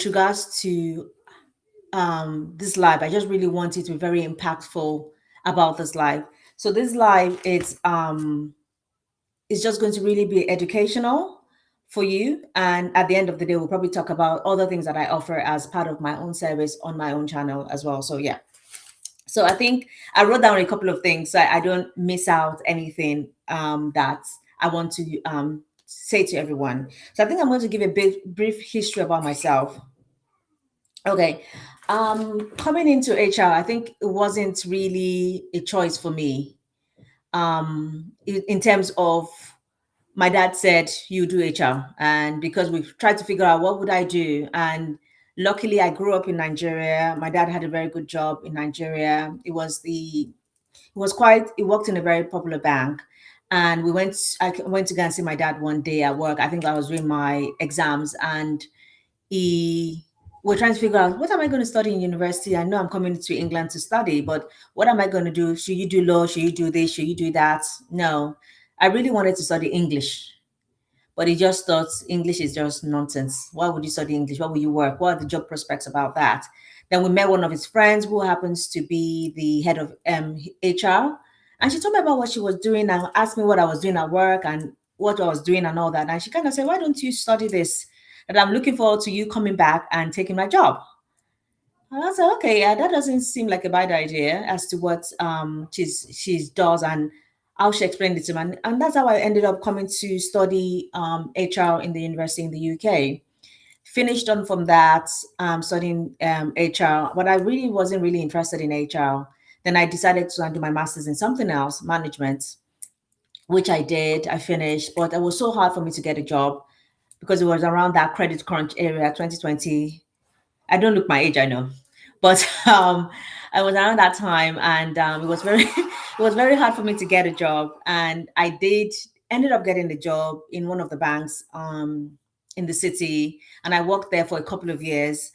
regards to um, this live, I just really want it to be very impactful about this live. So this live, it's just going to really be educational for you. And at the end of the day, we'll probably talk about other things that I offer as part of my own service on my own channel as well. So yeah. So I think I wrote down a couple of things so I don't miss out anything that I want to say to everyone. So I think I'm going to give a brief history about myself. Okay. Coming into HR, I think it wasn't really a choice for me. In terms of, my dad said, you do HR. And because we tried to figure out what would I do. And luckily I grew up in Nigeria. My dad had a very good job in Nigeria. He worked in a very popular bank. And I went to go and see my dad one day at work. I think I was doing my exams, and he we're trying to figure out, what am I going to study in university? I know I'm coming to England to study, but what am I going to do? Should you do law? Should you do this? Should you do that? No, I really wanted to study English, but he just thought English is just nonsense. Why would you study English? Why would you work? What are the job prospects about that? Then we met one of his friends who happens to be the head of HR. And she told me about what she was doing and asked me what I was doing at work and what I was doing and all that. And she kind of said, why don't you study this? And I'm looking forward to you coming back and taking my job. And I said, okay, yeah, that doesn't seem like a bad idea as to what she does and how she explained it to me. And that's how I ended up coming to study HR in the university in the UK. Finished on from that, studying HR, but I really wasn't really interested in HR. Then I decided to do my master's in something else, management, which I did. I finished, but it was so hard for me to get a job because it was around that credit crunch area, 2020. I don't look my age, I know, but I was around that time, and it was very, it was very hard for me to get a job, and I did ended up getting the job in one of the banks in the city, and I worked there for a couple of years.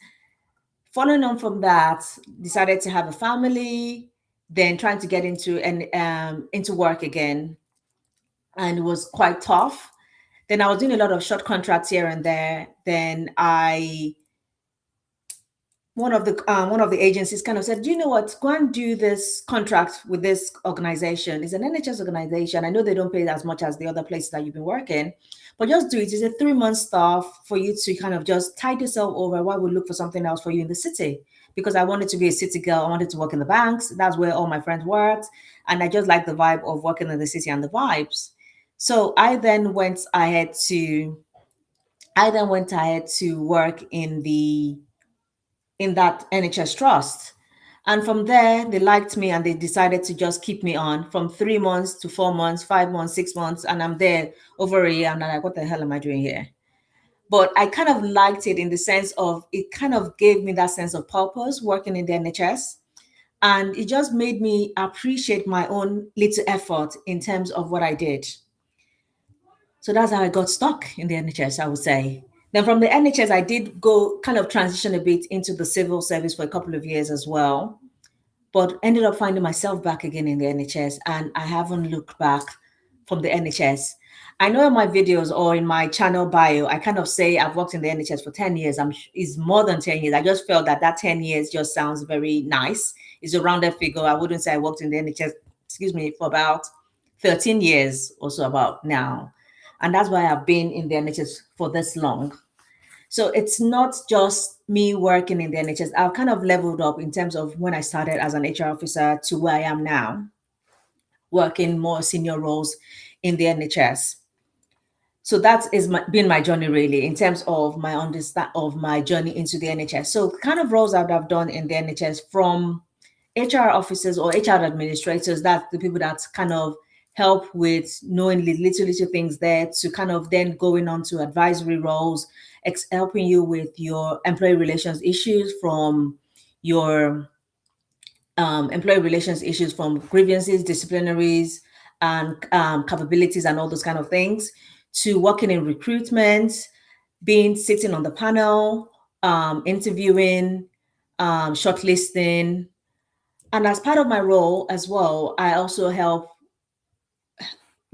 Following on from that, decided to have a family, then trying to get into work again, and it was quite tough. Then I was doing a lot of short contracts here and there. Then I one of the agencies kind of said, "Do you know what? Go and do this contract with this organization. It's an NHS organization. I know they don't pay as much as the other places that you've been working, but just do it. It's a 3 month stuff for you to kind of just tide yourself over while we look for something else for you in the city." Because I wanted to be a city girl. I wanted to work in the banks. That's where all my friends worked. And I just like the vibe of working in the city and the vibes. So I then went ahead to work in that NHS trust. And from there, they liked me and they decided to just keep me on from 3 months to 4 months, 5 months, 6 months. And I'm there over a year. And I'm like, what the hell am I doing here? But I kind of liked it in the sense of it kind of gave me that sense of purpose working in the NHS. And it just made me appreciate my own little effort in terms of what I did. So that's how I got stuck in the NHS, I would say. Then from the NHS, I did go kind of transition a bit into the civil service for a couple of years as well, but ended up finding myself back again in the NHS, and I haven't looked back from the NHS. I know in my videos or in my channel bio, I kind of say I've worked in the NHS for 10 years. It's more than 10 years. I just felt that 10 years just sounds very nice. It's a rounded figure. I wouldn't say I worked in the NHS, excuse me, for about 13 years or so about now. And that's why I've been in the NHS for this long. So it's not just me working in the NHS. I've kind of leveled up in terms of when I started as an HR officer to where I am now, working more senior roles in the NHS. So that is been my journey really in terms of my understand of my journey into the NHS. So kind of roles that I've done in the NHS, from HR officers or HR administrators, that's the people that kind of help with knowing little things there, to kind of then going on to advisory roles, helping you with your employee relations issues, from your employee relations issues, from grievances, disciplinaries, and capabilities and all those kind of things, to working in recruitment, sitting on the panel, interviewing, shortlisting. And as part of my role as well, I also help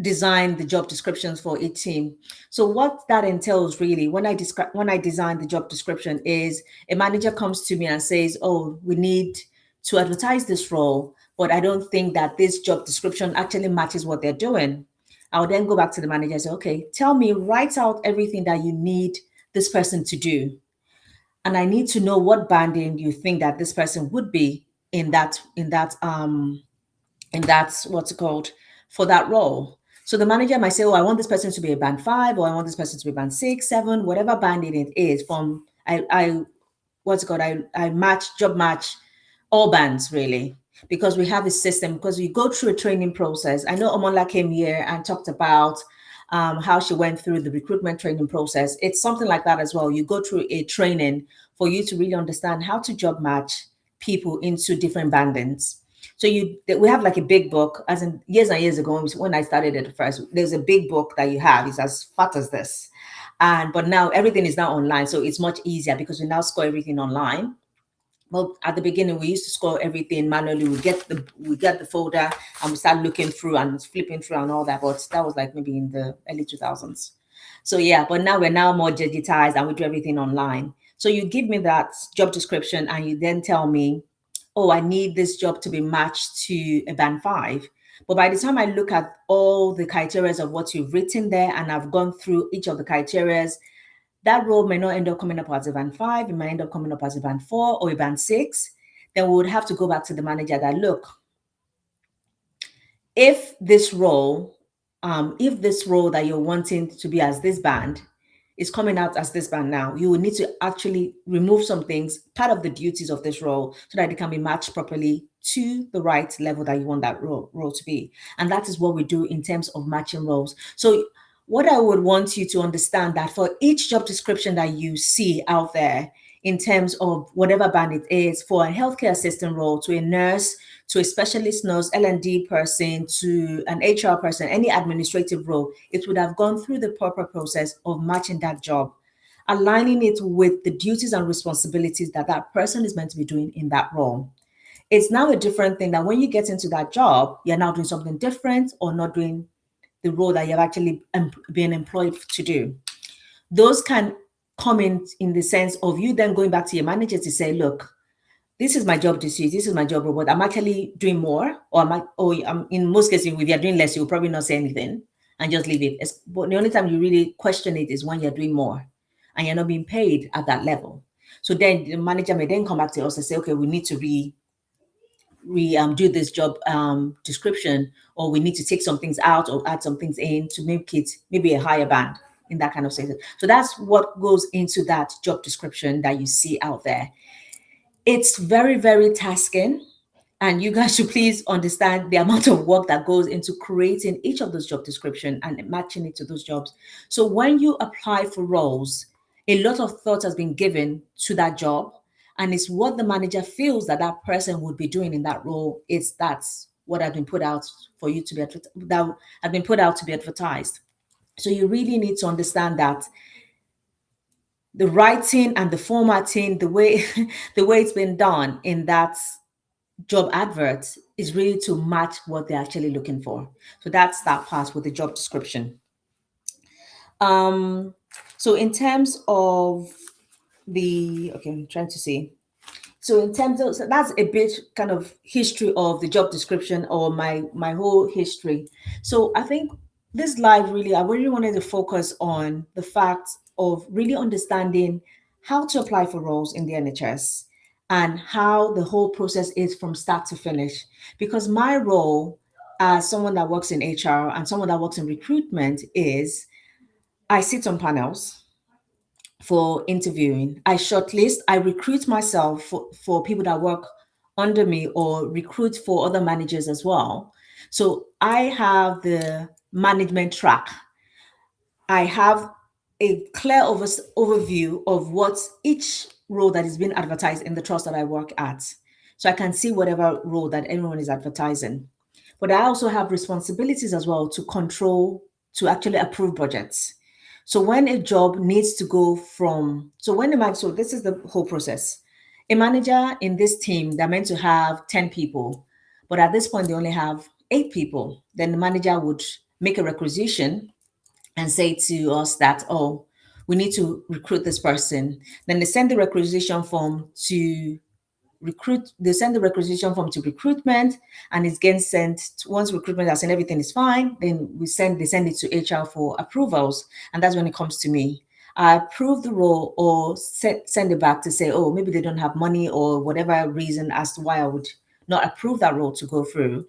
design the job descriptions for each team. So what that entails really, when I design the job description, is a manager comes to me and says, "Oh, we need to advertise this role, but I don't think that this job description actually matches what they're doing." I'll then go back to the manager and say, "Okay, tell me, write out everything that you need this person to do, and I need to know what banding you think that this person would be in that what's it called, for that role." So the manager might say, "Oh, I want this person to be a band 5, or I want this person to be band 6, 7, whatever banding it is." From I what's it called, I job match all bands really, because we have a system, because we go through a training process. I know Omola came here and talked about how she went through the recruitment training process. It's something like that as well. You go through a training for you to really understand how to job match people into different bandings. So we have like a big book, as in years and years ago when I started it first. There's a big book that you have. It's as fat as this, but now everything is now online, so it's much easier because we now score everything online. Well, at the beginning, we used to score everything manually. We get the folder and we start looking through and flipping through and all that. But that was like maybe in the early 2000s. So yeah, but now we're now more digitized and we do everything online. So you give me that job description and you then tell me, "Oh, I need this job to be matched to a band 5." But by the time I look at all the criteria of what you've written there and I've gone through each of the criteria, that role may not end up coming up as a band 5, it might end up coming up as a band 4 or a band 6. Then we would have to go back to the manager that, "Look, if this role, that you're wanting to be as this band is coming out as this band now, you will need to actually remove some things, part of the duties of this role, so that it can be matched properly to the right level that you want that role to be." And that is what we do in terms of matching roles. So what I would want you to understand, that for each job description that you see out there, in terms of whatever band it is, for a healthcare assistant role, to a nurse, to a specialist nurse, L&D person, to an HR person, any administrative role, it would have gone through the proper process of matching that job, aligning it with the duties and responsibilities that that person is meant to be doing in that role. It's now a different thing that when you get into that job, you're now doing something different or not doing the role that you've actually been employed to do. Those can come in the sense of you then going back to your manager to say, "Look, this is my job duty, this is my job role, but I'm actually doing more, or in most cases, if you're doing less, you'll probably not say anything and just leave it." But the only time you really question it is when you're doing more and you're not being paid at that level. So then the manager may then come back to us and say, "Okay, we need to do this job description, or we need to take some things out or add some things in to make it maybe a higher band," in that kind of sense. So that's what goes into that job description that you see out there. It's very, very tasking. And you guys should please understand the amount of work that goes into creating each of those job description and matching it to those jobs. So when you apply for roles, a lot of thought has been given to that job, and it's what the manager feels that that person would be doing in that role. That's what has been put out for you to be that have been put out to be advertised. So you really need to understand that the writing and the formatting, the way the way it's been done in that job advert is really to match what they're actually looking for. So that's that part with the job description. Um, so in terms of okay, I'm trying to see. So in terms of, so that's a bit kind of history of the job description, or my whole history. So I think this live really, I really wanted to focus on the fact of really understanding how to apply for roles in the NHS and how the whole process is from start to finish. Because my role as someone that works in HR and someone that works in recruitment is I sit on panels for interviewing. I shortlist, I recruit myself for people that work under me, or recruit for other managers as well. So I have the management track. I have a clear overview of what each role that is being advertised in the trust that I work at. So I can see whatever role that everyone is advertising. But I also have responsibilities as well to control, to actually approve budgets. So when a job needs to go from, so when the manager, so this is the whole process. A manager in this team, they're meant to have 10 people, but at this point they only have 8 people. Then the manager would make a requisition and say to us that, oh, we need to recruit this person. Then they send the requisition form to they send the requisition form to recruitment, and it's getting sent once recruitment has sent everything is fine, then they send it to HR for approvals, and that's when it comes to me. I approve the role or send it back to say, oh, maybe they don't have money or whatever reason as to why I would not approve that role to go through.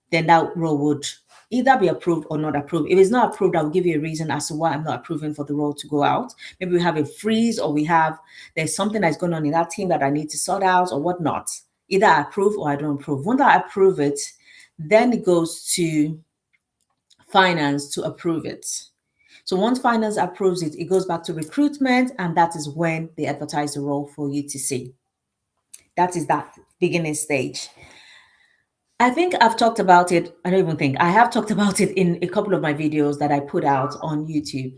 Then that role would either be approved or not approved. If it's not approved, I'll give you a reason as to why I'm not approving for the role to go out. Maybe we have a freeze, or there's something that's going on in that team that I need to sort out or whatnot. Either I approve or I don't approve. Once I approve it, then it goes to finance to approve it. So once finance approves it, it goes back to recruitment, and that is when they advertise the role for you to see. That is that beginning stage. I think I've talked about it. I don't even think I have talked about it in a couple of my videos that I put out on YouTube.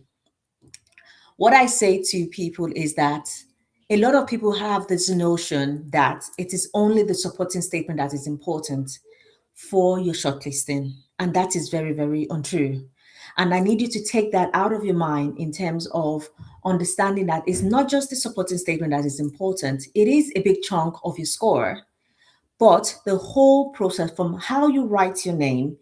What I say to people is that a lot of people have this notion that it is only the supporting statement that is important for your shortlisting. And that is very, very untrue. And I need you to take that out of your mind in terms of understanding that it's not just the supporting statement that is important, it is a big chunk of your score. But the whole process, from how you write your name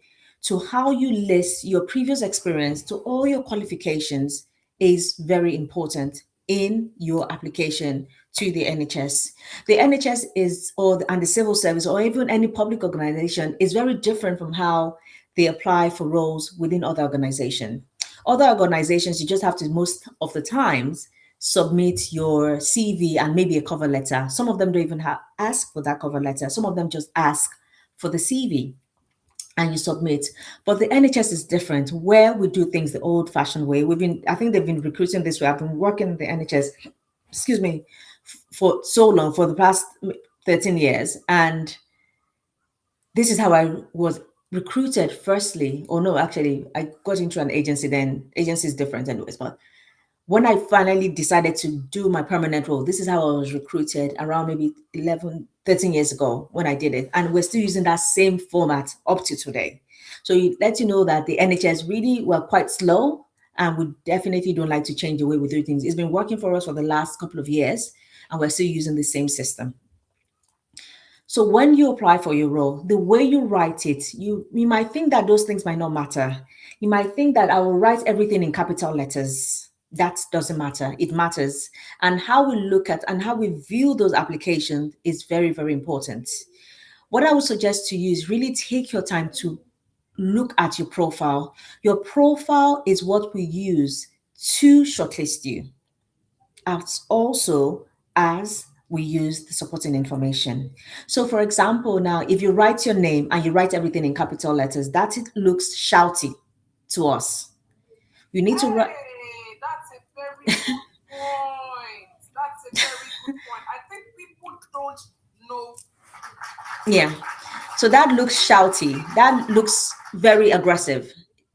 to how you list your previous experience to all your qualifications, is very important in your application to the NHS. The NHS and the civil service, or even any public organization, is very different from how they apply for roles within other organizations. Other organizations, you just have to, most of the times, submit your CV and maybe a cover letter. Some of them don't even ask for that cover letter. Some of them just ask for the CV and you submit. But the NHS is different, where we do things the old-fashioned way. I think they've been recruiting this way. I've been working in the NHS, excuse me, for so long, for the past 13 years. And this is how I was recruited firstly. Or no, actually, I got into an agency then. Agency is different anyways, but when I finally decided to do my permanent role, this is how I was recruited around maybe 11, 13 years ago when I did it. And we're still using that same format up to today. So it lets you know that the NHS really were quite slow, and we definitely don't like to change the way we do things. It's been working for us for the last couple of years, and we're still using the same system. So when you apply for your role, the way you write it, you might think that those things might not matter. You might think that I will write everything in capital letters. That doesn't matter. It matters. And how we look at and how we view those applications is very, very important. What I would suggest to you is really take your time to look at your profile. Your profile is what we use to shortlist you, as also as we use the supporting information. So for example, now, if you write your name and you write everything in capital letters, that it looks shouty to us. You need to write. That's a very good point. That's a very good point. I think people don't know. Yeah. So that looks shouty. That looks very aggressive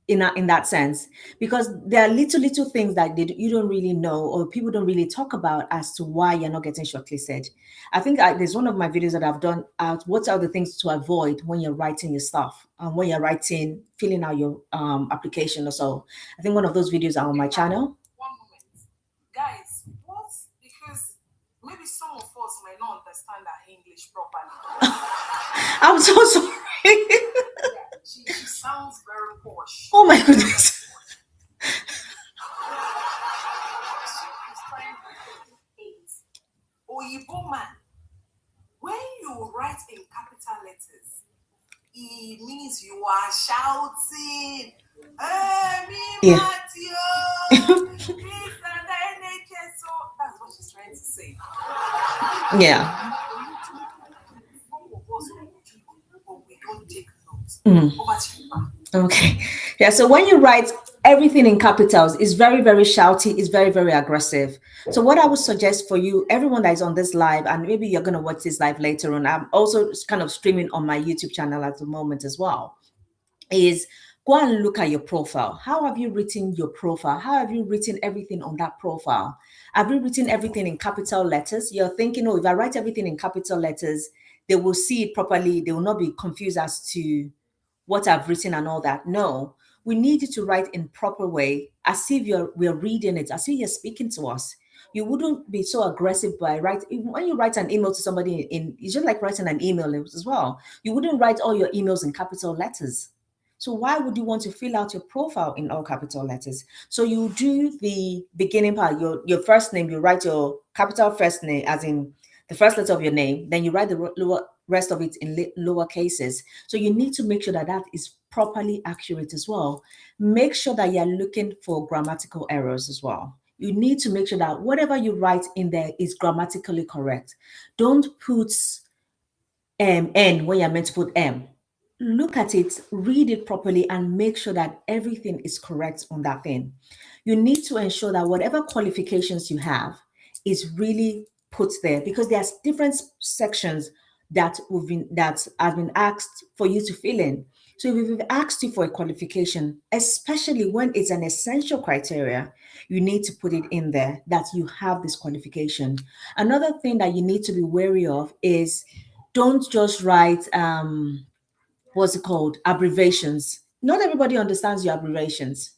in that sense, because there are little things that you don't really know, or people don't really talk about as to why you're not getting shortlisted. I think there's one of my videos that I've done out what are the things to avoid when you're writing your stuff, when you're filling out your application or so. I think one of those videos are on my channel. One moment. Guys, what? Because maybe some of us might not understand our English properly. I'm so sorry. She sounds very posh. Oh my goodness. She's trying to is Oyibo man. When you write in capital letters, it means you are shouting. Yeah. That's what she's trying to say. Yeah. Some of us but we don't take notes. Mm. Over to you, ma'am. Okay. Yeah. So when you write everything in capitals, it's very, very shouty, it's very, very aggressive. So what I would suggest for you, everyone that is on this live, and maybe you're going to watch this live later on, I'm also kind of streaming on my YouTube channel at the moment as well, is go and look at your profile. How have you written your profile? How have you written everything on that profile? Have you written everything in capital letters? You're thinking, oh, if I write everything in capital letters, they will see it properly. They will not be confused as to what I've written and all that. No, we need you to write in proper way, as if we're reading it, as if you're speaking to us. You wouldn't be so aggressive by writing. When you write an email to somebody it's just like writing an email as well. You wouldn't write all your emails in capital letters. So why would you want to fill out your profile in all capital letters? So you do the beginning part, your first name, you write your capital first name, as in the first letter of your name, then you write the lower rest of it in lower cases. So you need to make sure that that is properly accurate as well. Make sure that you're looking for grammatical errors as well. You need to make sure that whatever you write in there is grammatically correct. Don't put N when you're meant to put M. Look at it, read it properly, and make sure that everything is correct on that thing. You need to ensure that whatever qualifications you have is really put there, because there's different sections that have been asked for you to fill in. So if we've asked you for a qualification, especially when it's an essential criteria, you need to put it in there that you have this qualification. Another thing that you need to be wary of is, don't just write what's it called, abbreviations. Not everybody understands your abbreviations.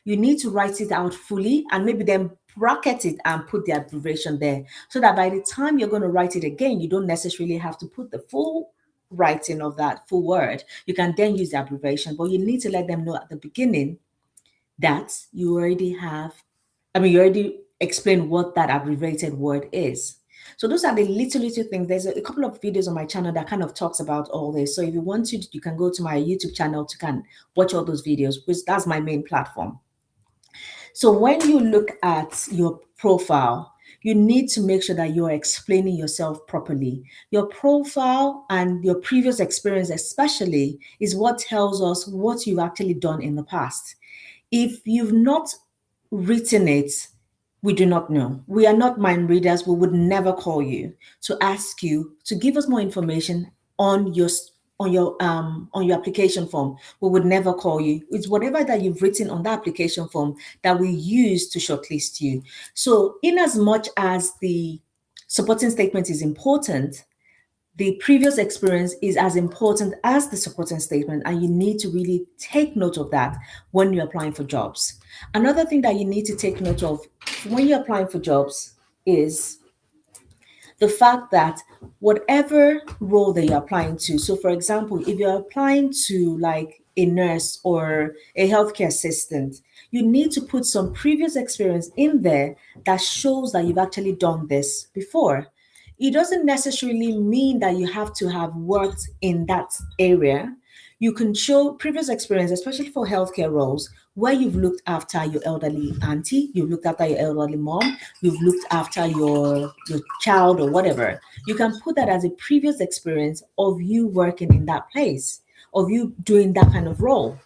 You need to write it out fully and maybe then bracket it and put the abbreviation there, so that by the time you're going to write it again, you don't necessarily have to put the full writing of that full word. You can then use the abbreviation, but you need to let them know at the beginning that you already have, you already explained what that abbreviated word is. So those are the little things. There's a couple of videos on my channel that kind of talks about all this. So if you want to, you can go to my YouTube channel to can watch all those videos, which that's my main platform. So when you look at your profile, you need to make sure that you're explaining yourself properly. Your profile and your previous experience, especially, is what tells us what you've actually done in the past. If you've not written it, we do not know. We are not mind readers. We would never call you to ask you to give us more information on your on your application form. We would never call you. It's whatever that you've written on the application form that we use to shortlist you. So, in as much as the supporting statement is important, the previous experience is as important as the supporting statement, and you need to really take note of that when you're applying for jobs. Another thing that you need to take note of when you're applying for jobs is the fact that whatever role that you're applying to, so for example, if you're applying to like a nurse or a healthcare assistant, you need to put some previous experience in there that shows that you've actually done this before. It doesn't necessarily mean that you have to have worked in that area. You can show previous experience, especially for healthcare roles, where you've looked after your elderly auntie, you've looked after your elderly mom, you've looked after your child or whatever. You can put that as a previous experience of you working in that place, of you doing that kind of role.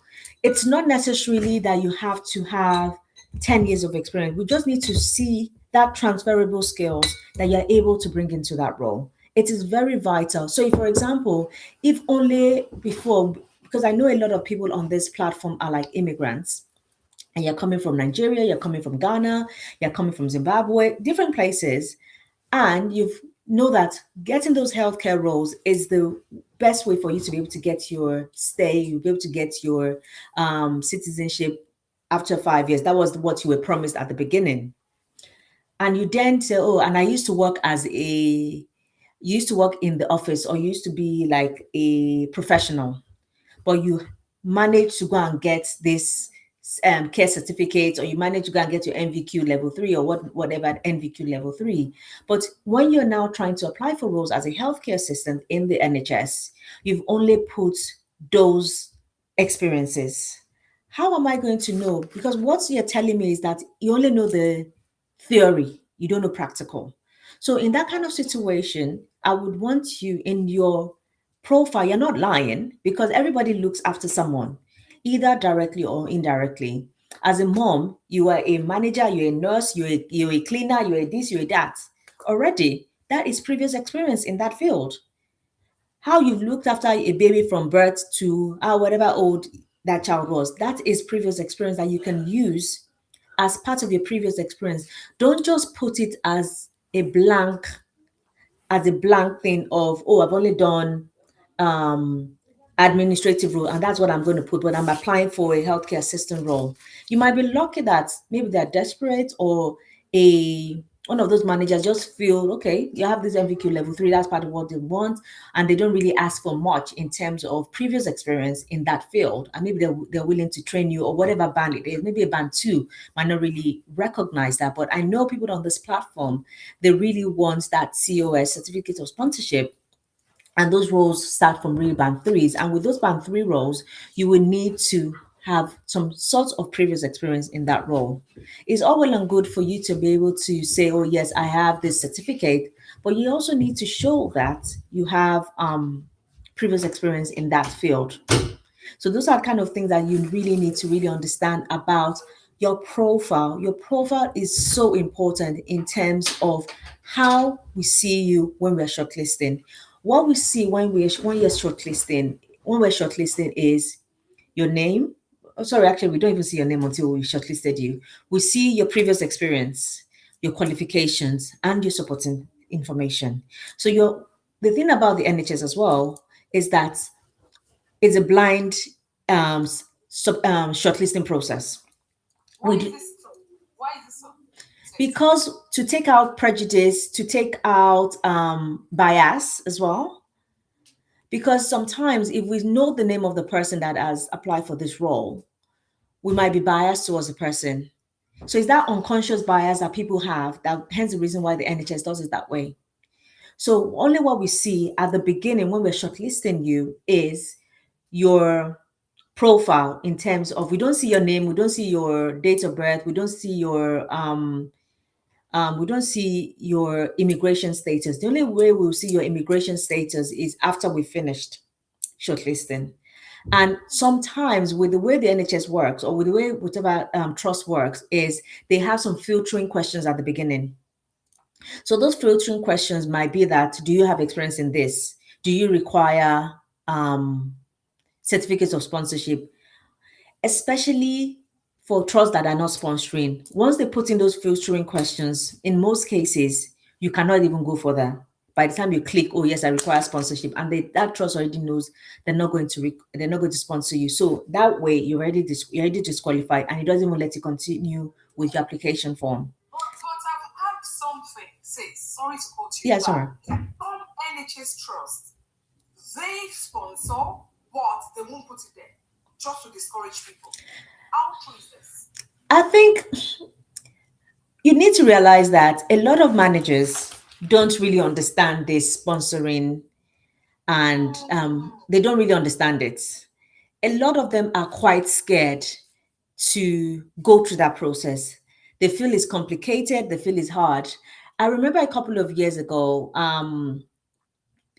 It's not necessarily that you have to have 10 years of experience. We just need to see that transferable skills that you're able to bring into that role. It is very vital. So, if, for example, if only before, because I know a lot of people on this platform are like immigrants, and you're coming from Nigeria, you're coming from Ghana, you're coming from Zimbabwe, different places, and you know that getting those healthcare roles is the best way for you to be able to get your stay, you'll be able to get your citizenship after 5 years. That was what you were promised at the beginning. And you then say, oh, and I used to work used to work in the office, or used to be like a professional, but you manage to go and get this care certificate, or you manage to go and get your NVQ level 3, or whatever NVQ level 3. But when you're now trying to apply for roles as a healthcare assistant in the NHS, you've only put those experiences. How am I going to know? Because what you're telling me is that you only know the theory, you don't know practical. So in that kind of situation, I would want you in your profile, you're not lying, because everybody looks after someone, either directly or indirectly. As a mom, you are a manager, you're a nurse, you're a cleaner, you're a this, you're a that. Already, that is previous experience in that field. How you've looked after a baby from birth to whatever old that child was, that is previous experience that you can use as part of your previous experience. Don't just put it as a blank thing of, oh, I've only done um administrative role, and that's what I'm going to put when I'm applying for a healthcare assistant role. You might be lucky that maybe they're desperate, or a one of those managers just feel okay, you have this MVQ level 3, that's part of what they want, and they don't really ask for much in terms of previous experience in that field, and maybe they're willing to train you or whatever band it is. Maybe a band 2 might not really recognize that, but I know people on this platform, they really want that COS, certificate of sponsorship, and those roles start from really band threes. And with those band three roles, you will need to have some sort of previous experience in that role. It's all well and good for you to be able to say, oh, yes, I have this certificate, but you also need to show that you have previous experience in that field. So those are kind of things that you really need to really understand about your profile. Your profile is so important in terms of how we see you when we're shortlisting. What we see when we're shortlisting is your name. Oh, sorry, actually, we don't even see your name until we shortlisted you. We see your previous experience, your qualifications, and your supporting information. So the thing about the NHS as well is that it's a blind shortlisting process. Why We is do, this so? Why is this so? So it is. because to take out prejudice, to take out bias as well. Because sometimes if we know the name of the person that has applied for this role, we might be biased towards the person. So it's that unconscious bias that people have, that hence the reason why the NHS does it that way. So only what we see at the beginning when we're shortlisting you is your profile, in terms of, we don't see your name, we don't see your date of birth, we don't see your immigration status. The only way we'll see your immigration status is after we finished shortlisting. And sometimes with the way the NHS works, or with the way whatever trust works, is they have some filtering questions at the beginning. So those filtering questions might be that, do you have experience in this? Do you require certificates of sponsorship? Especially for trusts that are not sponsoring. Once they put in those filtering questions, in most cases, you cannot even go further. By the time you click, oh yes, I require sponsorship, and that trust already knows they're not going to sponsor you. So that way, you're already disqualified, and it doesn't even let you continue with your application form. But I've heard something. Say, sorry to quote you. Yeah, sorry. Some NHS trusts, they sponsor, but they won't put it there just to discourage people. How true is this? I think you need to realize that a lot of managers don't really understand this sponsoring, and they don't really understand it. A lot of them are quite scared to go through that process. They feel it's complicated, they feel it's hard. I remember a couple of years ago,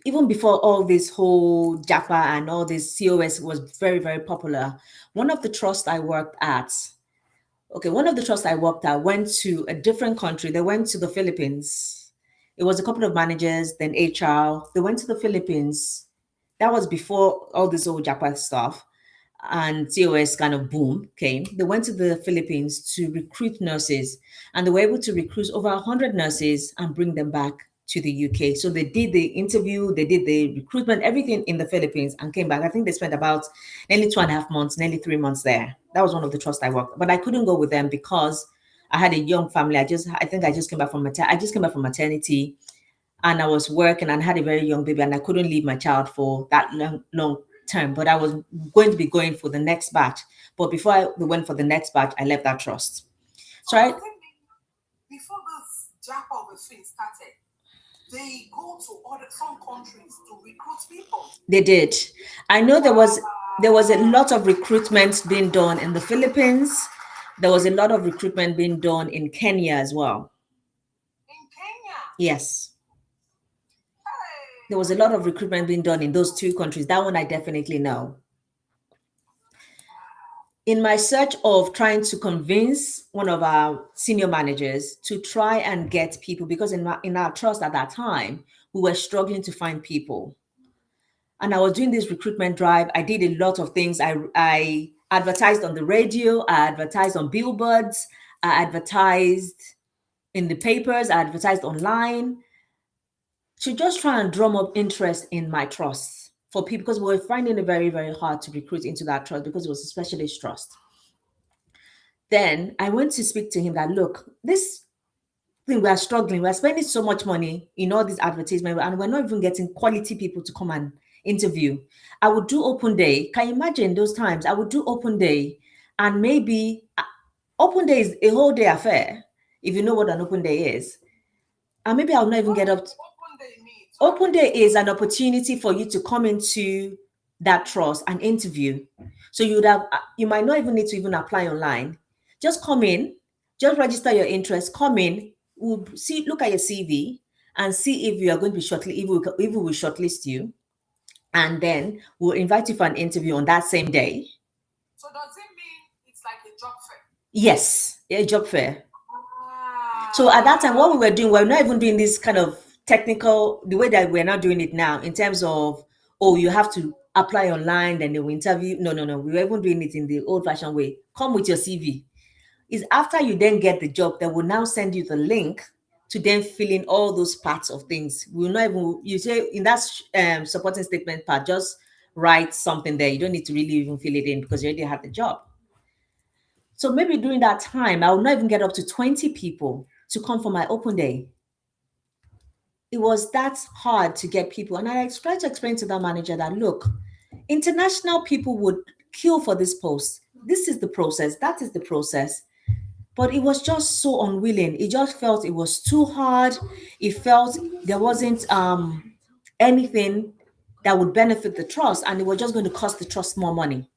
even before all this whole JAPA and all this COS was very, very popular, one of the trusts I worked at, one of the trusts I worked at went to a different country. They went to the Philippines. It was a couple of managers, then HR. They went to the Philippines. That was before all this old Japan stuff and COS kind of boom came. They went to the Philippines to recruit nurses, and they were able to recruit over 100 nurses and bring them back to the UK. So they did the interview, they did the recruitment, everything in the Philippines, and came back. I think they spent about nearly 2.5 months, nearly 3 months there. That was one of the trusts I worked, but I couldn't go with them because I had a young family. I think I just came back from maternity, and I was working and had a very young baby, and I couldn't leave my child for that long term. But I was going to be going for the next batch. But before I went for the next batch, I left that trust. So So I think before this jackpot of the thing started, they go to other some countries to recruit people. they did. I know there was a lot of recruitment being done in the Philippines. There was a lot of recruitment being done in Kenya as well. In Kenya. Yes. There Hey, was a lot of recruitment being done in those two countries. That one I definitely know. In my search of trying to convince one of our senior managers to try and get people, because in our trust at that time, we were struggling to find people. And I was doing this recruitment drive. I did a lot of things. I advertised on the radio, I advertised on billboards, I advertised in the papers, I advertised online to just try and drum up interest in my trust. for people because we were finding it very, very hard to recruit into that trust because it was a specialist trust. Then I went to speak to him that look, this thing we are struggling, we're spending so much money in all these advertisements, and we're not even getting quality people to come and interview. I would do open day. Can you imagine those times? I would do open day, and maybe open day is a whole day affair, if you know what an open day is. And maybe I'll not even What get up. does open day mean? Open day is an opportunity for you to come into that trust and interview. So you might not even need to even apply online. Just come in, just register your interest, come in, we'll see, look at your CV and see if you are going to be if we will shortlist you. And then we'll invite you for an interview on that same day. So does it mean it's like a job fair? Yes, a job fair. Ah. So at that time, what we were doing, we're not even doing this kind of technical, the way that we're not doing it now, in terms of, oh, you have to apply online, then they will interview. No, no, no. We were even doing it in the old fashioned way. Come with your CV. Is after you then get the job, they will now send you the link to then fill in all those parts of things. We will not even, you say in that supporting statement part, just write something there. You don't need to really even fill it in because you already have the job. So maybe during that time, I would not even get up to 20 people to come for my open day. It was that hard to get people. And I tried to explain to that manager that, look, international people would kill for this post. This is the process. That is the process. But it was just so unwilling. It just felt it was too hard. It felt there wasn't anything that would benefit the trust, and it was just going to cost the trust more money.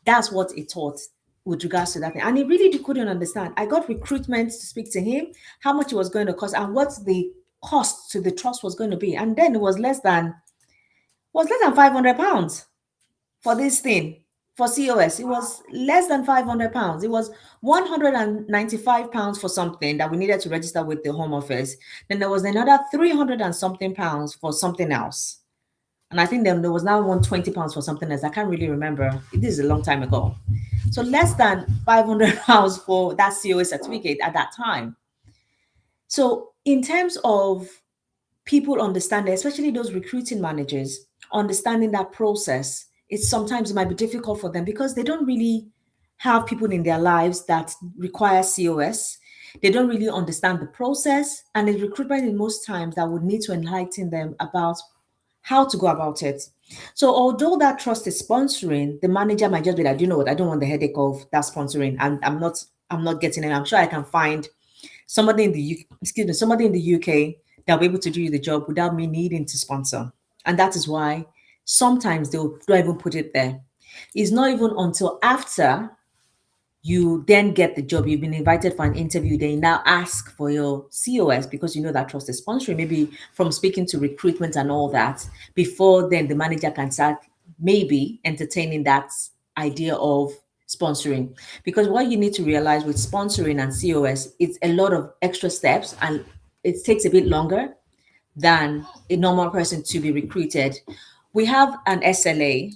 That's what it taught with regards to that thing. And he really couldn't understand. I got recruitment to speak to him, how much it was going to cost and what the cost to the trust was going to be. And then it was less than £500 for this thing. For COS, it was less than £500. It was £195 for something that we needed to register with the Home Office. Then there was another 300 and something pounds for something else. And I think then there was now £120 for something else. I can't really remember. This is a long time ago. So less than £500 for that COA certificate at that time. So in terms of people understanding, especially those recruiting managers, understanding that process, it's sometimes it might be difficult for them because they don't really have people in their lives that require COS. They don't really understand the process, and it's recruitment in most times that would need to enlighten them about how to go about it. So although that trust is sponsoring, the manager might just be like, you know what, I don't want the headache of that sponsoring. I'm not getting it. I'm sure I can find somebody in the somebody in the UK that'll be able to do the job without me needing to sponsor. And that is why sometimes they'll don't even put it there. It's not even until after you then get the job, you've been invited for an interview, then you now ask for your COS because you know that trust is sponsoring, maybe from speaking to recruitment and all that. Before then, the manager can start maybe entertaining that idea of sponsoring. Because what you need to realize with sponsoring and COS, it's a lot of extra steps and it takes a bit longer than a normal person to be recruited. We have an SLA,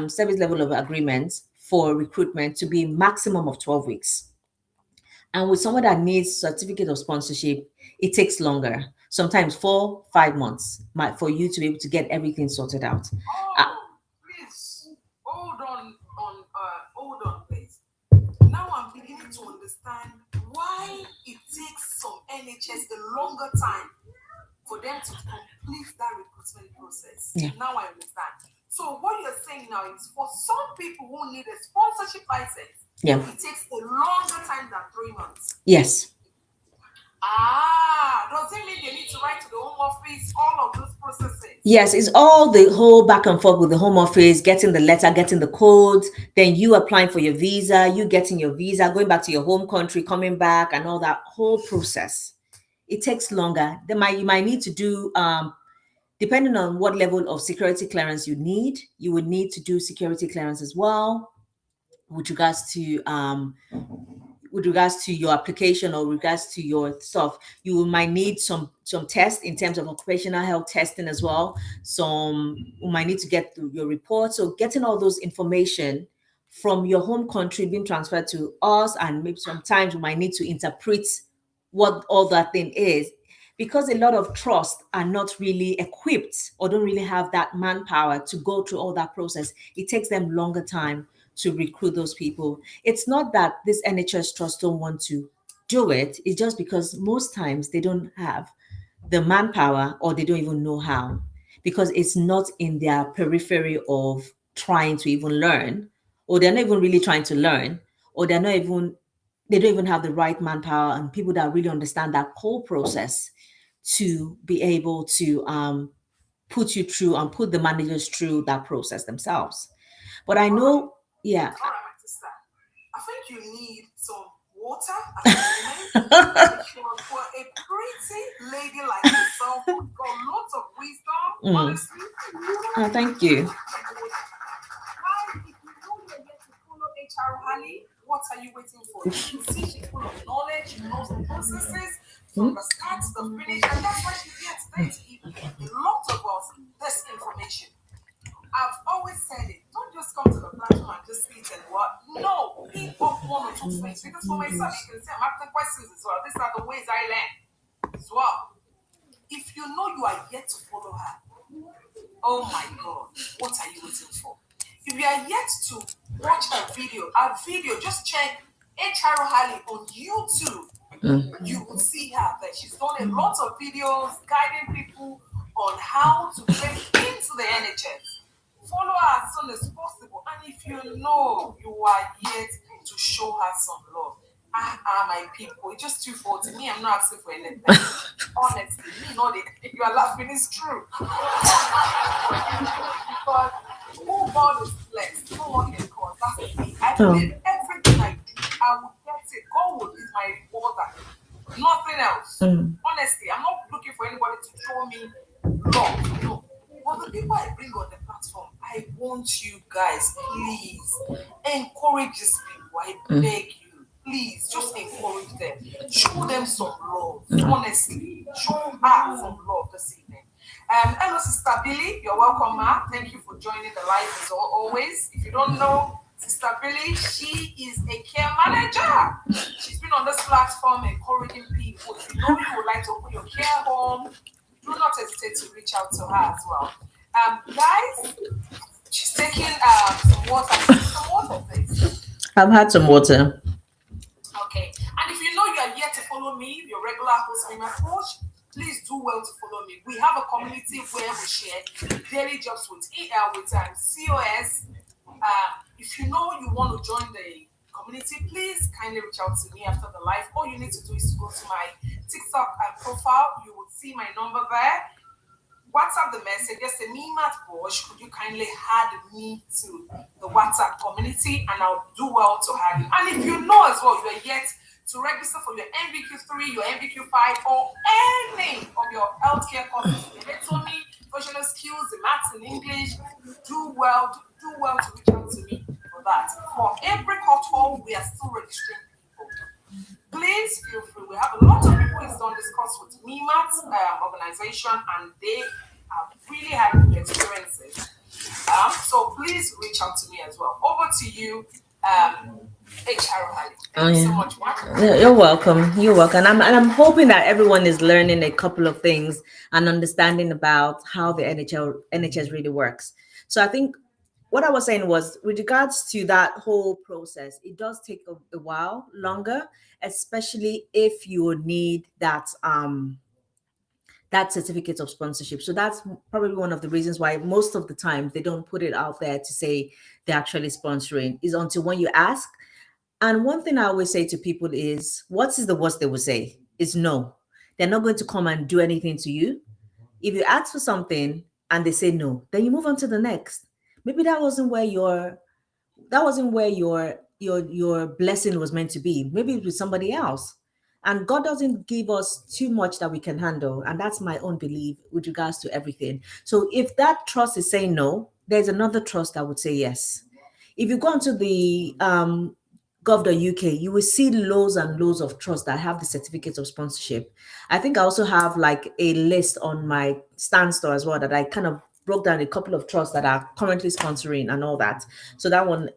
service level of agreement for recruitment to be maximum of 12 weeks. And with someone that needs certificate of sponsorship, it takes longer, sometimes 4, 5 months for you to be able to get everything sorted out. Uh, Oh, please hold on, please. Now I'm beginning to understand why it takes some NHS a longer time for them to complete that recruitment process. Yeah. Now I understand. So what you're saying now is for some people who need a sponsorship license, yeah. it takes a longer time than 3 months. Yes. Does it mean they need to write to the Home Office, all of those processes? Yes, it's all the whole back and forth with the Home Office, getting the letter, getting the codes, then you applying for your visa, you getting your visa, going back to your home country, coming back, and all that whole process. It takes longer. You might need to do depending on what level of security clearance you need, you would need to do security clearance as well with regards to your application or regards to your stuff. You might need some tests in terms of occupational health testing as well. You might need to get your report. So getting all those information from your home country being transferred to us, and maybe sometimes we might need to interpret what all that thing is. because a lot of trust are not really equipped or don't really have that manpower to go through all that process, it takes them longer time to recruit those people. It's not that this NHS trust don't want to do it, it's just because most times they don't have the manpower or they don't even know how, because it's not in their periphery of trying to even learn, or they're not even really trying to learn, or they don't even have the right manpower and people that really understand that whole process to be able to put you through and put the managers through that process themselves. But I know, yeah. All right, my sister. I think you need some water at the moment because for a pretty lady like yourself who's got lots of wisdom, honestly, Oh, thank you. why, if you know you're here to follow HR Honey, what are you waiting for? You can see she's full of knowledge, she knows the processes from the start to the finish, and that's why she's here today to give a lot of us this information. I've always said it. Don't just come to the platform and just sit and what. No, pick up one or two things. Because for myself, you can say I'm asking questions as well. These are the ways I learn as well. If you know you are yet to follow her, oh my God, what are you waiting for? If you are yet to watch her video, just check HR Harley on YouTube. You will see her there. She's done a lot of videos guiding people on how to break into the NHS. Follow her as soon as possible. And if you know you are yet to show her some love, my people, it's just 240. Me, I'm not asking for anything. Honestly, me, know that you are laughing, it's true. But who God is blessed, no one can cause. That's the thing. I believe everything I do, I will get it. God is my rewarder. Nothing else. Honestly, I'm not looking for anybody to show me love. No. But the people I bring on the platform, I want you guys, please encourage these people. I beg you, please just encourage them. Show them some love. Honestly, show her some love this evening. Hello, Sister Billy. You're welcome, ma. Thank you for joining the live as always. If you don't know Sister Billy, she is a care manager. She's been on this platform encouraging people. If you know you would like to open your care home, do not hesitate to reach out to her as well. Guys, she's taking some water. Some water, please. I've had some water. Okay. And if you know you are here to follow me, your regular host, my coach, please do well to follow me. We have a community where we share daily jobs with COS. If you know you want to join the community, please kindly reach out to me after the live. All you need to do is to go to my TikTok profile. You will see my number there. WhatsApp the message, just say, me, Matt Bosch, could you kindly add me to the WhatsApp community, and I'll do well to have you. And if you know as well, you are yet to register for your NVQ3, your NVQ5, or any of your healthcare courses, anatomy, functional skills, the maths and English, do well to reach out to me for that. For every cohort, we are still registering people. Please feel free. We have a lot of people who's done this course with MIMAT organization, and they have really had good experiences. So please reach out to me as well. Over to you, HR Harley. Thank you so much, Mark. You're welcome. You're welcome. And I'm hoping that everyone is learning a couple of things and understanding about how the NHS really works. So I think what I was saying was, with regards to that whole process, it does take a while longer, especially if you need that that certificate of sponsorship. So that's probably one of the reasons why most of the time they don't put it out there to say they're actually sponsoring, is until when you ask. And one thing I always say to people is, what is the worst they will say? Is no. They're not going to come and do anything to you. If you ask for something and they say no, then you move on to the next. Maybe that wasn't where your blessing was meant to be. Maybe it was somebody else. And God doesn't give us too much that we can handle. And that's my own belief with regards to everything. So if that trust is saying no, there's another trust that would say yes. If you go onto the gov.uk, you will see loads and loads of trusts that have the certificates of sponsorship. I think I also have like a list on my stand store as well, that I kind of broke down a couple of trusts that are currently sponsoring and all that. So that one,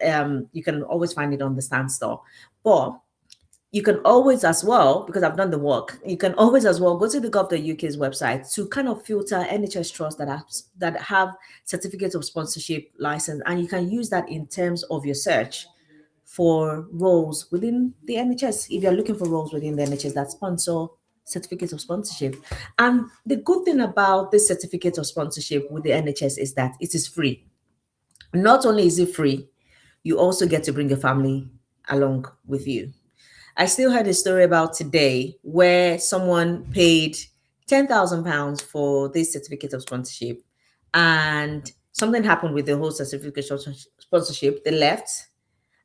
you can always find it on the stand store. But You can always as well, because I've done the work, you can always as well go to the gov.uk's website to kind of filter NHS trusts that have certificates of sponsorship license, and you can use that in terms of your search for roles within the NHS if you're looking for roles within the NHS that sponsor certificates of sponsorship. And the good thing about this certificate of sponsorship with the NHS is that it is free. Not only is it free, you also get to bring your family along with you. I still heard a story about today where someone paid £10,000 for this certificate of sponsorship, and something happened with the whole certificate of sponsorship. They left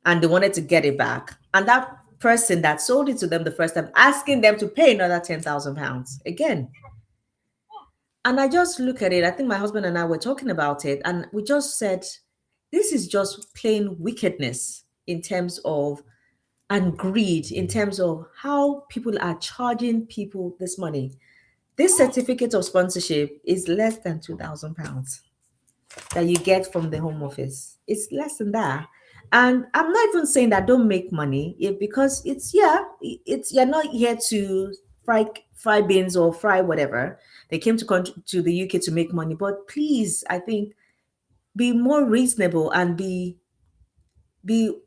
and they wanted to get it back. And that person that sold it to them the first time asking them to pay another £10,000 again. And I just look at it. I think my husband and I were talking about it, and we just said, this is just plain wickedness in terms of and greed in terms of how people are charging people this money. This certificate of sponsorship is less than £2,000 that you get from the Home Office. It's less than that. And I'm not even saying that don't make money, because it's, yeah, it's, you're not here to fry beans or fry whatever. They came to the UK to make money, but please, I think, be more reasonable and be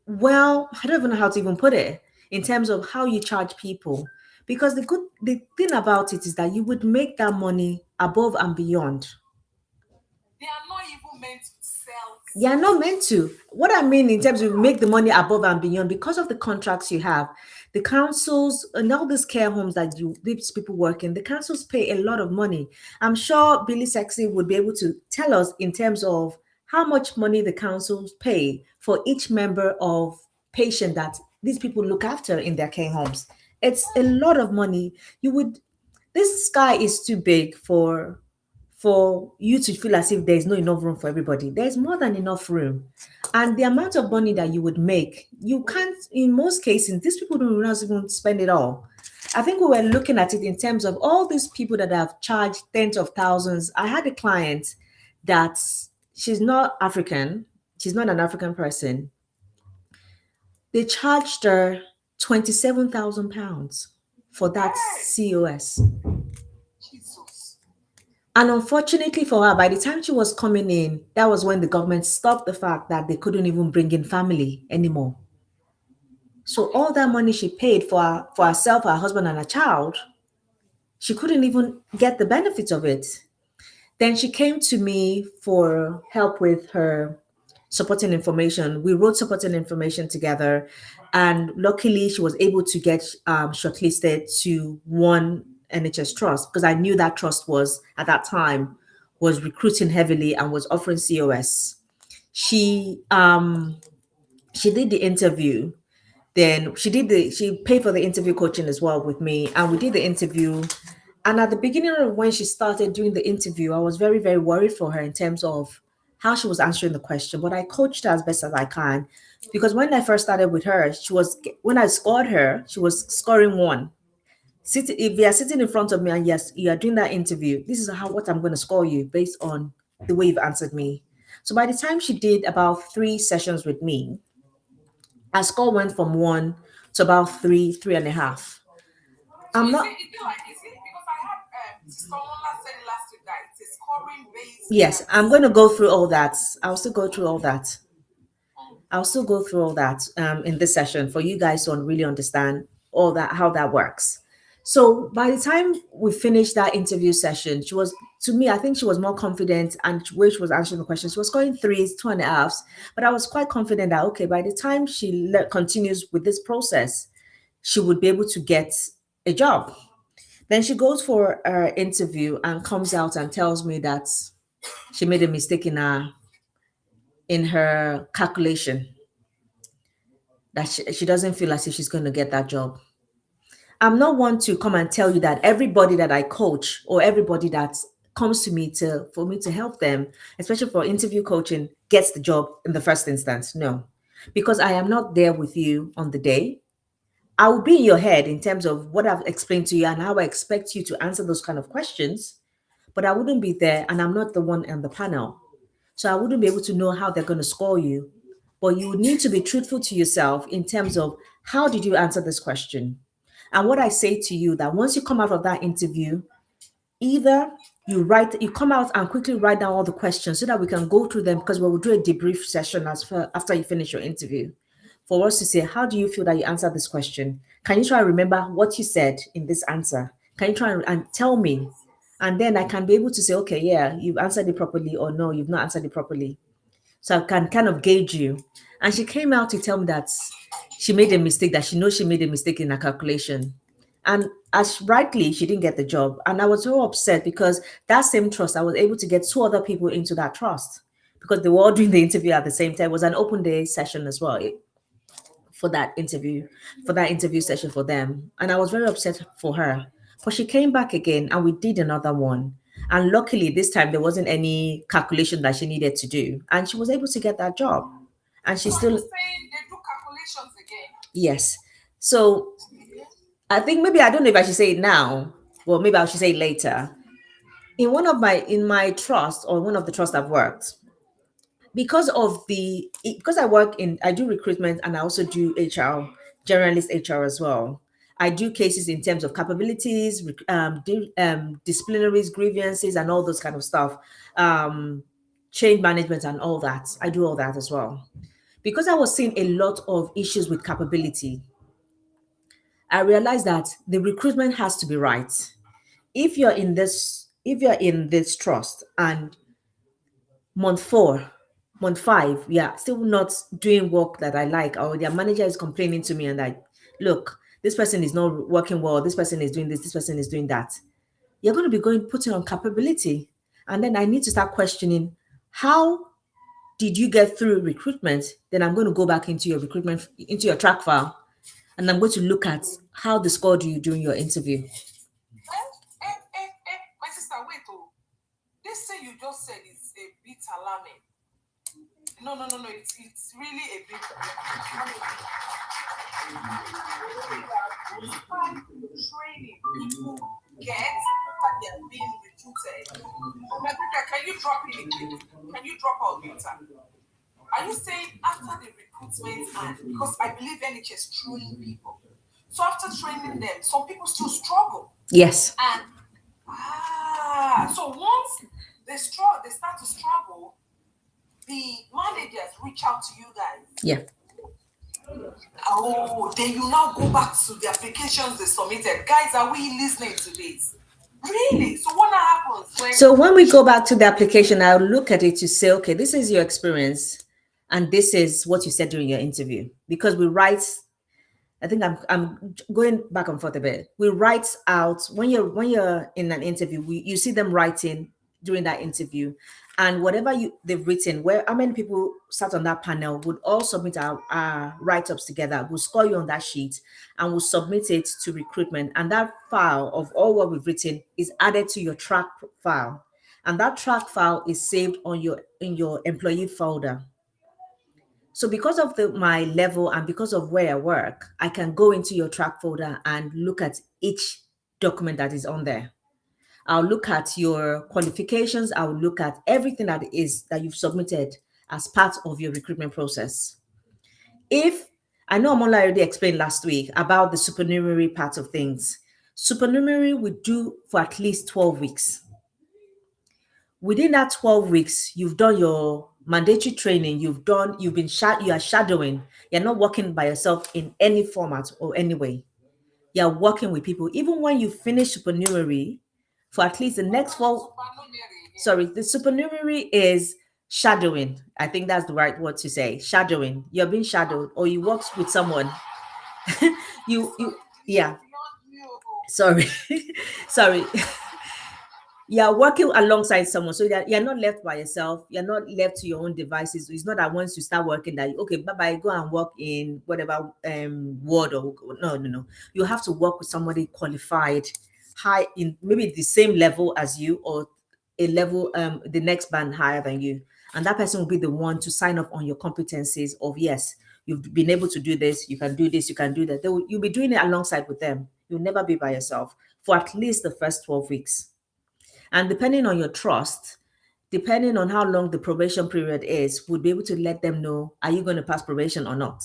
well, I don't even know how to even put it in terms of how you charge people. Because the thing about it is that you would make that money above and beyond. They are not even meant to sell You're stuff. not meant to. What I mean in terms of make the money above and beyond, because of the contracts you have, the councils and all these care homes that these people work in, the councils pay a lot of money. I'm sure Billy Sexy would be able to tell us in terms of how much money the councils pay for each member of patient that these people look after in their care homes. It's a lot of money. You would This sky is too big for you to feel as if there's not enough room for everybody. There's more than enough room. And the amount of money that you would make, you can't, in most cases, these people don't not even spend it all. I think we were looking at it in terms of all these people that have charged tens of thousands. I had a client that she's not African, she's not an African person. They charged her £27,000 for that Hey, COS. Jesus. And unfortunately for her, by the time she was coming in, that was when the government stopped the fact that they couldn't even bring in family anymore. So all that money she paid for herself, her husband, and her child, she couldn't even get the benefits of it. Then she came to me for help with her supporting information. We wrote supporting information together, and luckily she was able to get shortlisted to one NHS trust, because I knew that trust was at that time was recruiting heavily and was offering COS. She she did the interview. Then she paid for the interview coaching as well with me, and we did the interview. And at the beginning of when she started doing the interview, I was very, very worried for her in terms of how she was answering the question. But I coached her as best as I can, because when I first started with her, when I scored her, she was scoring one. If you are sitting in front of me and yes, you are doing that interview, this is what I'm going to score you based on the way you've answered me. So by the time she did about 3 sessions with me, our score went from one to about three, 3.5. So I'm not. is it because I had someone last said last week that it's a scoring based Yes, I'm going to go through all that. I'll still go through all that. mm, I'll still go through all that in this session for you guys to really understand all that, how that works. So by the time we finished that interview session, she was, to me, I think she was more confident, and where she was answering the questions, she was scoring threes, 2.5s. But I was quite confident that, okay, by the time she continues with this process, she would be able to get a job. Then she goes for her interview and comes out and tells me that she made a mistake in her calculation, that she doesn't feel as if she's going to get that job. I'm not one to come and tell you that everybody that I coach or everybody that comes to me to for me to help them, especially for interview coaching, gets the job in the first instance. No, because I am not there with you on the day. I will be in your head in terms of what I've explained to you and how I expect you to answer those kind of questions, but I wouldn't be there, and I'm not the one on the panel. So I wouldn't be able to know how they're going to score you but you need to be truthful to yourself in terms of how did you answer this question. And what I say to you that once you come out of that interview, either you come out and quickly write down all the questions so that we can go through them, because we will do a debrief session after you finish your interview, for us to say, how do you feel that you answered this question? Can you try and remember what you said in this answer? Can you try and tell me? And then I can be able to say, okay, yeah, you've answered it properly, or no, you've not answered it properly. So I can kind of gauge you. And she came out to tell me that she made a mistake, that she knows she made a mistake in her calculation. And as rightly, she didn't get the job. And I was so upset because that same trust, I was able to get two other people into that trust because they were all doing the interview at the same time. It was an open day session as well for that interview, for that interview session for them. And I was very upset for her. But she came back again and we did another one. And luckily, this time there wasn't any calculation that she needed to do. And she was able to get that job. And she So still, you're saying they do calculations again? yes. So I think maybe I don't know if I should say it now, or maybe I should say it later. In my trust, or one of the trusts I've worked, because I do recruitment and I also do HR, generalist HR as well. I do cases in terms of capabilities, disciplinaries, grievances, and all those kind of stuff, um, change management and all that. I do all that as well. Because I was seeing a lot of issues with capability, I realized that the recruitment has to be right. If you're in this trust and month 4, month 5, we are still not doing work that I like, or their manager is complaining to me and I look, this person is not working well, this person is doing this person is doing that. You're going to be putting on capability. And then I need to start questioning, how did you get through recruitment? Then I'm going to go back into your recruitment, into your track file, and I'm going to look at how they scored you during your interview. My sister, wait, oh. This thing you just said is a bit alarming. No. It's really a bit training people get after they are being recruited. Can you drop in again? Can you drop out later? Are you saying after the recruitment, and because I believe NHS train people, so after training them, some people still struggle. Yes. And so once they start to struggle, the managers reach out to you guys. Yeah. Oh, then you now go back to the applications they submitted. Guys, are we listening to this? Really? So what happens So when we go back to the application, I'll look at it to say, okay, this is your experience, and this is what you said during your interview. Because we write, I think I'm going back and forth a bit. We write out when you're in an interview, you see them writing during that interview, and whatever they've written, how many people sat on that panel would all submit our write-ups together. We'll score you on that sheet and we'll submit it to recruitment. And that file of all what we've written is added to your track file, and that track file is saved in your employee folder. So because of my level and because of where I work, I can go into your track folder and look at each document that is on there. I'll look at your qualifications. I'll look at everything that you've submitted as part of your recruitment process. If I know Amola already explained last week about the supernumerary part of things. Supernumerary we do for at least 12 weeks. Within that 12 weeks, you've done your mandatory training, you are shadowing. You're not working by yourself in any format or any way. You're working with people. Even when you finish supernumerary, for at least the next the supernumerary is shadowing. I think that's the right word to say. Shadowing. You're being shadowed, or you work with someone. Yeah. Sorry. Sorry. You're working alongside someone, so that you're not left by yourself. You're not left to your own devices. It's not that once you start working that okay, bye, go and work in whatever ward or no. You have to work with somebody qualified, high in maybe the same level as you, or a level the next band higher than you, and that person will be the one to sign off on your competencies of yes, you've been able to do this, you can do this, you can do that. You'll be doing it alongside with them. You'll never be by yourself for at least the first 12 weeks. And depending on your trust, depending on how long the probation period is, would be able to let them know, are you going to pass probation or not?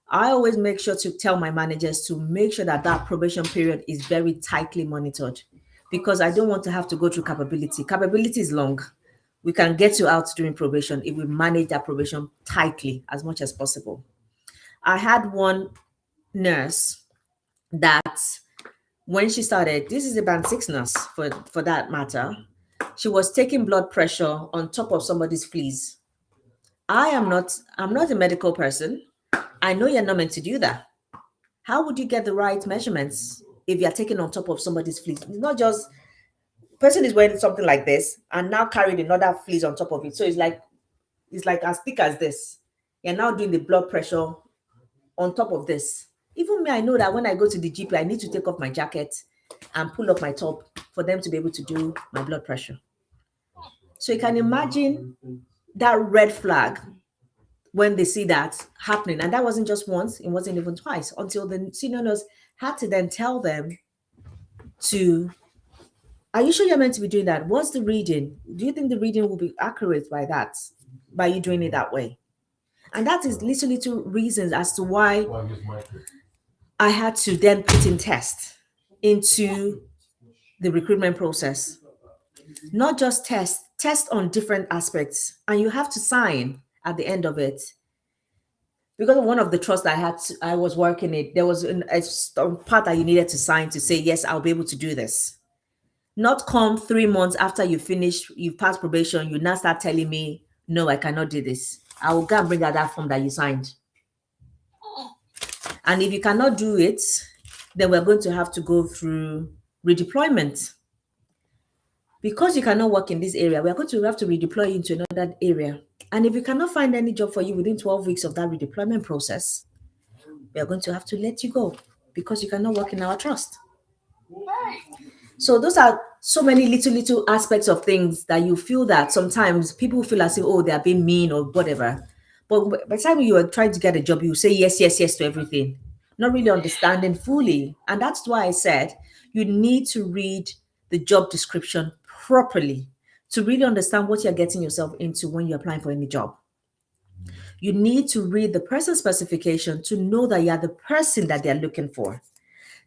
I always make sure to tell my managers to make sure that that probation period is very tightly monitored, because I don't want to have to go through capability. Capability is long. We can get you out during probation if we manage that probation tightly as much as possible. I had one nurse that when she started, this is a band six nurse for that matter, she was taking blood pressure on top of somebody's fleas. I'm not a medical person. I know you're not meant to do that. How would you get the right measurements if you're taking on top of somebody's fleas? It's not just person is wearing something like this and now carrying another fleas on top of it. So it's like as thick as this. You're now doing the blood pressure on top of this. Even me, I know that when I go to the GP, I need to take off my jacket and pull up my top for them to be able to do my blood pressure. So you can imagine that red flag when they see that happening. And that wasn't just once, it wasn't even twice, until the senior nurse had to then tell them to, are you sure you're meant to be doing that? What's the reading? Do you think the reading will be accurate by that, by you doing it that way? And that is literally two reasons as to why I had to then put in test into the recruitment process. Not just test on different aspects, and you have to sign at the end of it. Because of one of the trusts I was working in, there was a part that you needed to sign to say, yes, I'll be able to do this. Not come 3 months after you finish, you've passed probation, you now start telling me, no, I cannot do this. I will go and bring out that form that you signed. And if you cannot do it, then we're going to have to go through redeployment. Because you cannot work in this area, we're going to have to redeploy you into another area. And if we cannot find any job for you within 12 weeks of that redeployment process, we are going to have to let you go because you cannot work in our trust. So those are so many little aspects of things that you feel that sometimes people feel as if, oh, they are being mean or whatever. But by the time you are trying to get a job, you say yes, yes, yes to everything, not really understanding fully. And that's why I said you need to read the job description properly to really understand what you're getting yourself into when you're applying for any job. You need to read the person specification to know that you're the person that they're looking for.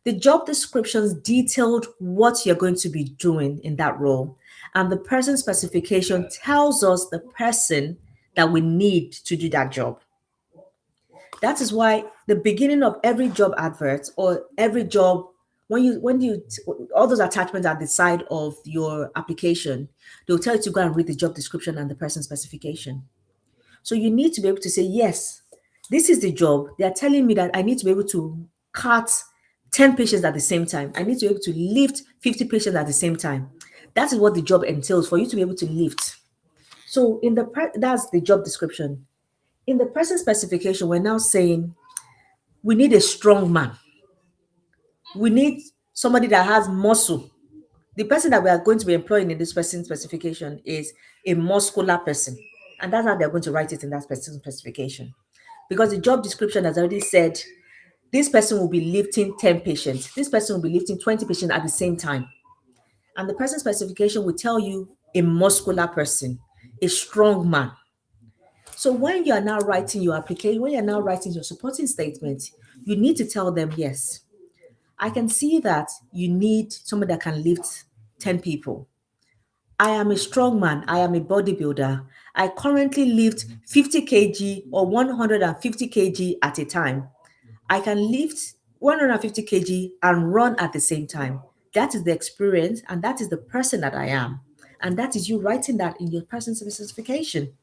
The job descriptions detailed what you're going to be doing in that role, and the person specification tells us the person that we need to do that job. That is why the beginning of every job advert or every job, when you all those attachments at the side of your application, they'll tell you to go and read the job description and the person specification. So you need to be able to say, yes, this is the job. They are telling me that I need to be able to cut 10 patients at the same time. I need to be able to lift 50 patients at the same time. That is what the job entails, for you to be able to lift. So that's the job description. In the person specification, we're now saying we need a strong man. We need somebody that has muscle. The person that we are going to be employing in this person specification is a muscular person. And that's how they're going to write it in that person specification. Because the job description has already said this person will be lifting 10 patients. This person will be lifting 20 patients at the same time. And the person specification will tell you a muscular person, a strong man. So when you are now writing your application, when you're now writing your supporting statement, you need to tell them, yes, I can see that you need somebody that can lift 10 people. I am a strong man. I am a bodybuilder. I currently lift 50 kg or 150 kg at a time. I can lift 150 kg and run at the same time. That is the experience and that is the person that I am. And that is you writing that in your person specification.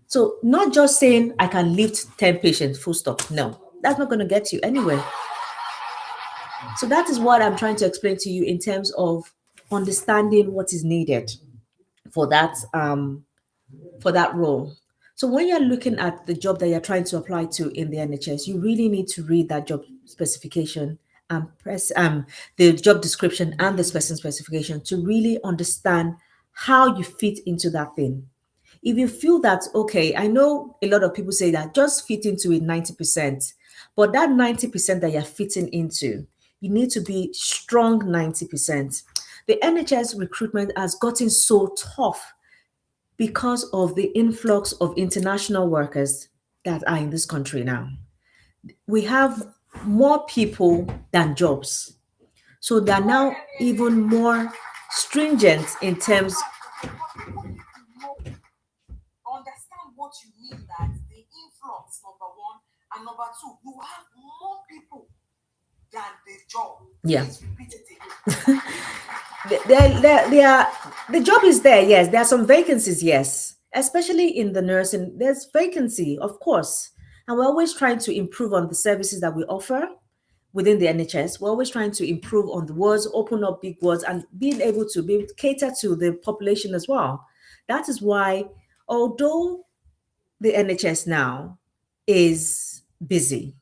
So not just saying I can lift 10 patients, full stop. No, that's not going to get you anywhere. So that is what I'm trying to explain to you in terms of understanding what is needed for that role. So when you're looking at the job that you're trying to apply to in the NHS, you really need to read that job specification and press the job description and the person specification to really understand how you fit into that thing. If you feel that, okay, I know a lot of people say that just fit into it 90%, but that 90% that you're fitting into, you need to be strong 90%. The NHS recruitment has gotten so tough because of the influx of international workers that are in this country now. We have more people than jobs. So they're now even more stringent in terms. People need to know, understand what you mean that the influx, number one, and number two, you have more people than the job. Yeah. Please repeat it again. They are, the job is there, yes. There are some vacancies, yes. Especially in the nursing, there's vacancy, of course. And we're always trying to improve on the services that we offer within the NHS. We're always trying to improve on the wards, open up big wards, and being able to cater to the population as well. That is why, although the NHS now is busy,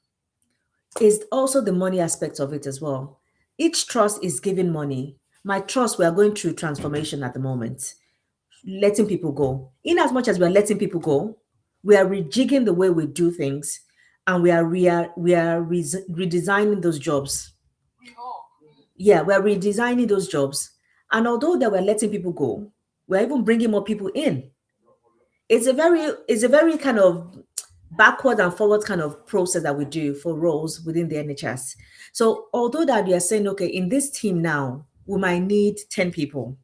is also the money aspect of it as well. Each trust is giving money. My trust, we are going through transformation at the moment, letting people go. In as much as we are letting people go, we are rejigging the way we do things, and redesigning those jobs. Yeah, we're redesigning those jobs. And although that we're letting people go, we're even bringing more people in. It's a very kind of backward and forward kind of process that we do for roles within the NHS. So although that we are saying, okay, in this team now, we might need 10 people.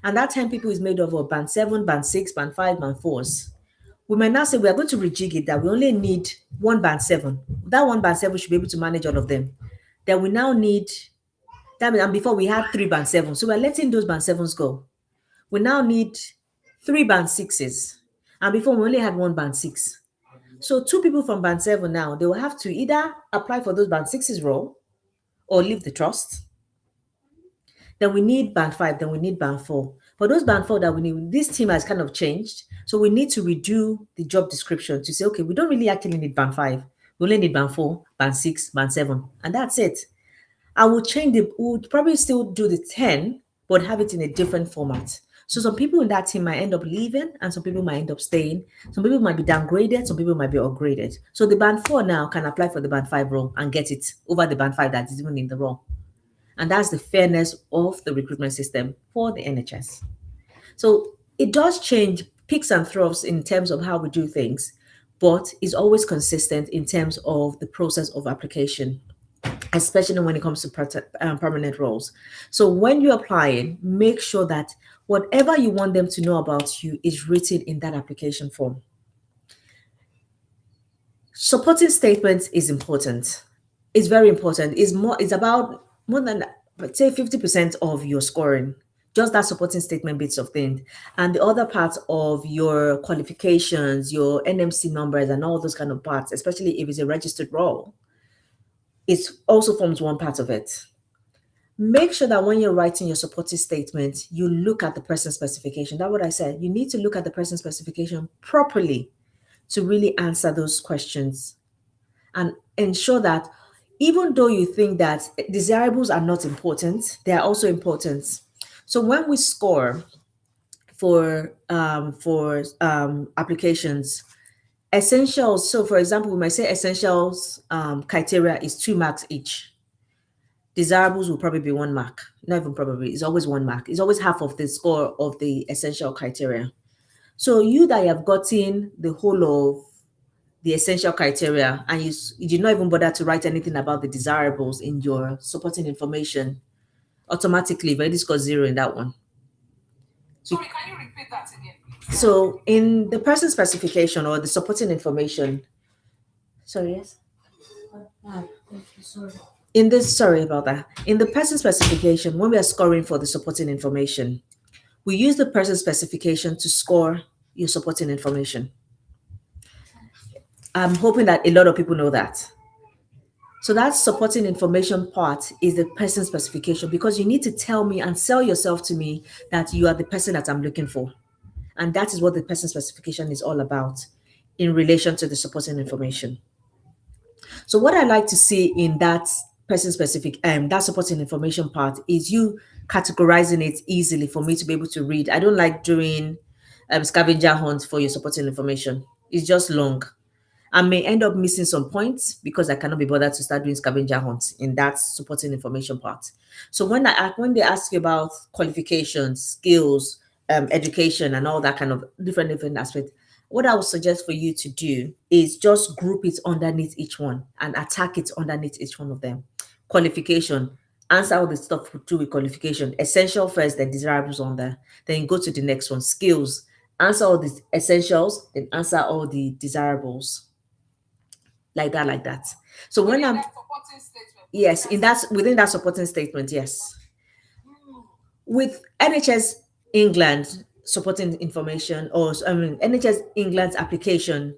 And that 10 people is made up of band 7, band 6, band 5, band 4s. We might now say we are going to rejig it that we only need one band 7. That one band 7 should be able to manage all of them. Then we now need that, and before we had 3 band 7. So we're letting those band 7s go. We now need 3 band 6s. And before we only had 1 band 6. So 2 people from band 7 now, they will have to either apply for those band 6s role or leave the trust. Then we need band 5, then we need band 4. For those band 4 that we need, this team has kind of changed. So we need to redo the job description to say, okay, we don't really actually need band 5. We only need band 4, band 6, band 7. And that's it. I will change we'll probably still do the 10, but have it in a different format. So some people in that team might end up leaving and some people might end up staying. Some people might be downgraded, some people might be upgraded. So the band 4 now can apply for the band 5 role and get it over the band 5 that is even in the role. And that's the fairness of the recruitment system for the NHS. So it does change peaks and troughs in terms of how we do things, but is always consistent in terms of the process of application, especially when it comes to permanent roles. So when you're applying, make sure that whatever you want them to know about you is written in that application form. Supporting statements is important. It's very important. It's about more than, let's say, 50% of your scoring. Just that supporting statement bits of things. And the other part of your qualifications, your NMC numbers, and all those kind of parts, especially if it's a registered role, it also forms one part of it. Make sure that when you're writing your supporting statement, you look at the person specification. That's what I said. You need to look at the person specification properly to really answer those questions and ensure that even though you think that desirables are not important, they are also important. So when we score for applications, essentials. So for example, we might say essentials criteria is 2 marks each. Desirables will probably be 1 mark. Not even probably, it's always 1 mark. It's always half of the score of the essential criteria. So you that have gotten the whole of the essential criteria and you did not even bother to write anything about the desirables in your supporting information, automatically you've already scored 0 in that one. Sorry, can you repeat that again, please? So in the person specification or the supporting information, sorry, yes? Sorry about that. In the person specification, when we are scoring for the supporting information, we use the person specification to score your supporting information. I'm hoping that a lot of people know that. So that supporting information part is the person specification, because you need to tell me and sell yourself to me that you are the person that I'm looking for. And that is what the person specification is all about in relation to the supporting information. So what I like to see in that person specific, that supporting information part is you categorizing it easily for me to be able to read. I don't like doing scavenger hunts for your supporting information. It's just long. I may end up missing some points because I cannot be bothered to start doing scavenger hunts in that supporting information part. So when they ask you about qualifications, skills, education, and all that kind of different aspects, what I would suggest for you to do is just group it underneath each one and attack it underneath each one of them. Qualification, answer all the stuff to do with qualification. Essential first, then desirables on there. Then go to the next one. Skills, answer all the essentials, then answer all the desirables. Like that. So when Within I'm that supporting statement. yes, in That's that within that supporting statement, yes. mm, With NHS England supporting information, or I mean NHS England's application,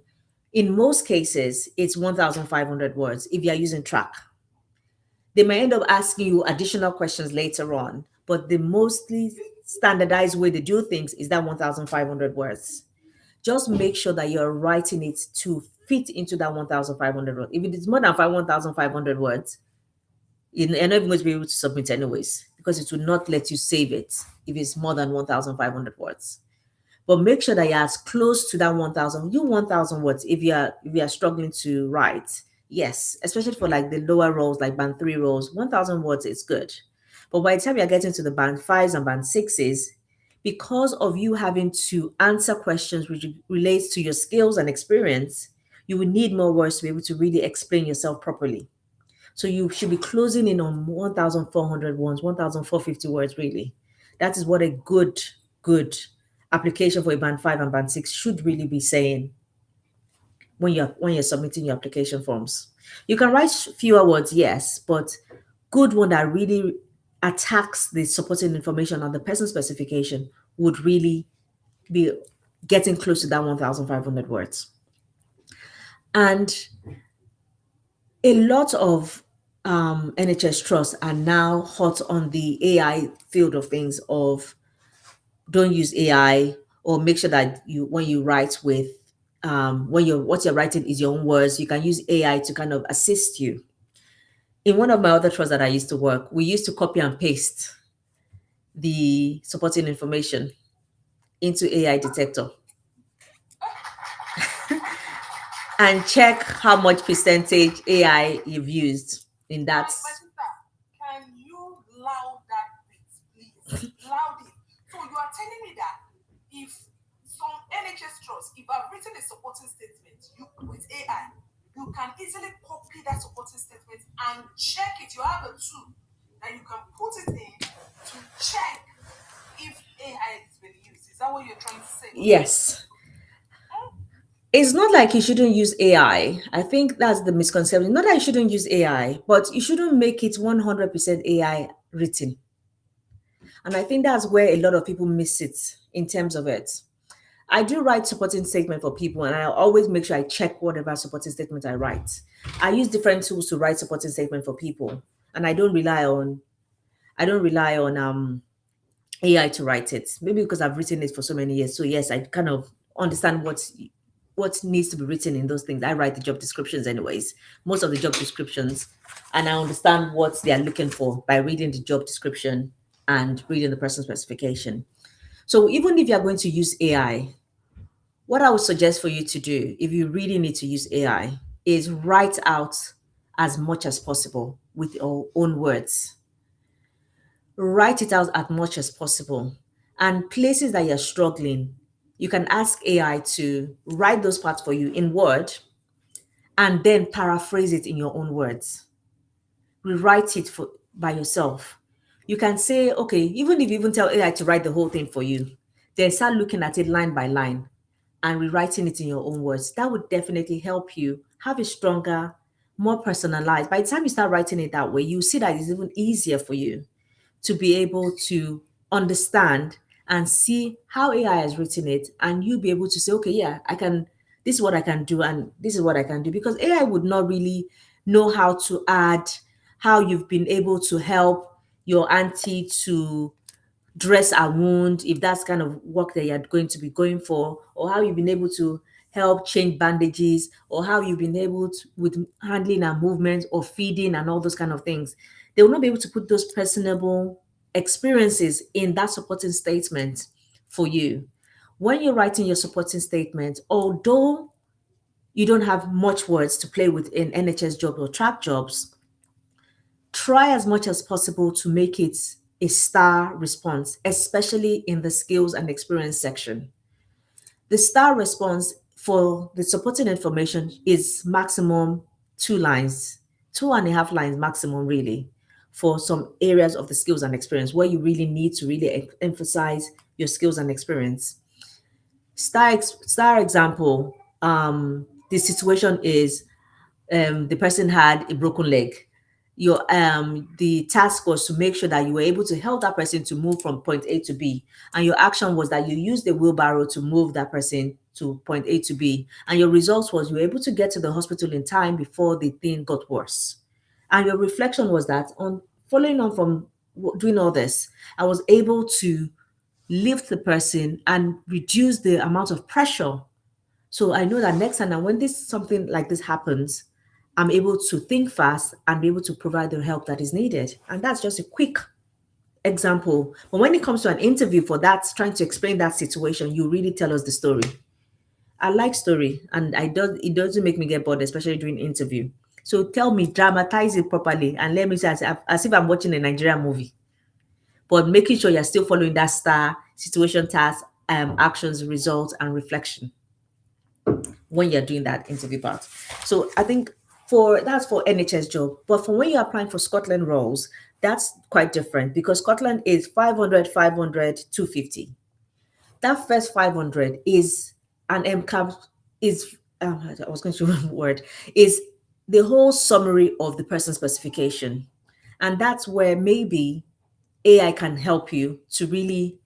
in most cases it's 1,500 words if you are using track. They may end up asking you additional questions later on, but the mostly standardized way to do things is that 1,500 words. Just make sure that you're writing it to fit into that 1,500 words. If it is more than 1,500 words, you're not even going to be able to submit anyways, because it will not let you save it if it's more than 1,500 words. But make sure that you're as close to that 1,000. You 1,000 words if you are struggling to write. Yes, especially for like the lower roles, like band three roles, 1,000 words is good. But by the time you're getting to the band fives and band sixes, because of you having to answer questions which relates to your skills and experience, you will need more words to be able to really explain yourself properly. So you should be closing in on 1,400 words, 1,450 words, really. That is what a good application for a band five and band six should really be saying when you're submitting your application forms. You can write fewer words, yes, but good one that really attacks the supporting information on the person specification would really be getting close to that 1,500 words. And a lot of NHS trusts are now hot on the AI field of things of don't use AI, or make sure that you when you write with when you're what you're writing is your own words, you can use AI to kind of assist you. In one of my other trusts that I used to work, we used to copy and paste the supporting information into AI detector and check how much percentage AI you've used in that. my sister, can you loud that bit, please? Loud it. So you are telling me that if some NHS trust, if I've written a supporting statement you with AI, you can easily copy that supporting statement and check it. You have a tool that you can put it in to check if AI has been used. Is that what you're trying to say? Yes. It's not like you shouldn't use AI. I think that's the misconception. Not that you shouldn't use AI, but you shouldn't make it 100% AI written. And I think that's where a lot of people miss it in terms of it. I do write supporting statement for people, and I always make sure I check whatever supporting statement I write. I use different tools to write supporting statement for people, and I don't rely on AI to write it. Maybe because I've written it for so many years. So yes, I kind of understand what needs to be written in those things. I write the job descriptions anyways, most of the job descriptions, and I understand what they are looking for by reading the job description and reading the person specification. So even if you're going to use AI, what I would suggest for you to do, if you really need to use AI, is write out as much as possible with your own words. Write it out as much as possible. And places that you're struggling, you can ask AI to write those parts for you in Word and then paraphrase it in your own words. Rewrite it by yourself. You can say, okay, even if you even tell AI to write the whole thing for you, then start looking at it line by line and rewriting it in your own words. That would definitely help you have a stronger, more personalized. By the time you start writing it that way, you see that it's even easier for you to be able to understand and see how AI has written it, and you be able to say, okay, yeah, I can, this is what I can do, and this is what I can do. Because AI would not really know how to add, how you've been able to help your auntie to dress a wound, if that's kind of work that you're going to be going for, or how you've been able to help change bandages, or how you've been able to with handling and movement or feeding and all those kind of things. They will not be able to put those personable experiences in that supporting statement for you. When you're writing your supporting statement, although you don't have much words to play with in NHS jobs or track jobs, try as much as possible to make it a star response, especially in the skills and experience section. The star response for the supporting information is maximum 2 lines, 2.5 lines maximum, really, for some areas of the skills and experience where you really need to really emphasize your skills and experience. Star example, the situation is the person had a broken leg. Your the task was to make sure that you were able to help that person to move from point A to B, and your action was that you used the wheelbarrow to move that person to point A to B, and your result was you were able to get to the hospital in time before the thing got worse. And your reflection was that on following on from doing all this, I was able to lift the person and reduce the amount of pressure. So I know that next time, and when this something like this happens, I'm able to think fast and be able to provide the help that is needed. And that's just a quick example. But when it comes to an interview for that, trying to explain that situation, you really tell us the story. I like story, and it doesn't make me get bored, especially during interview. So tell me, dramatize it properly, and let me say as if I'm watching a Nigerian movie. But making sure you're still following that star situation, task, actions, results, and reflection when you're doing that interview part. So I think for that's for NHS job, but for when you're applying for Scotland roles, that's quite different because Scotland is 500, 500, 250. That first 500 is an MCAP is I was going to use the word is the whole summary of the person specification, and that's where maybe AI can help you to really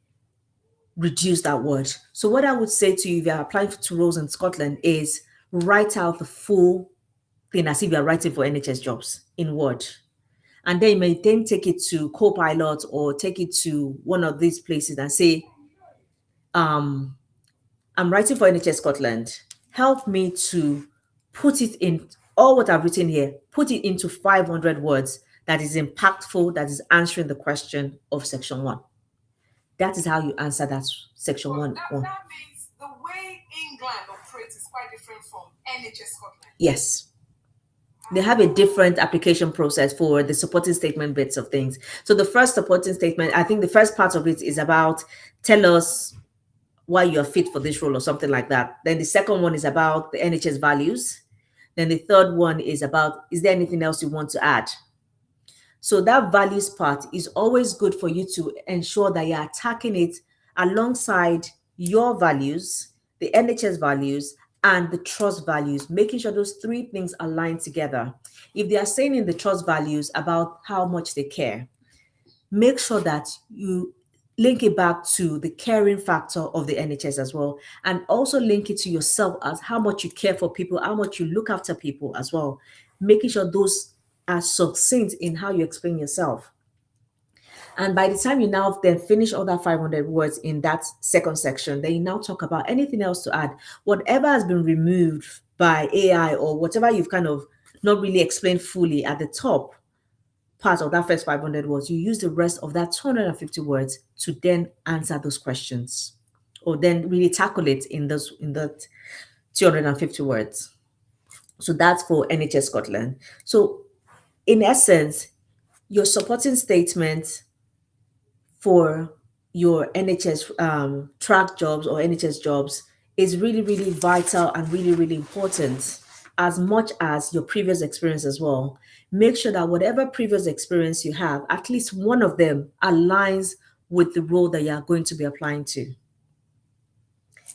reduce that word. So what I would say to you if you're applying to roles in Scotland is write out the full thing as if you're writing for NHS jobs in Word. And then you may then take it to Copilot or take it to one of these places and say, I'm writing for NHS Scotland. Help me to put it in all what I've written here, put it into 500 words that is impactful, that is answering the question of section 1. That is how you answer that section Well, 1. that means the way England operates is quite different from NHS Scotland. Yes. They have a different application process for the supporting statement bits of things. So the first supporting statement, I think the first part of it is about tell us why you're fit for this role or something like that. Then the second one is about the NHS values. Then the third one is about, is there anything else you want to add? So that values part is always good for you to ensure that you're attacking it alongside your values, the NHS values, and the trust values, making sure those three things align together. If they are saying in the trust values about how much they care, make sure that you link it back to the caring factor of the NHS as well, and also link it to yourself as how much you care for people, how much you look after people as well, making sure those are succinct in how you explain yourself. And by the time you now then finish all that 500 words in that second section, then you now talk about anything else to add. Whatever has been removed by AI or whatever you've kind of not really explained fully at the top part of that first 500 words, you use the rest of that 250 words to then answer those questions or then really tackle it in that 250 words. So that's for NHS Scotland. So in essence, your supporting statement for your NHS track jobs or NHS jobs is really, really vital and really, really important as much as your previous experience as well. Make sure that whatever previous experience you have, at least one of them aligns with the role that you are going to be applying to.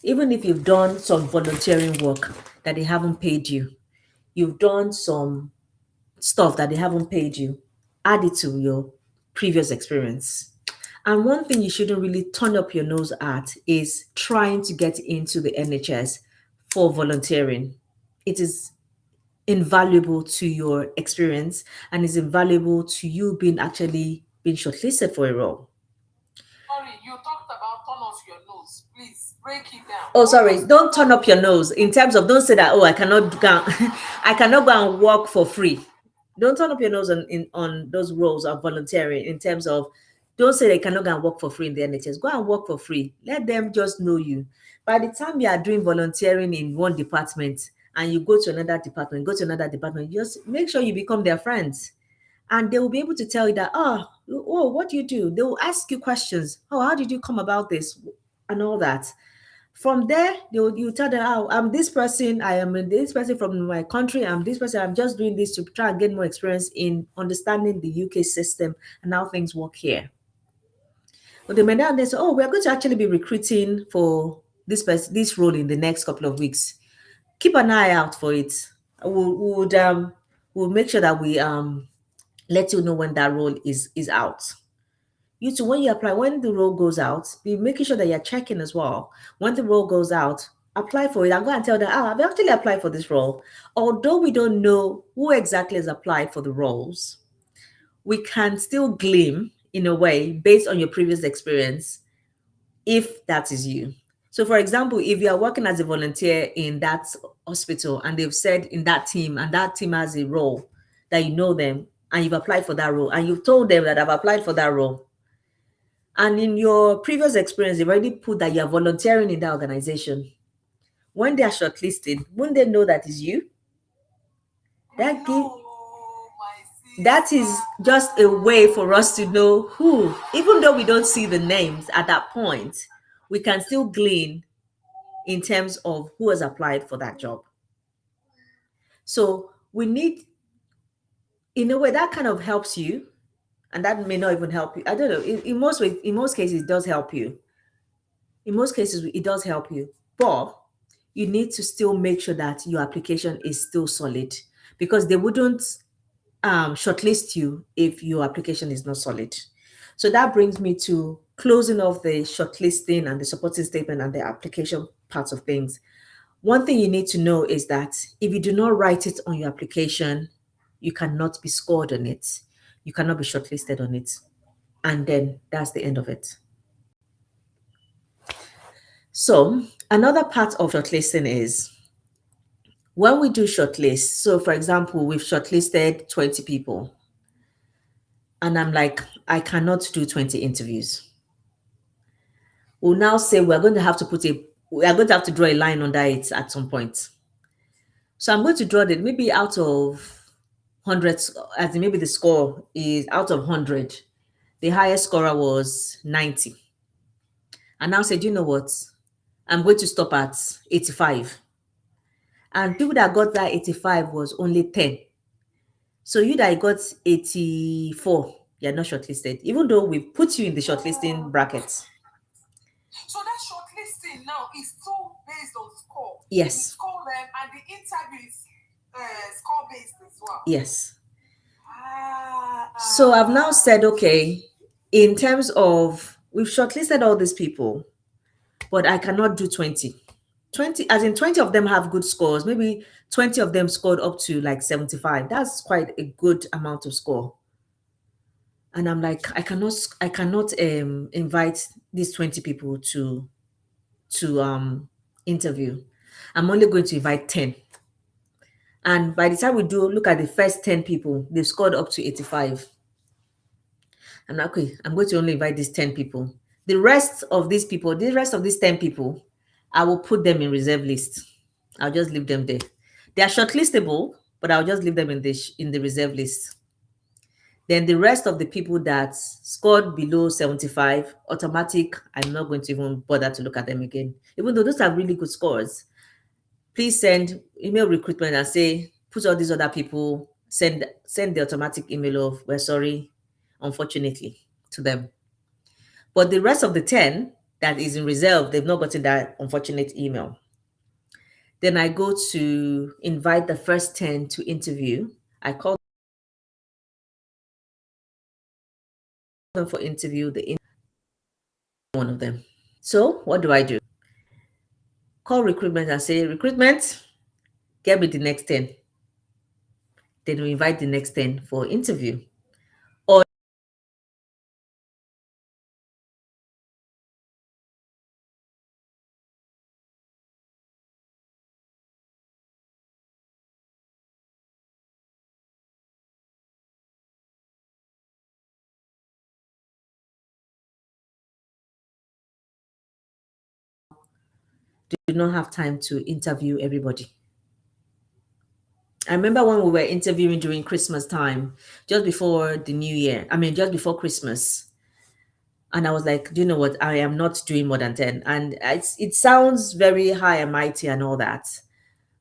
Even if you've done some volunteering work that they haven't paid you, you've done some stuff that they haven't paid you, add it to your previous experience. And one thing you shouldn't really turn up your nose at is trying to get into the NHS for volunteering. It is invaluable to your experience and is invaluable to you being shortlisted for a role. Sorry, you talked about turn off your nose. Please break it down. Oh, sorry. Don't turn up your nose in terms of don't say that, oh, I cannot go, I cannot go and work for free. Don't turn up your nose on those roles of volunteering in terms of don't say they cannot go and work for free in the NHS. Go and work for free. Let them just know you. By the time you are doing volunteering in one department and you go to another department, just make sure you become their friends. And they will be able to tell you that, oh, what do you do? They will ask you questions. Oh, how did you come about this? And all that. From there, you tell them, oh, I'm this person, I am this person from my country, I'm this person, I'm just doing this to try and get more experience in understanding the UK system and how things work here. But they may now they say, oh, we're going to actually be recruiting for this role in the next couple of weeks. Keep an eye out for it. We'll make sure that we let you know when that role is out. You too, when you apply, when the role goes out, be making sure that you're checking as well. When the role goes out, apply for it and go and tell them, I've actually applied for this role. Although we don't know who exactly has applied for the roles, we can still glean in a way based on your previous experience if that is you. So, for example, if you are working as a volunteer in that hospital and they've said in that team, and that team has a role that you know them and you've applied for that role and you've told them that I've applied for that role, and in your previous experience, they've already put that you're volunteering in that organization. When they are shortlisted, wouldn't they know that is you? That give, No, my that is sister. just a way for us to know who, even though we don't see the names at that point, we can still glean in terms of who has applied for that job. So we need, in a way, that kind of helps you, and that may not even help you. I don't know. In most ways, in most cases, it does help you. In most cases, it does help you, but you need to still make sure that your application is still solid, because they wouldn't shortlist you if your application is not solid. So that brings me to closing off the shortlisting and the supporting statement and the application parts of things. One thing you need to know is that if you do not write it on your application, you cannot be scored on it. You cannot be shortlisted on it. And then that's the end of it. So, another part of shortlisting is when we do shortlist. So, for example, we've shortlisted 20 people, and I'm like, I cannot do 20 interviews. We'll now say we are going to have to draw a line under it at some point. So, I'm going to draw that maybe out of hundreds, as in maybe the score is out of 100, the highest scorer was 90. And now say, do you know what? I'm going to stop at 85. And people that got that 85 was only 10. So you that got 84, you're not shortlisted, even though we put you in the shortlisting bracket. So that shortlisting now is still based on score. Yes. You score them, and the interview is score based as well. Yes. So I've now said, okay, in terms of we've shortlisted all these people, but I cannot do 20. 20, as in 20 of them have good scores. Maybe 20 of them scored up to like 75. That's quite a good amount of score. And I'm like, I cannot invite these 20 people to interview. I'm only going to invite 10. And by the time we do look at the first 10 people, they've scored up to 85. I'm like, okay, I'm going to only invite these 10 people. The rest of these 10 people, I will put them in reserve list. I'll just leave them there. They are shortlistable, but I'll just leave them in the reserve list. Then the rest of the people that scored below 75, automatic, I'm not going to even bother to look at them again. Even though those are really good scores, please send email recruitment and say, put all these other people, send the automatic email of, we're sorry, unfortunately, to them. But the rest of the 10 that is in reserve, they've not gotten that unfortunate email. Then I go to invite the first 10 to interview. I call them for interview, one of them. So what do I do? Call recruitment and say, recruitment, get me the next 10. Then we invite the next 10 for interview. Or do not have time to interview everybody. I remember when we were interviewing during Christmas time, just before the new year. I mean, just before Christmas. And I was like, do you know what? I am not doing more than 10. And it sounds very high and mighty and all that,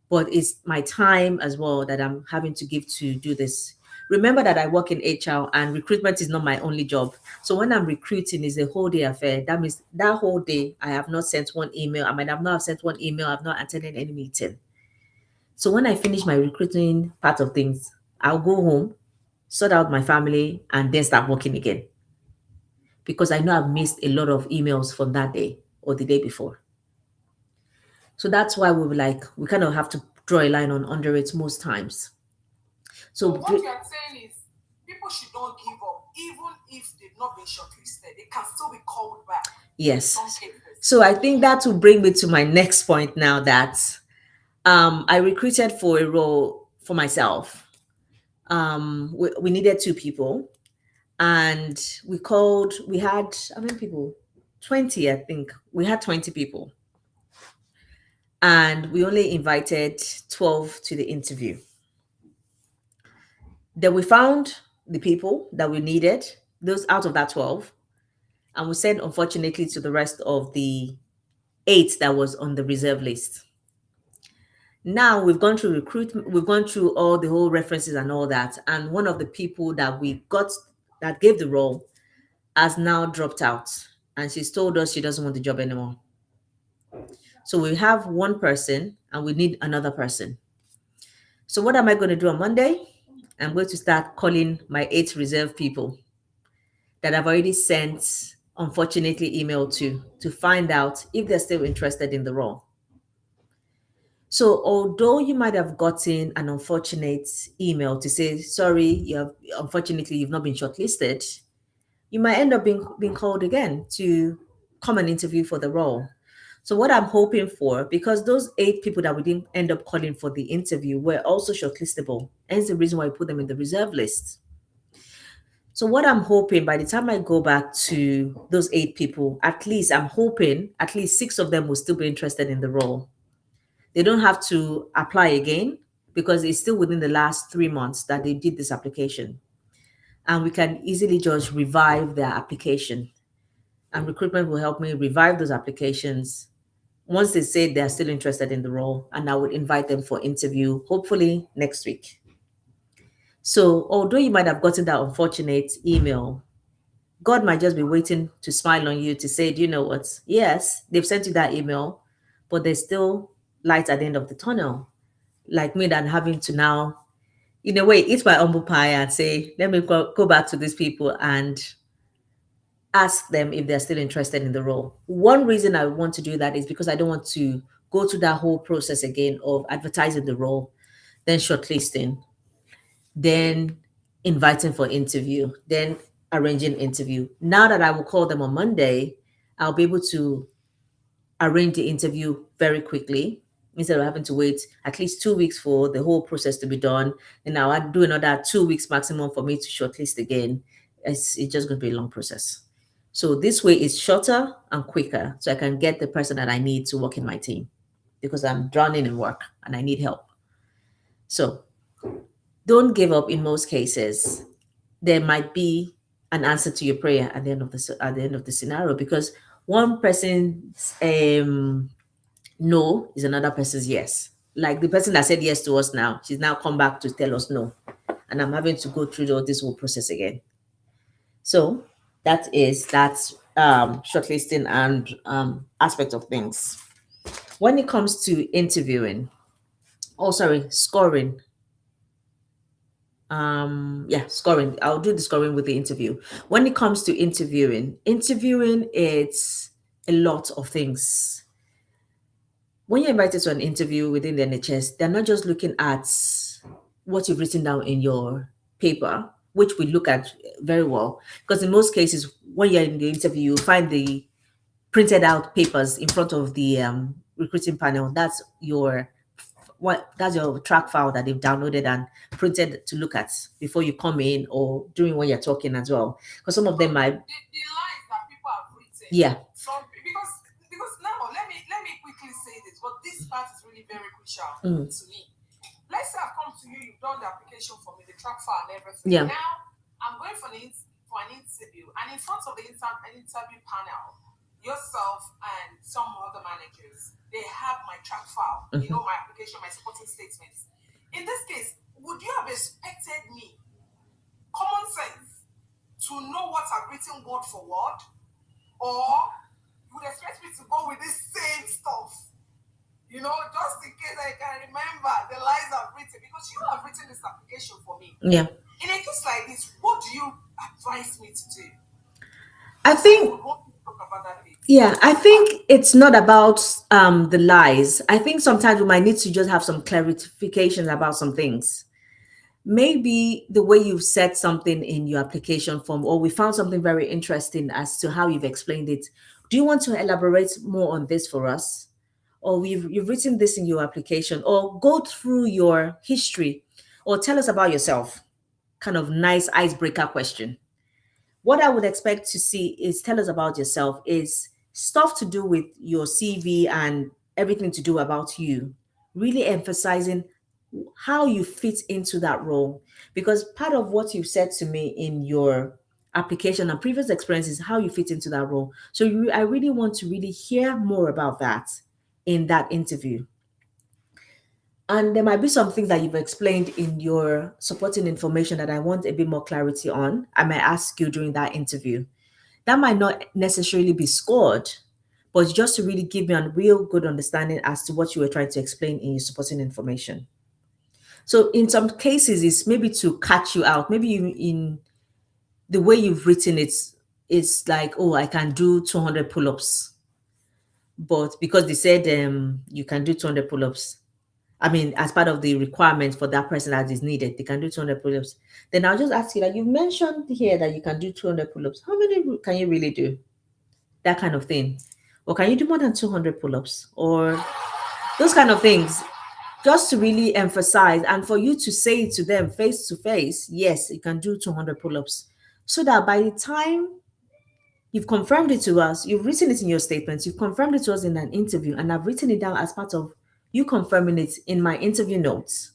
but it's my time as well that I'm having to give to do this. Remember that I work in HR and recruitment is not my only job. So when I'm recruiting, it's a whole day affair. That means that whole day I have not sent one email. I might have not sent one email. I've not attended any meeting. So when I finish my recruiting part of things, I'll go home, sort out my family, and then start working again. Because I know I've missed a lot of emails from that day or the day before. So that's why we kind of have to draw a line on under it most times. So So what you are saying is people should not give up, even if they've not been shortlisted. They can still be called back. yes. Some cases. So I think that will bring me to my next point now that I recruited for a role for myself. We needed two people and we had, how many people? 20, I think. We had 20 people. And we only invited 12 to the interview. Then we found the people that we needed, those out of that 12, and we sent, unfortunately, to the rest of the 8 that was on the reserve list. Now we've gone through recruitment, we've gone through all the whole references and all that. And one of the people that we got that gave the role has now dropped out. And she's told us she doesn't want the job anymore. So we have one person and we need another person. So what am I going to do on Monday? I'm going to start calling my 8 reserve people that I've already sent, unfortunately, email to find out if they're still interested in the role. So although you might have gotten an unfortunate email to say, sorry, unfortunately you've not been shortlisted, you might end up being called again to come and interview for the role. So what I'm hoping for, because those 8 people that we didn't end up calling for the interview were also shortlistable, hence the reason why we put them in the reserve list. So what I'm hoping by the time I go back to those 8 people, at least I'm hoping at least 6 of them will still be interested in the role. They don't have to apply again because it's still within the last 3 months that they did this application. And we can easily just revive their application. And recruitment will help me revive those applications once they say they're still interested in the role. And I would invite them for interview, hopefully next week. So although you might have gotten that unfortunate email, God might just be waiting to smile on you to say, do you know what? Yes, they've sent you that email, but there's still light at the end of the tunnel. Like me than having to now, in a way, eat my humble pie and say, let me go back to these people and ask them if they're still interested in the role. One reason I want to do that is because I don't want to go through that whole process again of advertising the role, then shortlisting, then inviting for interview, then arranging interview. Now that I will call them on Monday, I'll be able to arrange the interview very quickly instead of having to wait at least 2 weeks for the whole process to be done. And now I do another 2 weeks maximum for me to shortlist again. It's just going to be a long process. So this way it's shorter and quicker, so I can get the person that I need to work in my team because I'm drowning in work and I need help. So don't give up in most cases. There might be an answer to your prayer at the end of the scenario because one person's no is another person's yes. Like the person that said yes to us now, she's now come back to tell us no. And I'm having to go through this whole process again. So that is that shortlisting and aspect of things. When it comes to interviewing, scoring. Scoring. I'll do the scoring with the interview. When it comes to interviewing, it's a lot of things. When you're invited to an interview within the NHS, they're not just looking at what you've written down in your paper, which we look at very well. Because in most cases, when you're in the interview, you find the printed out papers in front of the recruiting panel. That's your track file that they've downloaded and printed to look at before you come in or during when you're talking as well. Because some of them might the lines that people have written. Yeah. Because now let me quickly say this, but this part is really very crucial to me. let's say I've come to you, you've done the application for me, the track file and everything. Yeah. Now I'm going for an interview, and in front of the an interview panel, yourself and some other managers, they have my track file, my application, my supporting statements. In this case, would you have expected me, common sense, to know what I've written word for word, or you would expect me to go with this same stuff? Just in case I can remember the lines I've written, because you have written this application for me. Yeah. In a case like this, what do you advise me to do? I think, Talk about that bit. yeah, I think it's not about the lies. I think sometimes we might need to just have some clarifications about some things. Maybe the way you've said something in your application form, or we found something very interesting as to how you've explained it. Do you want to elaborate more on this for us? Or you've written this in your application, or go through your history, or tell us about yourself. Kind of nice icebreaker question. What I would expect to see is tell us about yourself, is stuff to do with your CV and everything to do about you, really emphasizing how you fit into that role. Because part of what you've said to me in your application and previous experience is how you fit into that role. So I really want to really hear more about that in that interview. And there might be some things that you've explained in your supporting information that I want a bit more clarity on. I might ask you during that interview. That might not necessarily be scored, but just to really give me a real good understanding as to what you were trying to explain in your supporting information. So in some cases, it's maybe to catch you out. Maybe in the way you've written it, it's like, oh, I can do 200 pull-ups. But because they said you can do 200 pull-ups, I mean, as part of the requirement for that person that is needed, they can do 200 pull-ups. Then I'll just ask you, like, you mentioned here that you can do 200 pull-ups. How many can you really do? That kind of thing. Or can you do more than 200 pull-ups? Or those kind of things, just to really emphasize and for you to say to them face to face, yes, you can do 200 pull-ups. So that by the time you've confirmed it to us, you've written it in your statements, you've confirmed it to us in an interview, and I've written it down as part of you confirming it in my interview notes.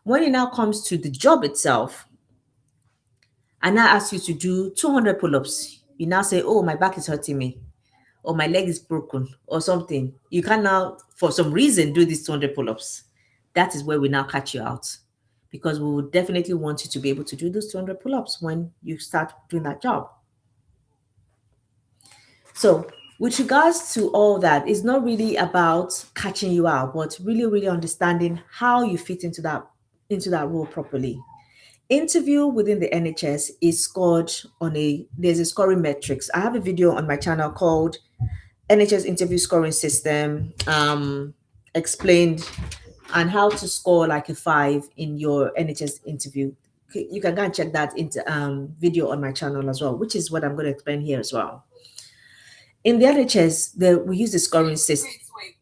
When it now comes to the job itself, and I ask you to do 200 pull-ups, you now say, oh, my back is hurting me, or my leg is broken, or something. You can now, for some reason, do these 200 pull-ups. That is where we now catch you out, because we will definitely want you to be able to do those 200 pull-ups when you start doing that job. So with regards to all that, it's not really about catching you out, but really, really understanding how you fit into that role properly. Interview within the NHS is scored on there's a scoring metrics. I have a video on my channel called NHS interview scoring system, explained, and how to score like a 5 in your NHS interview. You can go and check that into video on my channel as well, which is what I'm going to explain here as well. In the NHS, we use the scoring system. Please wait.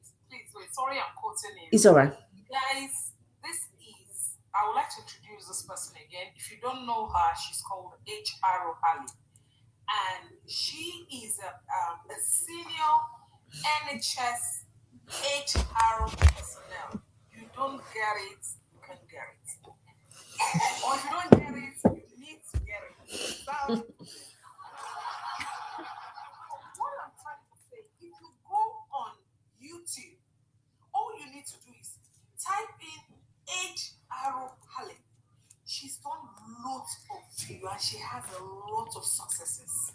Sorry, I'm quoting you. It's all right. Guys, I would like to introduce this person again. If you don't know her, she's called H.R. Ali. And she is a senior NHS HR personnel. You don't get it, you can get it. Or if you don't get it, you need to get it. So, what I'm trying to say, if you go on YouTube, all you need to do is type in H.R. Hallen. She's done lots of videos and she has a lot of successes.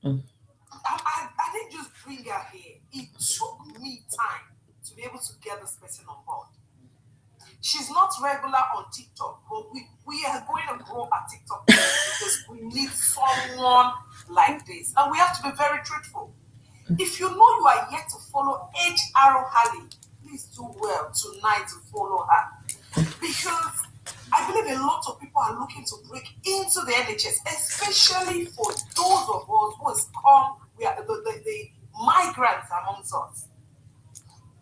I didn't just bring her here. It took me time to be able to get this person on board. She's not regular on TikTok, but we are going to grow our TikTok because we need someone like this. And we have to be very truthful. If you know you are yet to follow H.R. Hallen, please do well tonight to follow her. Because I believe a lot of people are looking to break into the NHS, especially for those of us who has come, we are the migrants amongst us.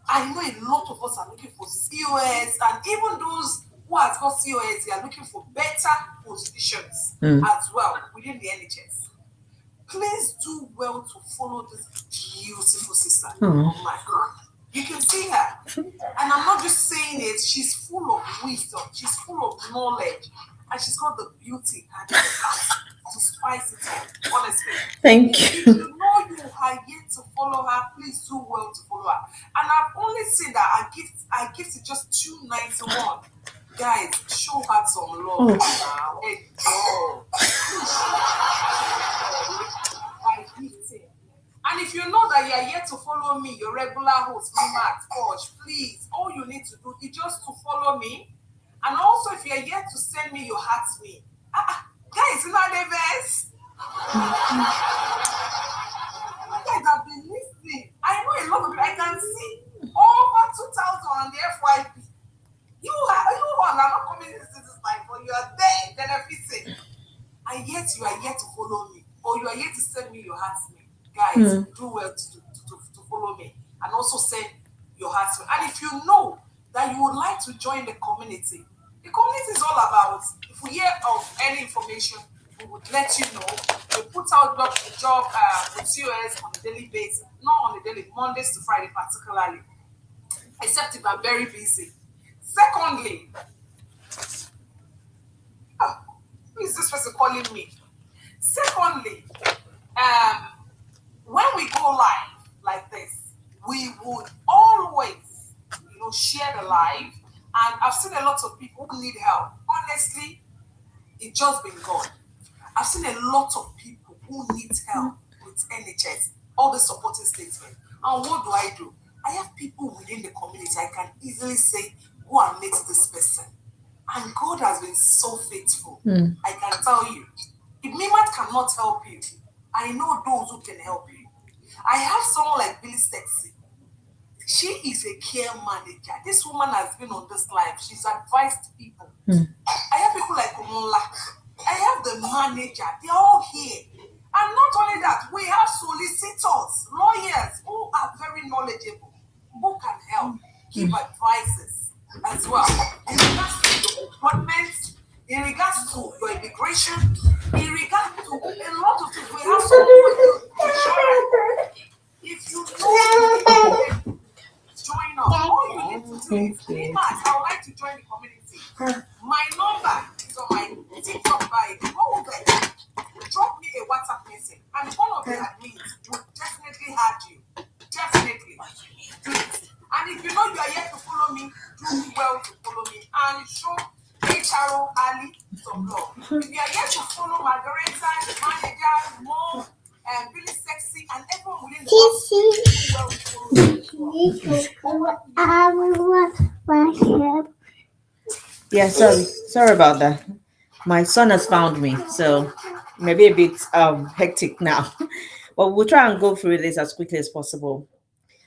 I know a lot of us are looking for COS, and even those who has got COS, they are looking for better positions as well within the NHS. Please do well to follow this beautiful sister. Oh my God. You can see her. And I'm not just saying it, she's full of wisdom, she's full of knowledge, and she's got the beauty and the class to spice it up, honestly. Thank If you. you know you are yet to follow her, please do well to follow her. And I've only seen that I gift it just 291. Guys, show her some love Oh, now. Hey, oh, by gifting. And if you know that you are yet to follow me, your regular host, Mima at Coach, please, all you need to do is just to follow me. And also, if you are yet to send me your heart me, guys, you know the best. You guys have been listening. I know a lot of people. I can see over 2,000 on the FYP. You are not coming into this life, but you are there benefiting. And yet you are yet to follow me, or you are yet to send me your heart me. Guys, hmm. do well to follow me and also send your heart me. And if you know that you would like to join the community is all about, if we hear of any information, we would let you know. We put out job with COS on a daily basis, not on a daily, Mondays to Friday particularly, except if I'm very busy. Secondly, who is this person calling me? Secondly, um, when we go live like this, we would always, share the live. And I've seen a lot of people who need help. Honestly, it's just been God. I've seen a lot of people who need help with NHS, all the supporting statement. And what do? I have people within the community I can easily say, go and meet this person. And God has been so faithful. Hmm. I can tell you. If Mimat cannot help you, I know those who can help you. I have someone like Billy Sexy. She is a care manager. This woman has been on this life. She's advised people. Hmm. I have people like Omola. I have the manager. They're all here. And not only that, we have solicitors, lawyers who are very knowledgeable, who can help, give advices as well. In regards to your employment, in regards to your immigration, in regards to a lot of things, we have some insurance. If you know you join us, all you need to do is, Thank you. I would like to join the community. My number is on my TikTok bio. Go there, drop me a WhatsApp message, and one of the admins will definitely add you. Definitely. Please. And if you know you are yet to follow me, do well to follow me and show HRO Ali some love. If you are yet to follow Margareta, the manager, Mo, and Billy Sexy, and everyone within the office, do well to follow me. Yeah, sorry about that. My son has found me, so maybe a bit hectic now. But we'll try and go through this as quickly as possible.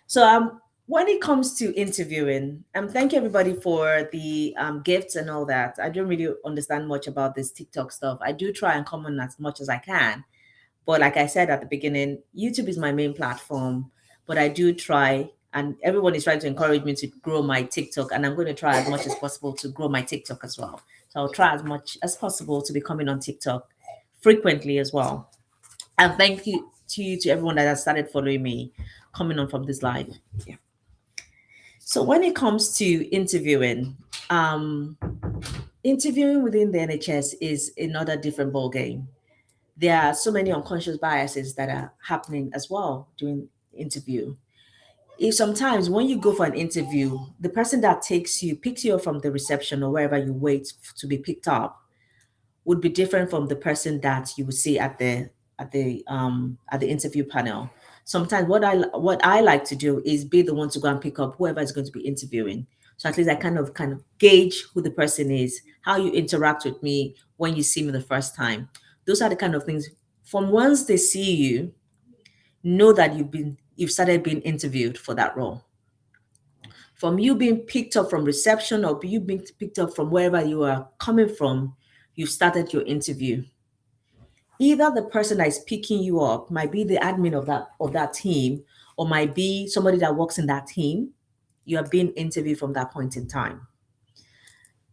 So when it comes to interviewing, thank you everybody for the gifts and all that. I don't really understand much about this TikTok stuff. I do try and comment as much as I can. But like I said at the beginning, YouTube is my main platform, but I do try, and everyone is trying to encourage me to grow my TikTok, and I'm going to try as much as possible to grow my TikTok as well. So I'll try as much as possible to be coming on TikTok frequently as well. And thank you to everyone that has started following me, coming on from this live. Yeah. So when it comes to um, interviewing within the NHS is another different ball game. There are so many unconscious biases that are happening as well during interview. If sometimes when you go for an interview, the person that picks you up from the reception or wherever you wait to be picked up would be different from the person that you would see at the interview panel. Sometimes what I like to do is be the one to go and pick up whoever is going to be interviewing. So at least I kind of gauge who the person is, how you interact with me when you see me the first time. Those are the kind of things. From once they see you, know that you've started being interviewed for that role. From you being picked up from reception or you being picked up from wherever you are coming from, you've started your interview. Either the person that is picking you up might be the admin of that team, or might be somebody that works in that team. You are being interviewed from that point in time.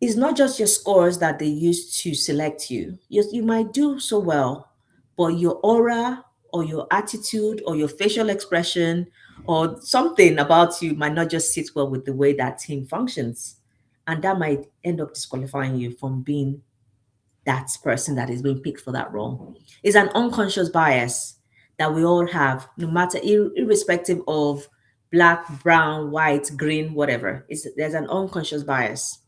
It's not just your scores that they use to select you. Yes, you might do so well, but your aura or your attitude or your facial expression or something about you might not just sit well with the way that team functions. And that might end up disqualifying you from being that person that is being picked for that role. It's an unconscious bias that we all have, no matter irrespective of black, brown, white, green, whatever. There's an unconscious bias.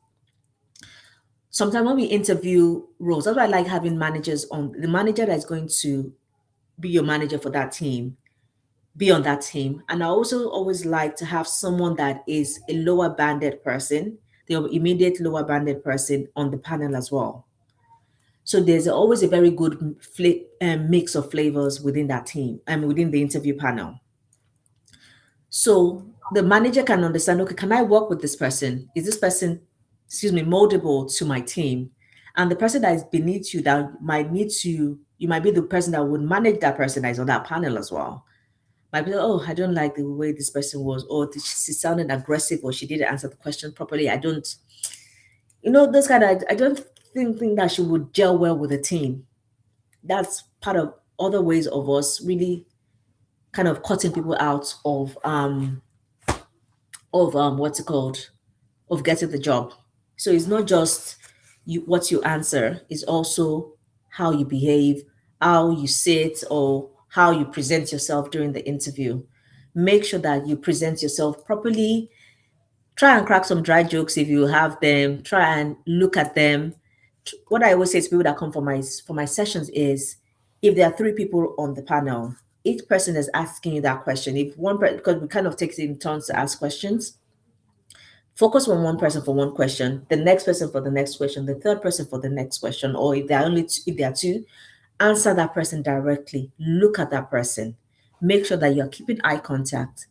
Sometimes when we interview roles, that's why I like having managers on the manager that's going to be your manager for that team, be on that team. And I also always like to have someone that is a lower banded person, the immediate lower banded person on the panel as well. So there's always a very good mix of flavors within that team and within the interview panel. So the manager can understand, okay, can I work with this person? Is this person, moldable to my team? And the person that is beneath you that might need to, you might be the person that would manage that person that is on that panel as well. Might be, oh, I don't like the way this person was, or she sounded aggressive, or she didn't answer the question properly. I don't, those kind of, I don't think that she would gel well with the team. That's part of other ways of us really kind of cutting people out of what's it called, of getting the job. So it's not just what you answer, it's also how you behave, how you sit, or how you present yourself during the interview. Make sure that you present yourself properly. Try and crack some dry jokes if you have them. Try and look at them. What I always say to people that come for my sessions is, if there are three people on the panel, each person is asking you that question. If one person, because we kind of take it in turns to ask questions, focus on one person for one question, the next person for the next question, the third person for the next question, or if there are if there are two, answer that person directly. Look at that person. Make sure that you're keeping eye contact.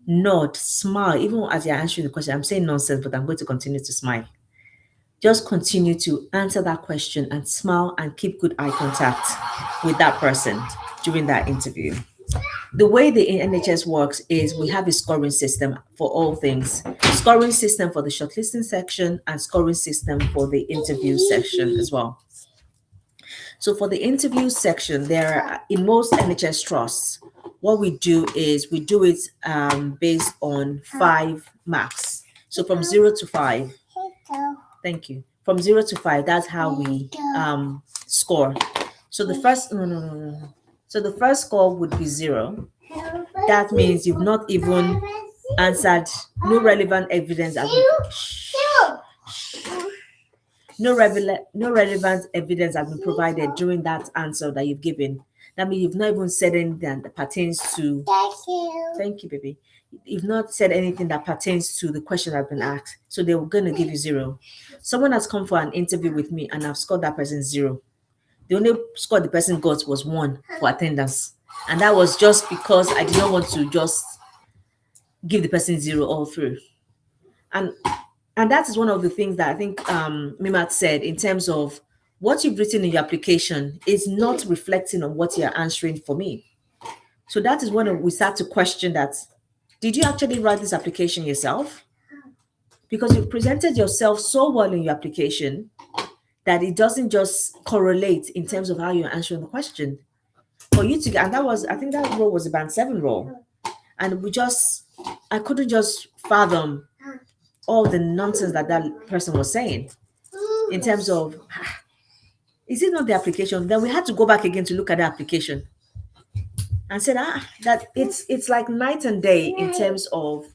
Nod, smile, even as you're answering the question. I'm saying nonsense, but I'm going to continue to smile. Just continue to answer that question and smile and keep good eye contact with that person during that interview. The way the NHS works is we have a scoring system for all things. Scoring system for the shortlisting section and scoring system for the interview section as well. So for the interview section, there are, in most NHS trusts, what we do is we do it based on 5 marks. So from 0 to 5. Thank you. From 0 to 5, that's how we score. So the first no. So the first score would be 0. That means you've not even answered, no relevant evidence has been, no relevant evidence has been provided during that answer that you've given. That means you've not even said anything that pertains to. Thank you, baby. You've not said anything that pertains to the question that's been asked. So they were going to give you 0. Someone has come for an interview with me and I've scored that person 0. The only score the person got was 1 for attendance. And that was just because I did not want to just give the person 0 all through. And that is one of the things that I think Mimat said, in terms of what you've written in your application is not reflecting on what you're answering for me. So that is when we start to question that, did you actually write this application yourself? Because you presented yourself so well in your application that it doesn't just correlate in terms of how you're answering the question. For you to get, and that was, I think that role was a band 7 role. And I couldn't just fathom all the nonsense that person was saying in terms of, is it not the application? Then we had to go back again to look at the application and said, that it's like night and day in terms of.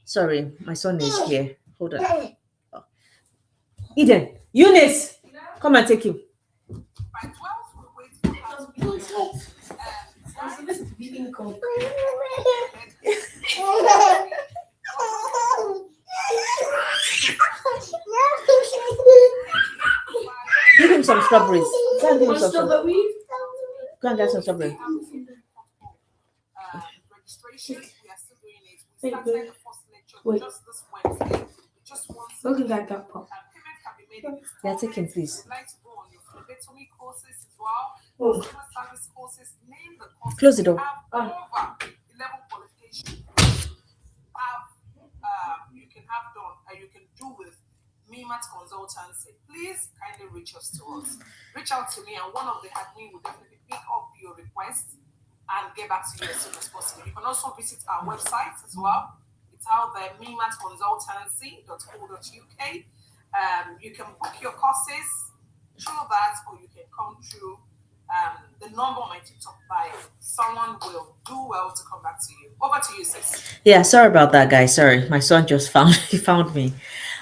Sorry, my son is here. Hold on. Oh. Eden, Eunice, come and take him. By 12, we wait for Give him some strawberries. Go and give him some strawberries. Go and get some strawberries. Registration, we are still doing it. We started the first lecture just this Wednesday. Just one. Look at that gap. Payment can be made in Yeah, take him, please. If you'd like to go on your phlebotomy courses as well, customer service courses, name the courses. Close the door. We have over 11 qualifications. You can have done, and you can do with MIMAT consultancy. Please kindly reach out to me, and one of the admin will definitely pick up your your request and get back to you as soon as possible. You can also visit our website as well. It's out there, mimatconsultancy.co.uk. You can book your courses through that, or you can come through the number on my TikTok bio. Someone will do well to come back to you. Over to you, sis. Yeah, sorry about that, guys. Sorry, my son just found he found me.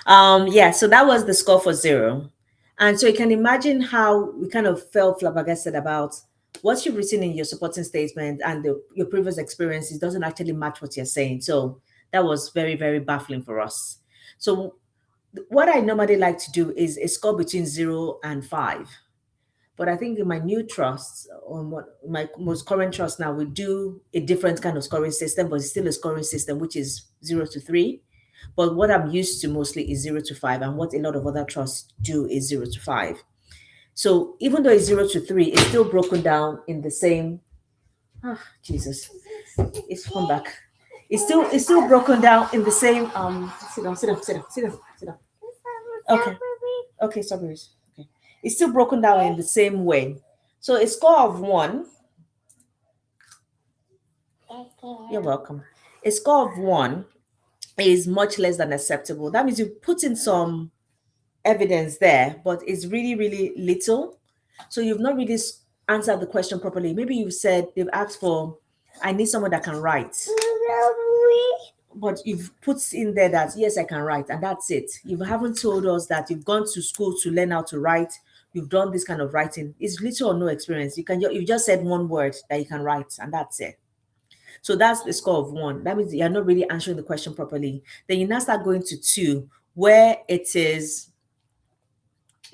Yeah, so that was the score for zero, and so you can imagine how we kind of felt flabbergasted about what you've written in your supporting statement and your previous experiences doesn't actually match what you're saying. So that was very very baffling for us. So what I normally like to do is a score between 0 and 5. But I think in my new trust, or my most current trust now, we do a different kind of scoring system, but it's still a scoring system, which is 0 to 3. But what I'm used to mostly is 0 to 5, and what a lot of other trusts do is 0 to 5. So even though it's 0 to 3, it's still broken down in the same. Ah, Jesus, it's come back. It's still broken down in the same. Sit down, sit down, sit down, sit down, sit down. Okay. Okay, sorry. Okay. It's still broken down in the same way. So a score of 1, you're welcome. A score of 1 is much less than acceptable. That means you put in some evidence there, but it's really, really little. So you've not really answered the question properly. Maybe you've said they've asked for, I need someone that can write. But you've put in there that yes, I can write, and that's it. You haven't told us that you've gone to school to learn how to write. You've done this kind of writing. It's little or no experience. You just said one word that you can write, and that's it. So that's the score of 1. That means you're not really answering the question properly. Then you now start going to 2, where it's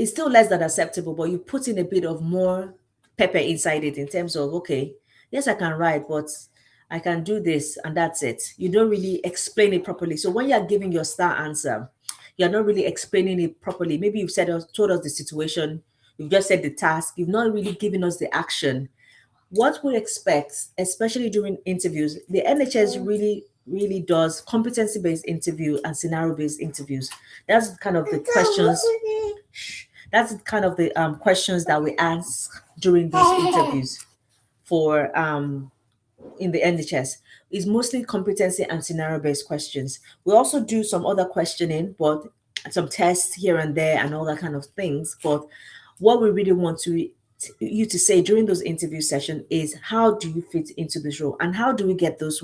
still less than acceptable, but you put in a bit of more pepper inside it in terms of, okay, yes, I can write, but I can do this, and that's it. You don't really explain it properly. So when you're giving your star answer, you're not really explaining it properly. Maybe you've told us the situation, you've just said the task, you've not really given us the action. What we expect, especially during interviews, the NHS really, really does competency-based interview and scenario-based interviews. That's kind of the questions. That's kind of the questions that we ask during these interviews for in the NHS. Is mostly competency and scenario-based questions. We also do some other questioning, but some tests here and there and all that kind of things. But what we really want you to say during those interview sessions is, how do you fit into this role, and how do we get those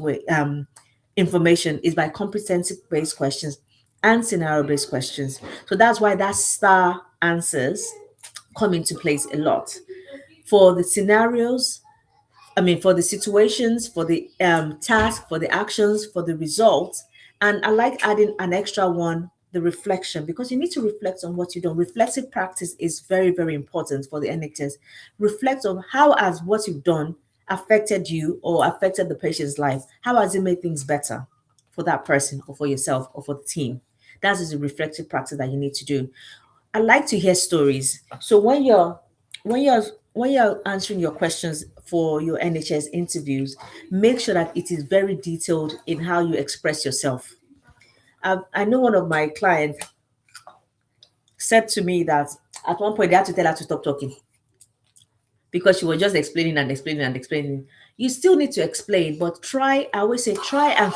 information is by competency-based questions and scenario-based questions. So that's why that star answers come into place a lot. For the scenarios, for the situations, for the task, for the actions, for the results. And I like adding an extra one, the reflection, because you need to reflect on what you've done. Reflective practice is very, very important for the NHS. Reflect on how has what you've done affected you or affected the patient's life. How has it made things better for that person or for yourself or for the team? That is a reflective practice that you need to do. I like to hear stories. So when you're answering your questions for your NHS interviews, make sure that it is very detailed in how you express yourself. I know one of my clients said to me that at one point they had to tell her to stop talking because she was just explaining and explaining and explaining. You still need to explain, but I always say, try and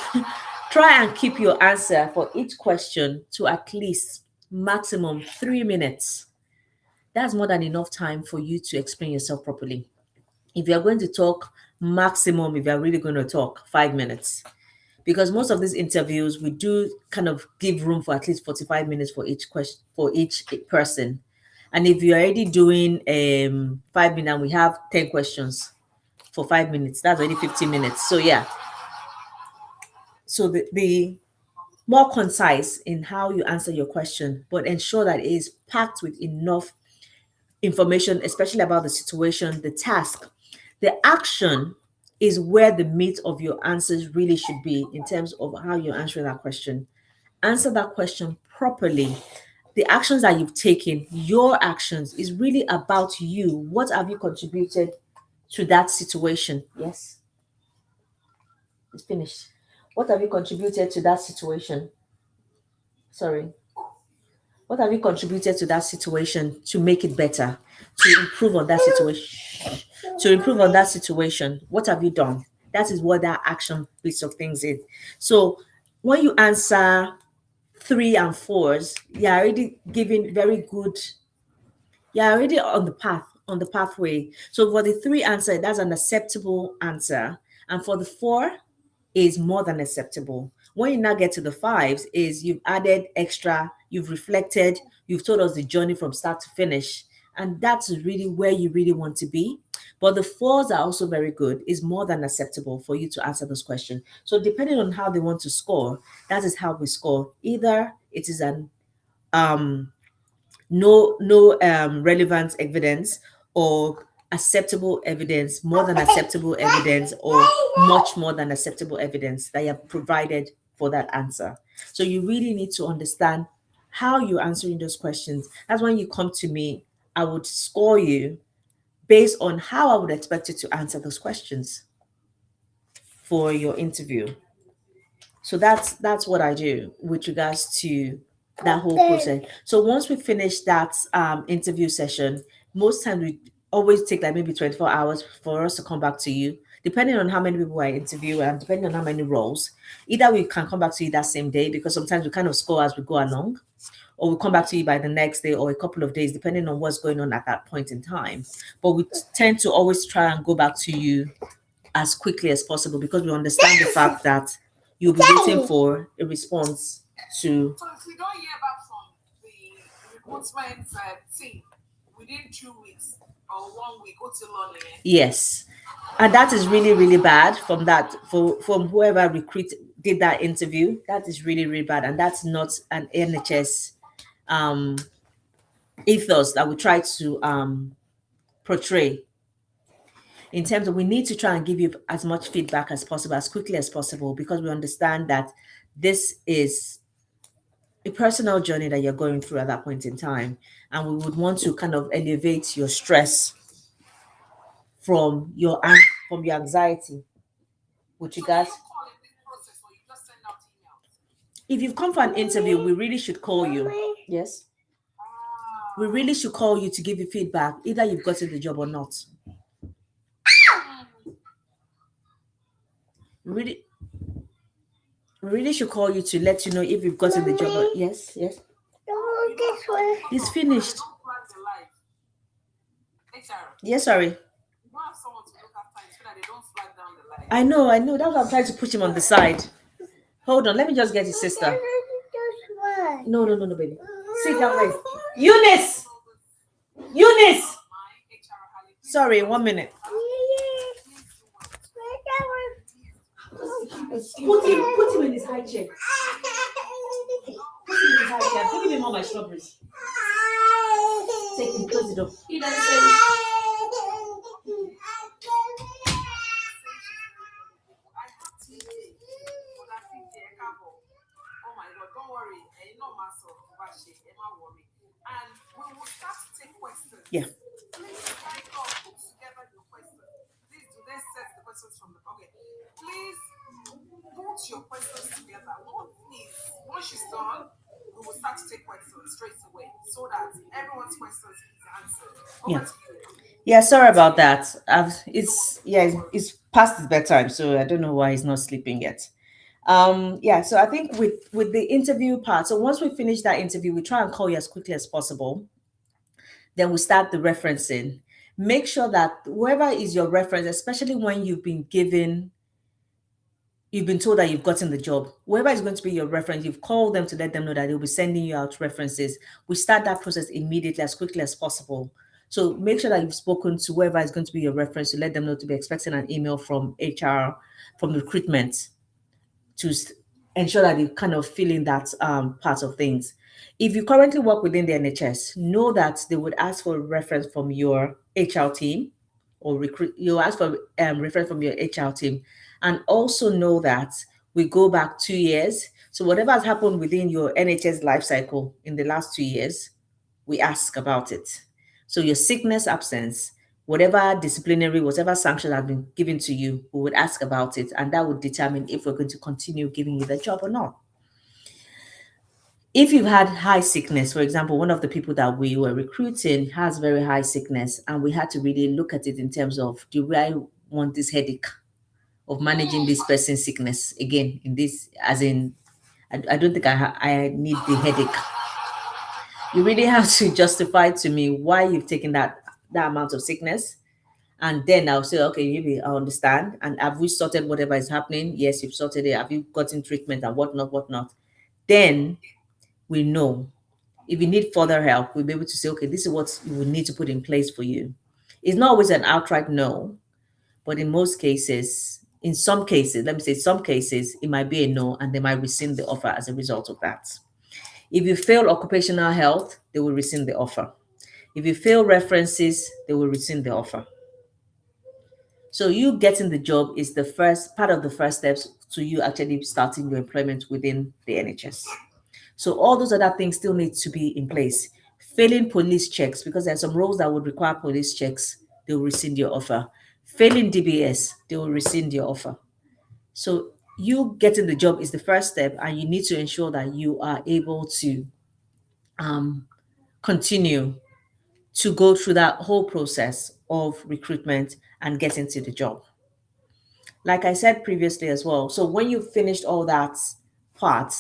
try and keep your answer for each question to at least maximum 3 minutes. That's more than enough time for you to explain yourself properly. If you're going to talk, maximum, if you're really going to talk, 5 minutes. Because most of these interviews, we do kind of give room for at least 45 minutes for each question, for each person. And if you're already doing 5 minutes and we have 10 questions for 5 minutes, that's already 15 minutes. So yeah. So the more concise in how you answer your question, but ensure that it is packed with enough information, especially about the situation, the task. The action is where the meat of your answers really should be in terms of how you're answering that question. Answer that question properly. The actions that you've taken, your actions, is really about you. What have you contributed to that situation? Yes, it's finished. What have you contributed to that situation? Sorry. What have you contributed to that situation to make it better, to improve on that situation? to improve on that situation. What have you done? That is what that action piece of things is. So when you answer three and fours, you're already giving very good, you're already on the path, on the pathway. So for the three answer, that's an acceptable answer. And for the four, is more than acceptable. When you now get to the fives, is you've added extra, you've reflected, you've told us the journey from start to finish. And that's really where you really want to be. But the fours are also very good, is more than acceptable for you to answer those questions. So depending on how they want to score, that is how we score. Either it is an no relevant evidence, or acceptable evidence, more than acceptable evidence, or much more than acceptable evidence that you have provided for that answer. So you really need to understand how you're answering those questions. That's when you come to me, I would score you based on how I would expect you to answer those questions for your interview. So that's what I do with regards to that whole process. So once we finish that interview session, most times we always take like maybe 24 hours for us to come back to you, depending on how many people I interview and depending on how many roles. Either we can come back to you that same day, because sometimes we kind of score as we go along, or we come back to you by the next day or a couple of days, depending on what's going on at that point in time. But we tend to always try and go back to you as quickly as possible, because we understand the fact that you'll be waiting for a response to. So if we don't hear back from the recruitment team within 2 weeks or 1 week, go to London. Yes, and that is really really bad from that, from whoever recruit did that interview. That is really really bad, and that's not an NHS um ethos that we try to portray. In terms of, we need to try and give you as much feedback as possible, as quickly as possible, because we understand that this is a personal journey that you're going through at that point in time, and we would want to kind of elevate your stress from your from your anxiety with So do you regards. call in this process or you just send out emails? If you've come for an interview, we really should call you. Yes, we really should call you to give you feedback, either you've gotten the job or not. Really, we really should call you to let you know if you've gotten the job. Yes, yes. It's finished. Don't plan the life. HR, Yes, sorry. you don't have someone to look after you so that they don't flag down the life. I know, I know. That's why I'm trying to push him on the side. Hold on, let me just get his sister. No, no, no, no, baby. Sit down, wait. Eunice! Eunice! My HR, Hallie, please Sorry, 1 minute. Put him in his high chair. Put him in his high chair. I'm giving him all my strawberries. Take him, close the door. He doesn't say. I have to for that thing there, Cabo. Oh my God, don't worry. You know my son, Bashi, Emma worry. And we will start to take questions. Yeah. Please try to put together your questions. Please do they set the questions from the okay. Please put your questions together. Once she's done, we will start to take questions straight away so that everyone's questions is answered. Over to you. Yeah, sorry about that. It's past his bedtime, so I don't know why he's not sleeping yet. Yeah, so I think with the interview part, so once we finish that interview, we try and call you as quickly as possible. Then we start the referencing. Make sure that whoever is your reference, especially when you've been told that you've gotten the job, whoever is going to be your reference, you've called them to let them know that they'll be sending you out references. We start that process immediately, as quickly as possible. So make sure that you've spoken to whoever is going to be your reference to let them know to be expecting an email from HR, from recruitment, to ensure that you kind of fill in that part of things. If you currently work within the NHS, know that they would ask for a reference from your HR team, or you'll ask for reference from your HR team. And also know that we go back 2 years. So whatever has happened within your NHS life cycle in the last 2 years, we ask about it. So your sickness, absence, whatever disciplinary, whatever sanction has been given to you, we would ask about it. And that would determine if we're going to continue giving you the job or not. If you've had high sickness, for example, one of the people that we were recruiting has very high sickness, and we had to really look at it in terms of, do I want this headache of managing this person's sickness again? In this, as in, I don't think I need the headache. You really have to justify to me why you've taken that amount of sickness, and then I'll say, okay, maybe I understand. And have we sorted whatever is happening? Yes, you've sorted it. Have you gotten treatment and whatnot, whatnot? Then we know. If you need further help, we'll be able to say, okay, this is what we need to put in place for you. It's not always an outright no, but in most cases, in some cases, let me say some cases, it might be a no, and they might rescind the offer as a result of that. If you fail occupational health, they will rescind the offer. If you fail references, they will rescind the offer. So you getting the job is the first part of the first steps to you actually starting your employment within the NHS. So all those other things still need to be in place. Failing police checks, because there are some roles that would require police checks, they will rescind your offer. Failing DBS, they will rescind your offer. So you getting the job is the first step, and you need to ensure that you are able to continue to go through that whole process of recruitment and get into the job. Like I said previously as well, so when you finished all that part,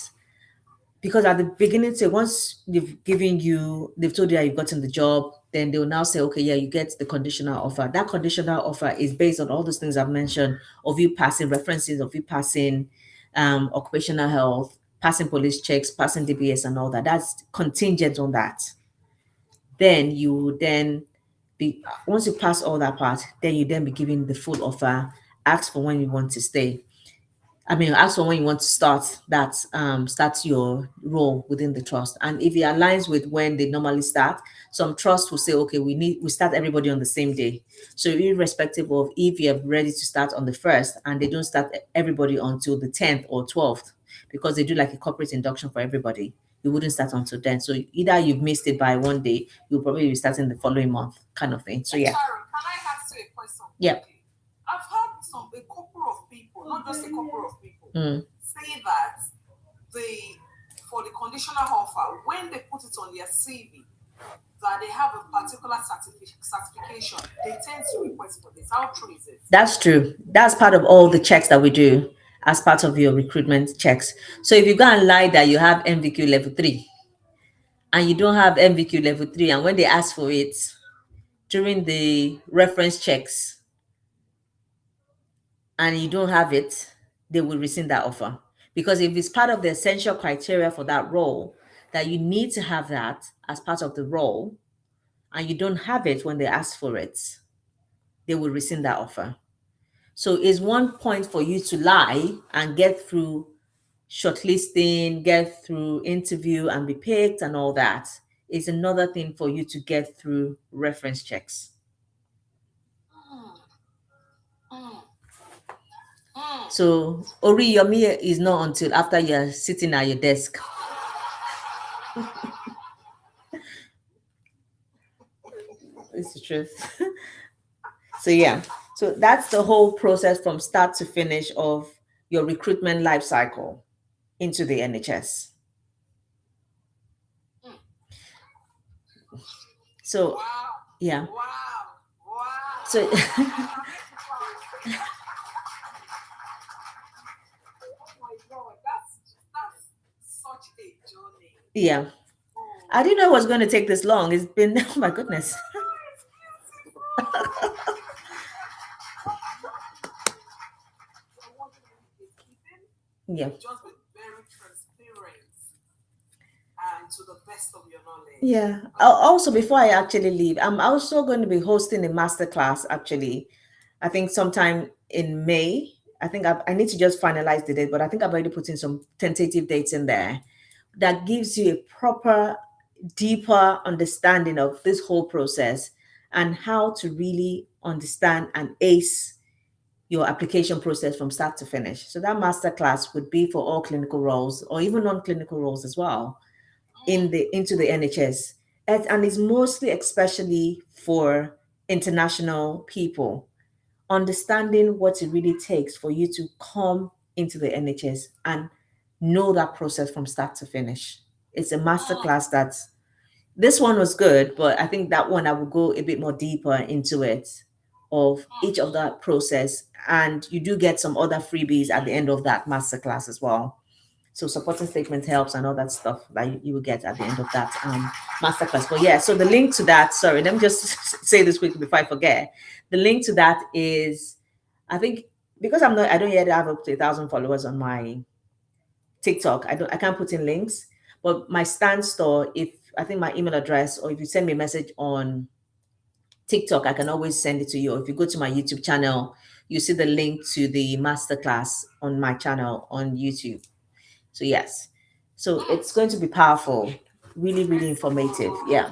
because at the beginning, say once they've told you that you've gotten the job, then they'll now say, okay, yeah, you get the conditional offer. That conditional offer is based on all those things I've mentioned, of you passing references, of you passing occupational health, passing police checks, passing DBS and all that. That's contingent on that. Then you will then be, once you pass all that part, then you then be given the full offer, ask for when you want to stay. Ask for when you want to start your role within the trust. And if it aligns with when they normally start, some trusts will say, okay, we start everybody on the same day. So irrespective of if you're ready to start on the 1st, and they don't start everybody until the 10th or 12th, because they do like a corporate induction for everybody, you wouldn't start until then. So either you've missed it by one day, you'll probably be starting the following month, kind of thing. So yeah. Sharon, can I ask you a question? Yeah. I've heard a couple of people, not just a couple of people, Mm. say that for the conditional offer, when they put it on their CV, that they have a particular certification, they tend to request for this. How true is it? That's true. That's part of all the checks that we do as part of your recruitment checks. So if you go and lie that you have MVQ level 3 and you don't have MVQ level 3, and when they ask for it during the reference checks and you don't have it, they will rescind that offer. Because if it's part of the essential criteria for that role, that you need to have that as part of the role, and you don't have it when they ask for it, they will rescind that offer. So it's one point for you to lie and get through shortlisting, get through interview and be picked and all that. It's another thing for you to get through reference checks. So Oriyomi is not until after you're sitting at your desk. It's the truth. So yeah, so that's the whole process from start to finish of your recruitment life cycle into the NHS. So Wow. yeah. Wow. Wow. So Oh my God, that's such a journey. yeah. Oh. I didn't know it was going to take this long. It's been, oh my goodness. Yeah. Just be very transparent and to the best of your knowledge. Yeah. Also, before I actually leave, I'm also going to be hosting a masterclass. Actually, I think sometime in May. I think I need to just finalize the date, but I think I've already put in some tentative dates in there that gives you a proper, deeper understanding of this whole process and how to really understand and ace your application process from start to finish. So that masterclass would be for all clinical roles or even non-clinical roles as well into the NHS. And it's mostly especially for international people, understanding what it really takes for you to come into the NHS and know that process from start to finish. It's a masterclass that's this one was good, but I think that one I will go a bit more deeper into it of each of that process. And you do get some other freebies at the end of that masterclass as well. So supporting statement helps and all that stuff that you will get at the end of that masterclass. But yeah, so the link to that, sorry, let me just say this quickly before I forget. The link to that is, I think, because I don't yet have up to 1,000 followers on my TikTok. I can't put in links, but my stand store, if I think my email address, or if you send me a message on TikTok, I can always send it to you. Or if you go to my YouTube channel, you see the link to the masterclass on my channel on YouTube. So yes, so it's going to be powerful, really, really informative. Yeah.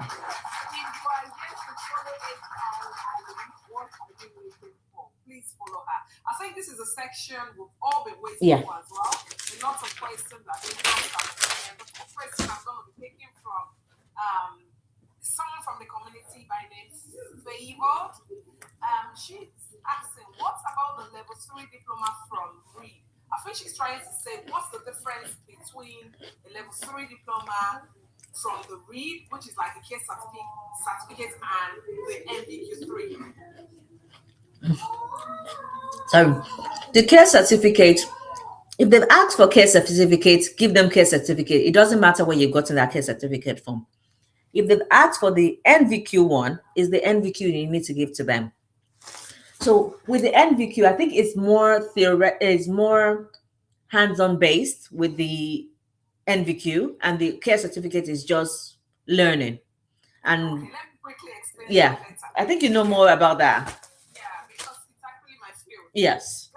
Please follow her. I think this is a section we've all been waiting Yeah. for as well. A lot of questions that they come. And the first question I'm going to be taking from someone from the community by name Favor. She's asking, what about the level 3 diploma from Reed? I think she's trying to say, what's the difference between a level 3 diploma from the Reed, which is like a care certificate, and the NVQ3? So the care certificate, if they've asked for care certificate, give them care certificate. It doesn't matter where you've gotten that care certificate from. If they've asked for the NVQ one, is the NVQ you need to give to them. So with the NVQ, I think it's more it's more hands-on based with the NVQ, and the care certificate is just learning. And Okay, let me quickly explain. yeah, I think you know more about that. Yeah, because it's actually my field. Yes.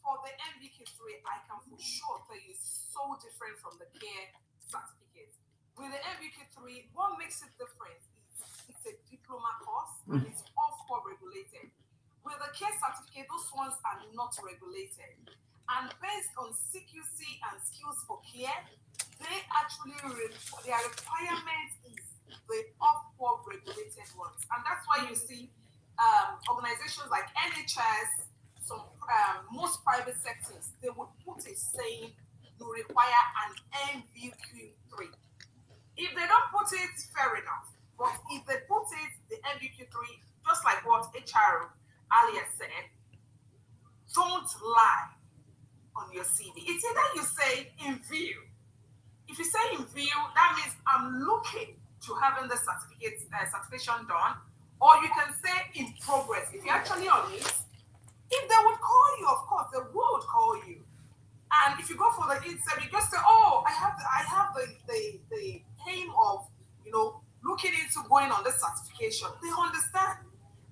For the NVQ3, I can for sure tell you it's so different from the care certificate. With the NVQ3, what makes it different is it's a diploma course and it's off-core regulated. With the care certificate, those ones are not regulated. And based on CQC and skills for care, they actually, their requirement is the off-core regulated ones. And that's why you see organizations like NHS, some most private sectors, they would put a saying, you require an NVQ3. If they don't put it, fair enough. But if they put it, the NVQ3, just like what HR earlier said, don't lie on your CV. It's either you say in view. If you say in view, that means I'm looking to having the certification done, or you can say in progress. If you're actually on it, if they would call you, of course, they would call you. And if you go for the interview, just say, "Oh, I have the aim of, looking into going on the certification." They understand.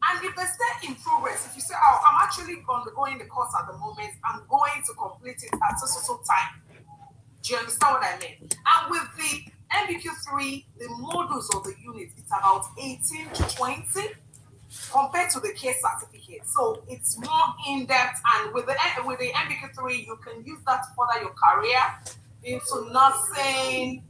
And if they stay in progress, if you say, "Oh, I'm actually undergoing the course at the moment, I'm going to complete it at so time." Do you understand what I mean? And with the NVQ3, the modules of the unit, it's about 18 to 20 compared to the care certificate. So it's more in-depth, and with the NVQ3, you can use that to further your career into nursing,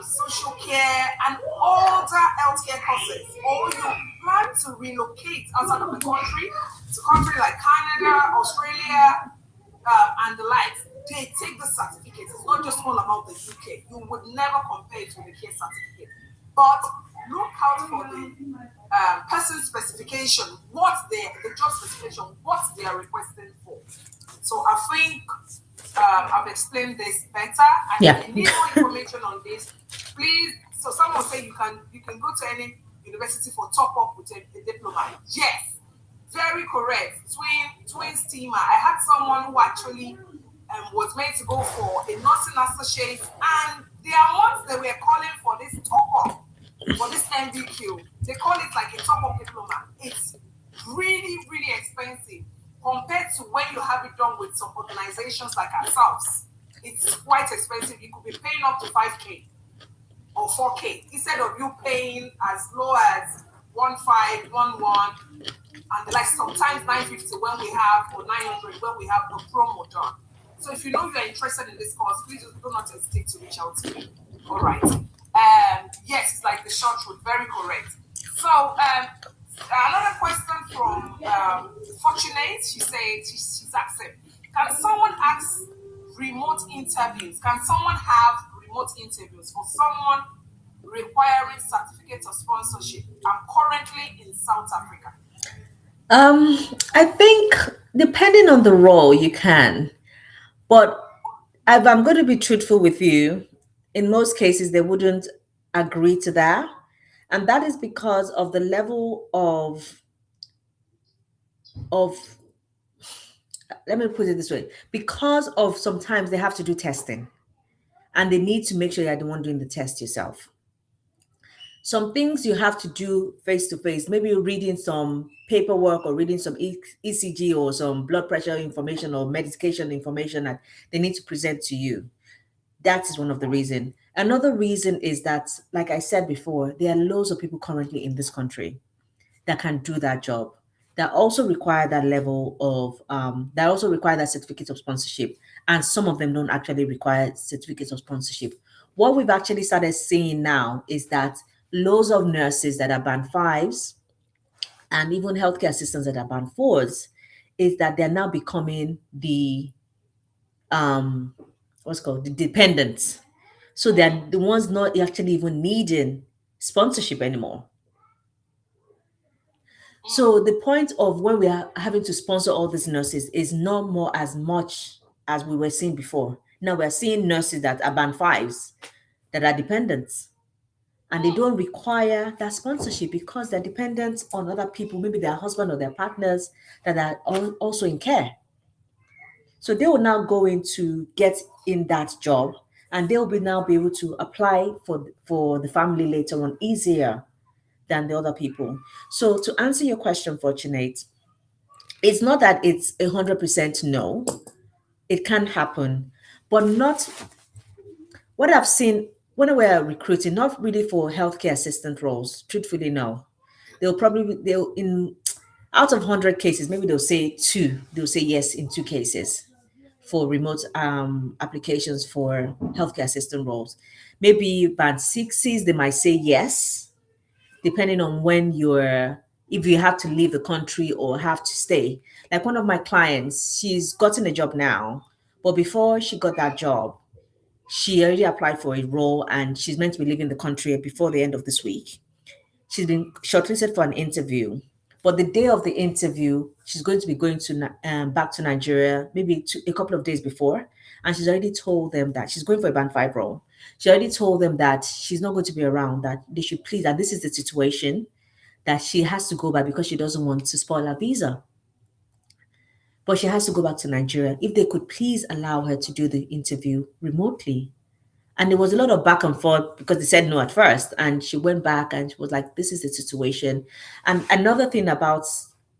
social care, and other healthcare courses. Or you plan to relocate outside of the country to countries like Canada, Australia, and the likes, they take the certificate. It's not just all about the UK. You would never compare it with the care certificate. But look out for the person specification, the job specification, what they are requesting for. So I think I've explained this better. And if you need more information on this, please. So someone say you can go to any university for top up with a diploma. Yes, very correct. Twin steamer. I had someone who actually was meant to go for a nursing associate, and there are ones that were calling for this top up, for this NVQ. They call it like a top up diploma. It's really, really expensive compared to when you have it done with some organizations like ourselves. It's quite expensive. You could be paying up to 5K or 4K instead of you paying as low as 1,511, and like sometimes 950 when we have, or 900 when we have the promo done. So if you know you're interested in this course, please do not hesitate to reach out to me. All right. Yes, it's like the short route. Very correct. So another question from Fortunate. She said she's asking, can someone ask remote interviews? Can someone have remote interviews for someone requiring certificate of sponsorship? I'm currently in South Africa. Um, I think depending on the role, you can, but if I'm going to be truthful with you, in most cases they wouldn't agree to that, and that is because of the level of let me put it this way, because of sometimes they have to do testing and they need to make sure you're the one doing the test yourself. Some things you have to do face to face, maybe you're reading some paperwork or reading some ECG or some blood pressure information or medication information that they need to present to you. That is one of the reason. Another reason is that, like I said before, there are loads of people currently in this country that can do that job, that also require that level of that also require that certificate of sponsorship, and some of them don't actually require certificates of sponsorship. What we've actually started seeing now is that loads of nurses that are band fives and even healthcare assistants that are band fours is that they're now becoming the um what's called the dependents. So they're the ones not actually even needing sponsorship anymore. Mm, So the point of when we are having to sponsor all these nurses is not more as much as we were seeing before. Now we're seeing nurses that are band fives that are dependents and they mm, don't require that sponsorship because they're dependent on other people, maybe their husband or their partners that are also in care. So they will now go into get in that job and they'll be now be able to apply for the family later on easier than the other people. So to answer your question, Fortunate, it's not that it's 100% no. It can happen, but not what I've seen when we're recruiting, not really for healthcare assistant roles. Truthfully, no. They'll in out of 100 cases, maybe they'll say two. They'll say yes in two cases for remote applications for healthcare assistant roles. Maybe band sixes, they might say yes, depending on when you're if you have to leave the country or have to stay. Like one of my clients, she's gotten a job now, but before she got that job, she already applied for a role and she's meant to be leaving the country before the end of this week. She's been shortlisted for an interview, but the day of the interview, she's going to be going to back to Nigeria maybe a couple of days before, and she's already told them that she's going for a band five role. She already told them that she's not going to be around, that they should please, that this is the situation that she has to go by because she doesn't want to spoil her visa. But she has to go back to Nigeria. If they could please allow her to do the interview remotely. And there was a lot of back and forth because they said no at first. And she went back and she was like, this is the situation. And another thing about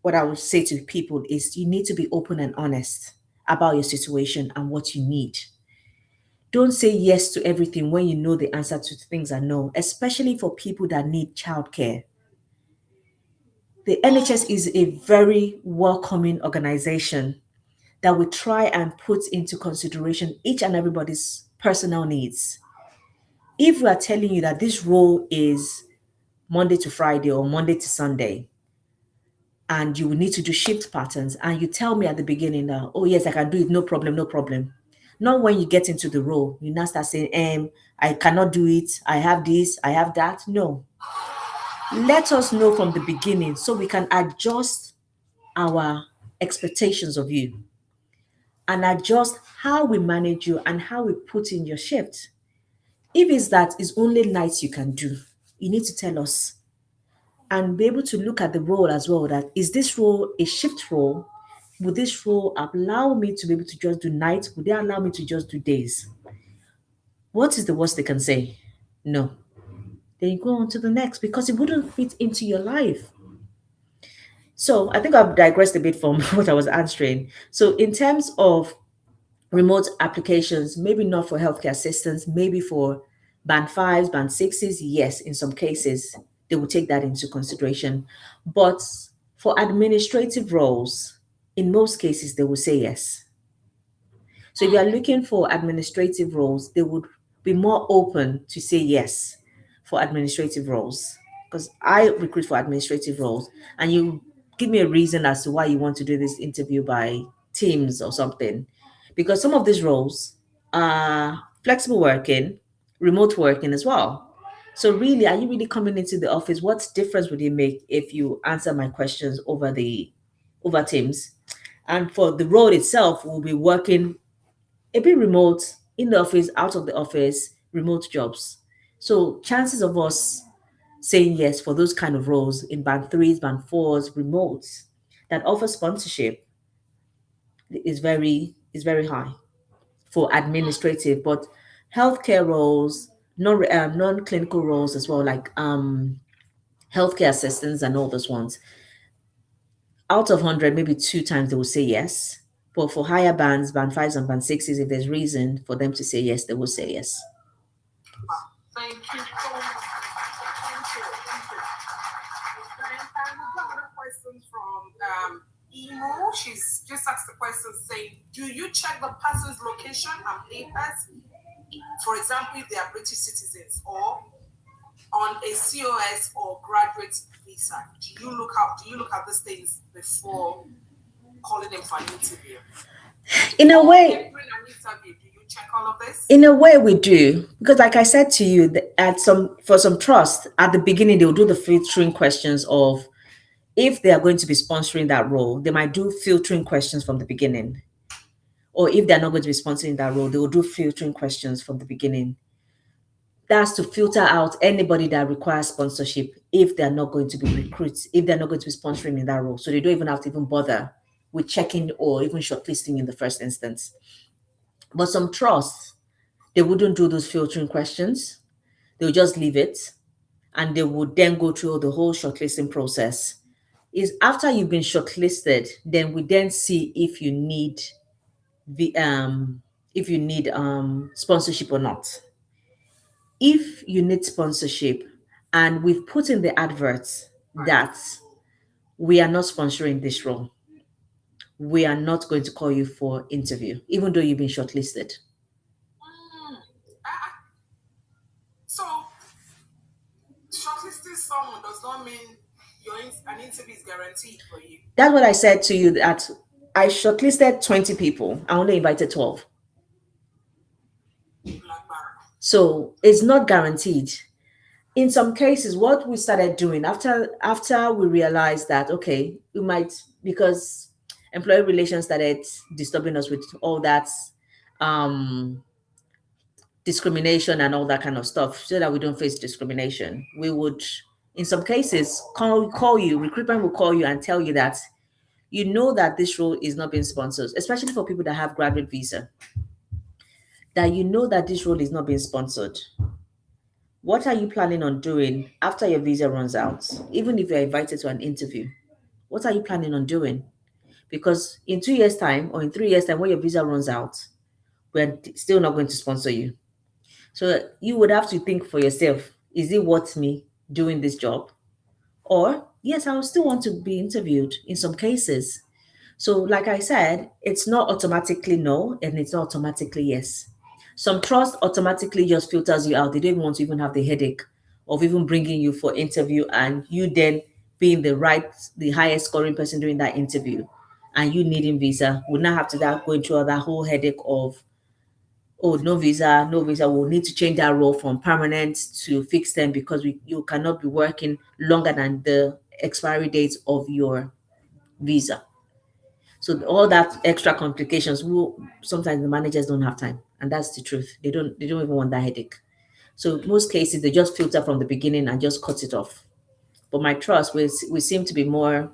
what I would say to people is you need to be open and honest about your situation and what you need. Don't say yes to everything when you know the answer to things are no, especially for people that need childcare. The NHS is a very welcoming organization that will try and put into consideration each and everybody's personal needs. If we are telling you that this role is Monday to Friday or Monday to Sunday, and you will need to do shift patterns, and you tell me at the beginning that, oh, yes, I can do it, no problem, no problem. Not when you get into the role, you now start saying, I cannot do it, I have this, I have that. No. Let us know from the beginning so we can adjust our expectations of you and adjust how we manage you and how we put in your shift. If it's that it's only nights you can do, you need to tell us and be able to look at the role as well. That is this role a shift role? Would this role allow me to be able to just do nights? Would they allow me to just do days? What is the worst they can say? No. Then you go on to the next because it wouldn't fit into your life. So I think I've digressed a bit from what I was answering. So in terms of remote applications, maybe not for healthcare assistance, maybe for band fives, band sixes, yes, in some cases, they will take that into consideration. But for administrative roles, in most cases, they will say yes. So if you are looking for administrative roles, they would be more open to say yes for administrative roles. Because I recruit for administrative roles, and you give me a reason as to why you want to do this interview by Teams or something. Because some of these roles are flexible working, remote working as well. So really, are you really coming into the office? What difference would it make if you answer my questions over Teams? And for the role itself, we'll be working a bit remote, in the office, out of the office, remote jobs. So chances of us saying yes for those kind of roles in band threes, band fours, remotes that offer sponsorship is very high for administrative, but healthcare roles, non-clinical roles as well, like healthcare assistants and all those ones. Out of 100, maybe two times they will say yes. But for higher bands, band fives and band sixes, if there's reason for them to say yes, they will say yes. Wow. Thank you so much. Thank you. Thank you. And we've got another question from Emo. She's just asked the question saying, do you check the person's location and papers? For example, if they are British citizens or on a COS or graduate visa. Do you look at these things before calling them for an interview? In a way, During an interview, do you check all of this? in a way we do, because like I said to you, for some trust at the beginning, they'll do the filtering questions of if they are going to be sponsoring that role, they might do filtering questions from the beginning. Or if they're not going to be sponsoring that role, they will do filtering questions from the beginning. That's to filter out anybody that requires sponsorship if they're not going to be recruits, if they're not going to be sponsoring in that role. So they don't even have to even bother with checking or even shortlisting in the first instance. But some trusts, they wouldn't do those filtering questions. They'll just leave it and they would then go through the whole shortlisting process. Is after you've been shortlisted, then we then see if you need the sponsorship or not. If you need sponsorship and we've put in the adverts that we are not sponsoring this role, we are not going to call you for interview, even though you've been shortlisted. So, shortlisting someone does not mean an interview is guaranteed for you. That's what I said to you, that I shortlisted 20 people. I only invited 12. So it's not guaranteed. In some cases, what we started doing after we realized that, okay, we might, because employee relations started disturbing us with all that discrimination and all that kind of stuff, so that we don't face discrimination, we would, in some cases, call you, recruitment will call you and tell you that you know that this role is not being sponsored, especially for people that have graduate visa, that you know that this role is not being sponsored. What are you planning on doing after your visa runs out? Even if you're invited to an interview, what are you planning on doing? Because in 2 years' time or in 3 years' time, when your visa runs out, we're still not going to sponsor you. So you would have to think for yourself, is it worth me doing this job? Or, yes, I will still want to be interviewed in some cases. So, like I said, it's not automatically no and it's not automatically yes. Some trust automatically just filters you out. They don't even want to even have the headache of even bringing you for interview and you then being the highest scoring person during that interview and you needing visa. Would not have to that going through that whole headache of, oh, no visa, no visa. We'll need to change that role from permanent to fixed term because you cannot be working longer than the expiry date of your visa. So all that extra complications, sometimes the managers don't have time, and that's the truth. They don't even want that headache. So most cases they just filter from the beginning and just cut it off. But my trust, we seem to be more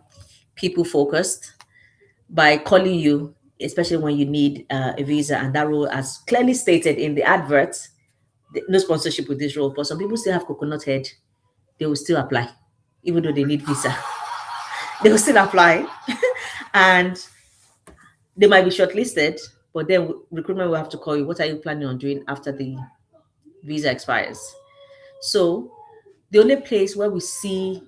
people focused by calling you, especially when you need a visa, and that role, as clearly stated in the advert, no sponsorship with this role. But some people still have coconut head; they will still apply, even though they need visa. They will still apply, and they might be shortlisted, but then recruitment will have to call you. What are you planning on doing after the visa expires? So the only place where we see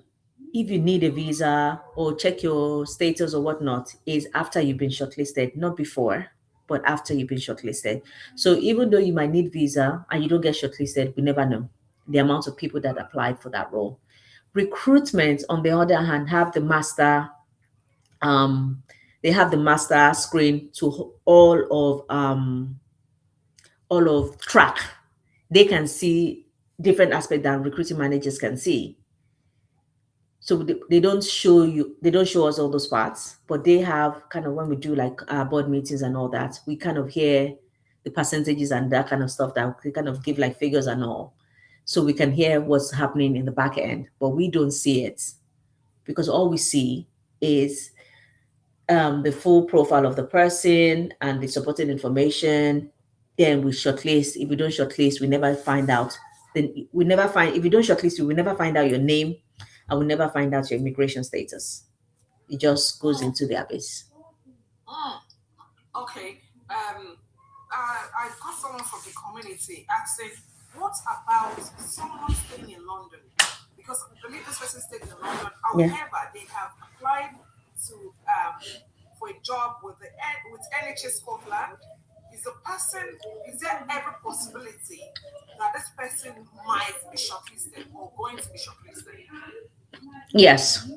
if you need a visa or check your status or whatnot is after you've been shortlisted, not before, but after you've been shortlisted. So even though you might need visa and you don't get shortlisted, we never know the amount of people that applied for that role. Recruitment, on the other hand, have the master they have the master screen to all of track they can see different aspects that recruiting managers can see. So they don't show you, they don't show us all those parts, but they have kind of, when we do like our board meetings and all that, we kind of hear the percentages and that kind of stuff, that we kind of give like figures and all. So we can hear what's happening in the back end, but we don't see it because all we see is the full profile of the person and the supporting information. Then we shortlist. If we don't shortlist, we never find out. Then we never find, if you don't shortlist, we will never find out your name and we never find out your immigration status. It just goes into the abyss. Okay. I got someone from the community asking, what about someone staying in London? Because I believe this person stayed in London. Yeah. However, they have applied to for a job with NHS Scotland. Is there every possibility that this person might be shortlisted or going to be shortlisted? Yes.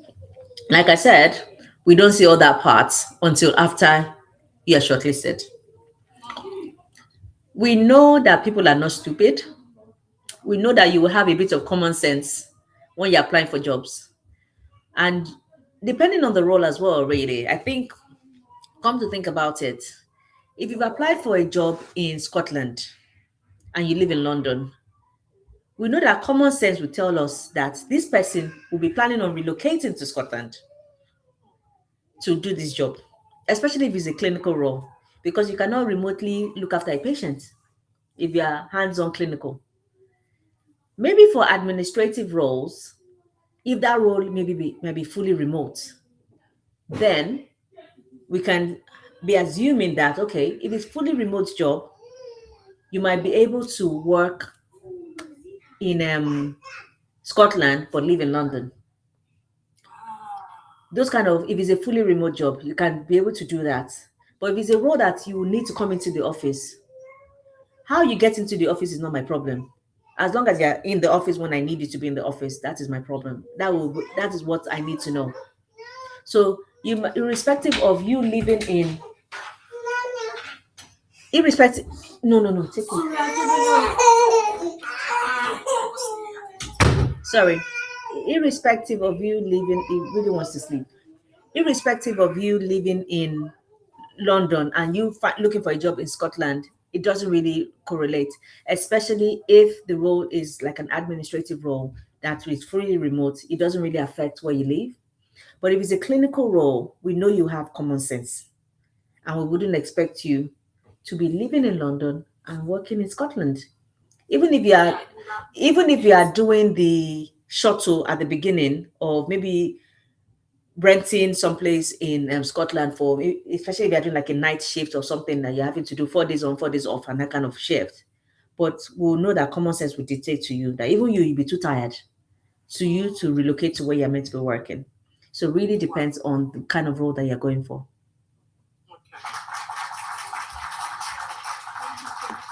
Like I said, we don't see all that part until after you're shortlisted. We know that people are not stupid. We know that you will have a bit of common sense when you're applying for jobs. And depending on the role as well, really, I think, come to think about it, if you've applied for a job in Scotland and you live in London, we know that common sense will tell us that this person will be planning on relocating to Scotland to do this job, especially if it's a clinical role, because you cannot remotely look after a patient if you are hands-on clinical. Maybe for administrative roles, if that role maybe fully remote, then we can be assuming that, okay, if it's fully remote job, you might be able to work in Scotland but live in London. Those kind of, if it's a fully remote job, you can be able to do that. But if it's a role that you need to come into the office, how you get into the office is not my problem. As long as you're in the office when I need you to be in the office, that is my problem. That is what I need to know. So irrespective of you living in, irrespective, no, take it. Sorry. Irrespective of you living, he really wants to sleep. Irrespective of you living in London and you looking for a job in Scotland, it doesn't really correlate, especially if the role is like an administrative role that is fully remote. It doesn't really affect where you live. But if it's a clinical role, we know you have common sense and we wouldn't expect you to be living in London and working in Scotland. Even if you are doing the shuttle at the beginning, or maybe renting someplace in Scotland for, especially if you're doing like a night shift or something that you're having to do 4 days on, 4 days off, and that kind of shift. But we'll know that common sense will dictate to you that even you'll be too tired to you to relocate to where you're meant to be working. So it really depends on the kind of role that you're going for. Okay.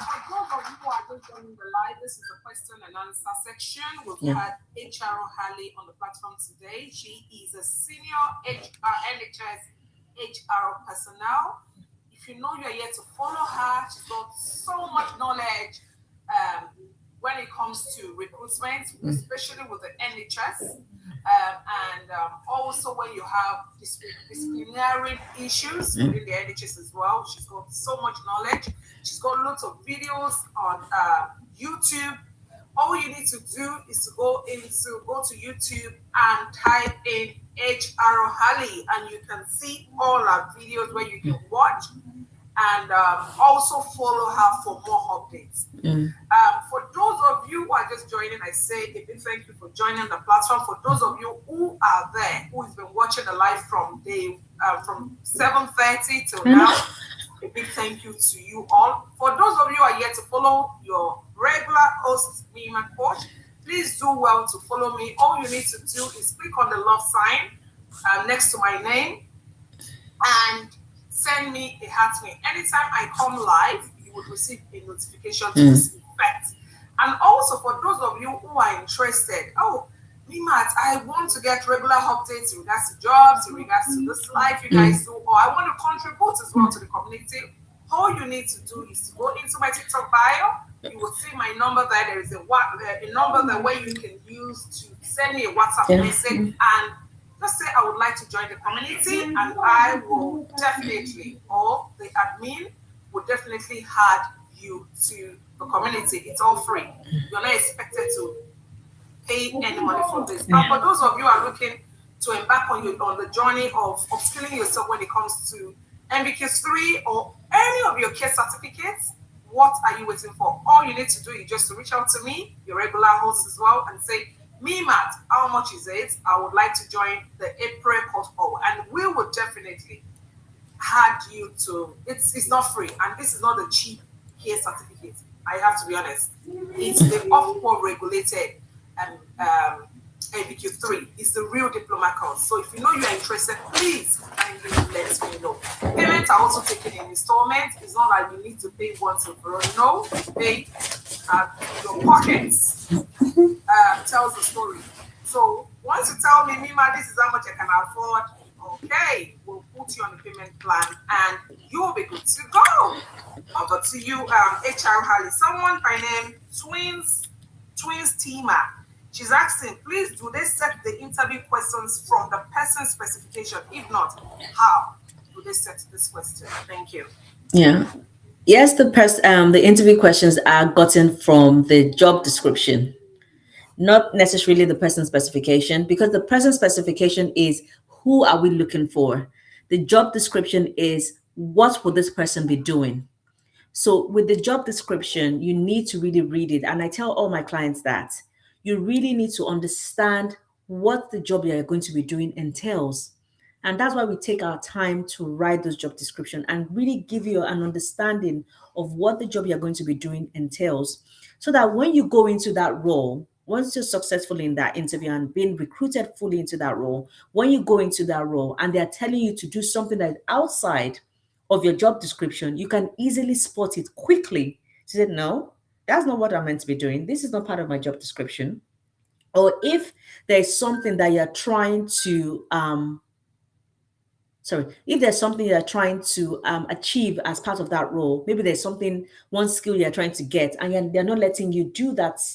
For those of you who are just joining the live, this is the question and answer section. We've had HR Harley on the platform today. She is a senior NHS HR personnel. If you know you're here to follow her, she's got so much knowledge when it comes to recruitment, especially with the NHS. And also when you have disciplinary issues within the NHS as well. She's got so much knowledge. She's got lots of videos on YouTube. All you need to do is to go to YouTube and type in HR Harley, and you can see all our videos where you can watch and also follow her for more updates. For those of you who are just joining, I say a big thank you for joining the platform. For those of you who are there, who has been watching the live from 7:30 till now, a big thank you to you all. For those of you who are here to follow your regular host, me, my coach, please do well to follow me. All you need to do is click on the love sign next to my name and send me a heart me. Anytime I come live, you will receive a notification to this effect. And also for those of you who are interested, Mimat, I want to get regular updates in regards to jobs, in regards to this life you guys do, or I want to contribute as well to the community. All you need to do is to go into my TikTok bio, You will see my number there. There is a number there where you can use to send me a WhatsApp Yeah. message and just say I would like to join the community, and I will definitely, or the admin will definitely add you to the community. It's all free. You're not expected to pay any money for this. And for those of you who are looking to embark on the journey of upskilling yourself when it comes to MBQ3 or any of your care certificates, what are you waiting for? All you need to do is just to reach out to me, your regular host as well, and say, me, Matt, how much is it? I would like to join the April call, and we will definitely had you to it's not free, and this is not a cheap care certificate. I have to be honest. It's the Ofwat regulated um ABQ3. It's the real diploma course. So if you know you are interested, please kindly let me know. Payments are also taken in installments. It's not like you need to pay once and for all. No, you pay your pockets. Tells the story. So once you tell me, Mima, this is how much I can afford, okay, we'll put you on the payment plan and you'll be good to go. Over to you, HR Harley. Someone by name Twins Teamer. She's asking, please do they set the interview questions from the person specification? If not, how do they set this question? Thank you. Yeah. Yes, the interview questions are gotten from the job description, not necessarily the person specification, because the person specification is who are we looking for. The job description is what will this person be doing. So with the job description, you need to really read it. And I tell all my clients that you really need to understand what the job you're going to be doing entails. And that's why we take our time to write those job description and really give you an understanding of what the job you're going to be doing entails. So that when you go into that role, once you're successful in that interview and being recruited fully into that role, when you go into that role and they're telling you to do something that is outside of your job description, you can easily spot it quickly. She said, no, that's not what I'm meant to be doing. This is not part of my job description. Or if there's something that you're trying to if there's something you're trying to achieve as part of that role, maybe there's something, one skill you're trying to get, and they're not letting you do that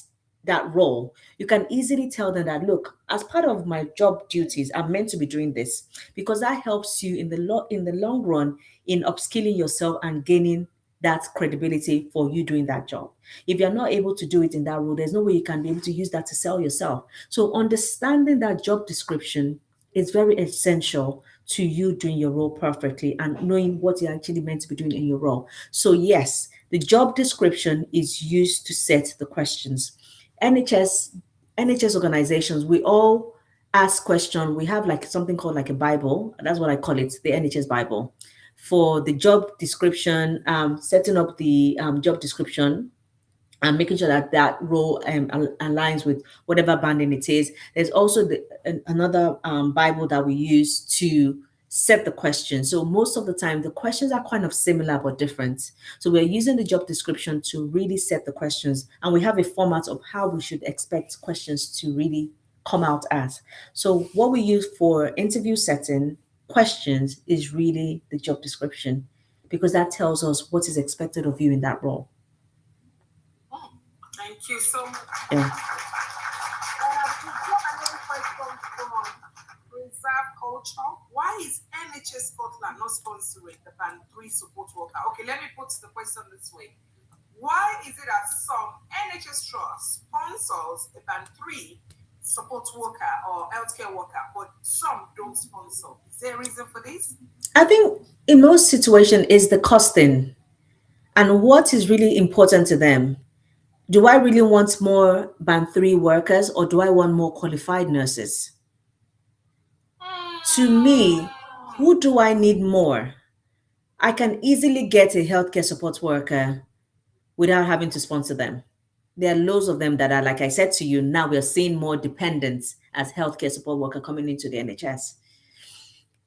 role, you can easily tell them that, look, as part of my job duties, I'm meant to be doing this, because that helps you in the long run in upskilling yourself and gaining that credibility for you doing that job. If you're not able to do it in that role, there's no way you can be able to use that to sell yourself. So understanding that job description is very essential to you doing your role perfectly and knowing what you're actually meant to be doing in your role. So yes, the job description is used to set the questions. NHS NHS organizations, we all ask question. We have like something called like a Bible. That's what I call it, the NHS Bible, for the job description, setting up the job description and making sure that that role aligns with whatever banding it is. There's also another Bible that we use to set the question. So most of the time, the questions are kind of similar but different. So we're using the job description to really set the questions, and we have a format of how we should expect questions to really come out as. So what we use for interview setting questions is really the job description, because that tells us what is expected of you in that role. Thank you so much. Yeah. We've got another question from Reserve Culture. Why is NHS Scotland not sponsoring the Band 3 support worker? Okay, let me put the question this way. Why is it that some NHS trust sponsors a Band 3 support worker or healthcare worker, but some don't sponsor? Is there a reason for this? I think in most situations is the costing and what is really important to them. Do I really want more band 3 workers or do I want more qualified nurses? To me, who do I need more? I can easily get a healthcare support worker without having to sponsor them. There are loads of them that are, like I said to you, now we're seeing more dependents as healthcare support worker coming into the NHS.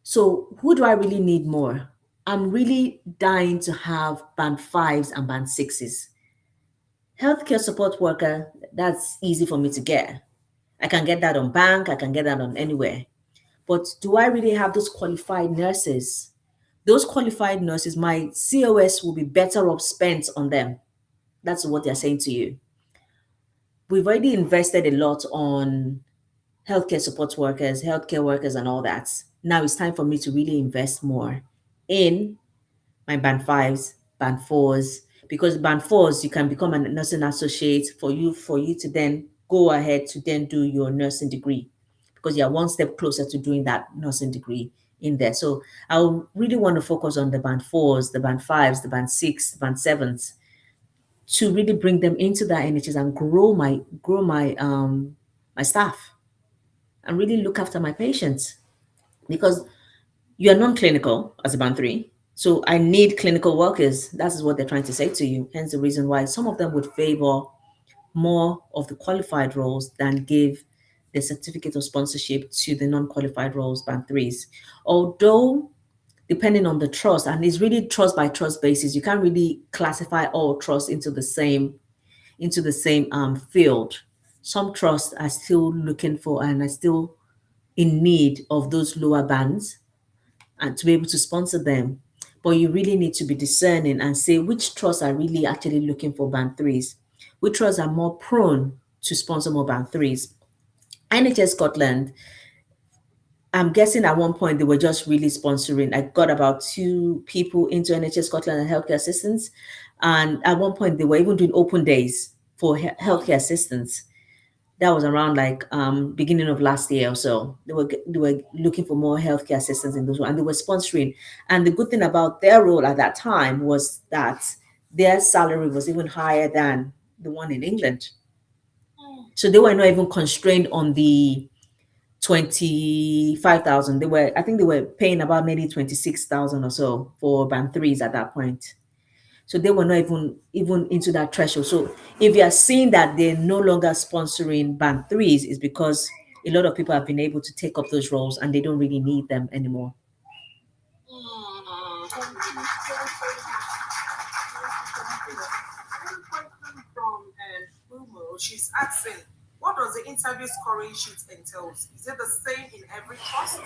So who do I really need more? I'm really dying to have band 5s and band 6s. Healthcare support worker, that's easy for me to get. I can get that on bank, I can get that on anywhere. But do I really have those qualified nurses? Those qualified nurses, my COS will be better off spent on them. That's what they're saying to you. We've already invested a lot on healthcare support workers, healthcare workers, and all that. Now it's time for me to really invest more in my band fives, band fours, because band fours you can become a nursing associate for you to then go ahead to then do your nursing degree because you're one step closer to doing that nursing degree in there. So I really want to focus on the band fours, the band fives, the band six, the band sevens to really bring them into that NHS and grow my staff and really look after my patients because you are non-clinical as a band three. So I need clinical workers. That is what they're trying to say to you. Hence the reason why some of them would favor more of the qualified roles than give the certificate of sponsorship to the non-qualified roles, band threes. Although depending on the trust, and it's really trust by trust basis, you can't really classify all trusts into the same field. Some trusts are still looking for and are still in need of those lower bands and to be able to sponsor them. But you really need to be discerning and say which trusts are really actually looking for band threes, which trusts are more prone to sponsor more band threes. NHS Scotland, I'm guessing at one point they were just really sponsoring. I got about two people into NHS Scotland and healthcare assistants. And at one point they were even doing open days for healthcare assistants. That was around like beginning of last year or so. They were looking for more healthcare assistants in those and they were sponsoring. And the good thing about their role at that time was that their salary was even higher than the one in England. So they were not even constrained on the 25,000. I think they were paying about maybe 26,000 or so for band threes at that point. So they were not even into that threshold. So if you are seeing that they're no longer sponsoring band threes, is because a lot of people have been able to take up those roles and they don't really need them anymore. From Fumo, she's asking, what does the interview scoring sheet entails? Is it the same in every trust?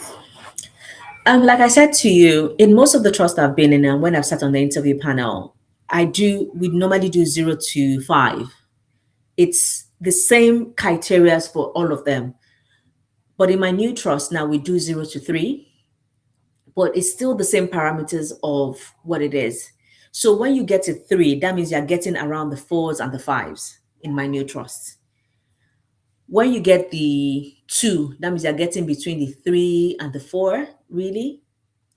Like I said to you, in most of the trusts I've been in and when I've sat on the interview panel, we normally do 0 to 5. It's the same criteria for all of them. But in my new trust now we do 0 to 3, but it's still the same parameters of what it is. So when you get to 3, that means you're getting around the 4s and the 5s in my new trust. When you get the 2, that means you're getting between the 3 and the 4, really,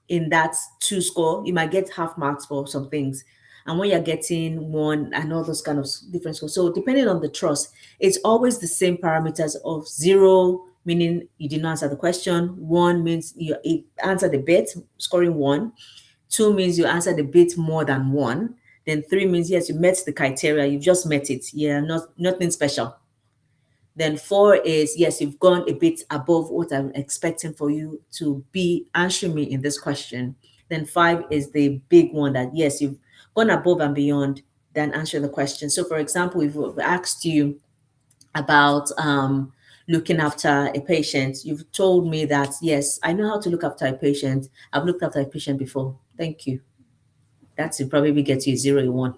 in that 2 score. You might get half marks for some things. And when you're getting 1 and all those kind of different scores. So depending on the trust, it's always the same parameters of 0, meaning you didn't answer the question. 1 means you answered a bit, scoring 1. 2 means you answered a bit more than 1. Then 3 means, yes, you met the criteria. You've just met it. Yeah, nothing special. Then 4 is, yes, you've gone a bit above what I'm expecting for you to be answering me in this question. Then 5 is the big one that, yes, you've gone above and beyond than answering the question. So, for example, if we've asked you about looking after a patient, you've told me that, yes, I know how to look after a patient. I've looked after a patient before. Thank you. That's will probably get you 0 1.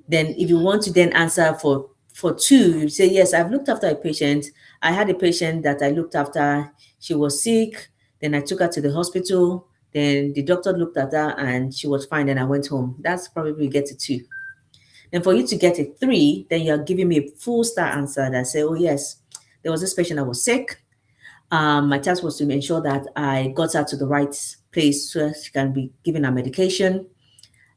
Then if you want to then answer for 2, you say, yes, I've looked after a patient. I had a patient that I looked after. She was sick. Then I took her to the hospital. Then the doctor looked at her and she was fine. And I went home. That's probably get to 2. Then for you to get a 3, then you're giving me a full star answer that say, oh, yes, there was this patient that was sick. My task was to ensure that I got her to the right place so she can be given her medication.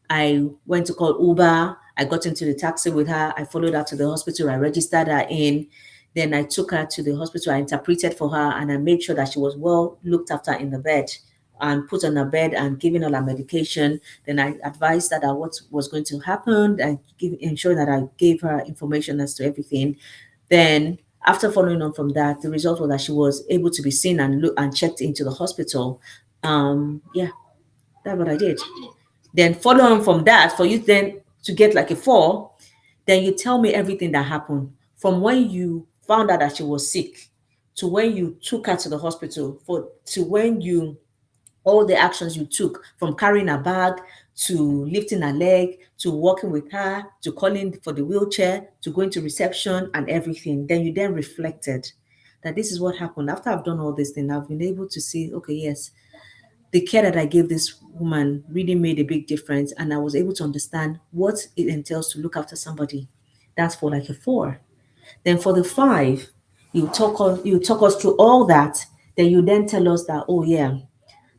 I went to call Uber. I got into the taxi with her. I followed her to the hospital. I registered her in. Then I took her to the hospital. I interpreted for her and I made sure that she was well looked after in the bed and put on her bed and given her medication. Then I advised her that what was going to happen and ensured that I gave her information as to everything. Then after following on from that, the result was that she was able to be seen and checked into the hospital. Yeah, that's what I did. Then follow on from that, for you then to get like a 4, then you tell me everything that happened from when you found out that she was sick to when you took her to the hospital to when you all the actions you took, from carrying a bag to lifting a leg to walking with her to calling for the wheelchair to going to reception and everything. Then you then reflected that this is what happened. After I've done all this thing, I've been able to see, okay, yes, the care that I gave this woman really made a big difference. And I was able to understand what it entails to look after somebody. That's for like a 4. Then for the 5, you talk us through all that. Then you then tell us that, oh yeah,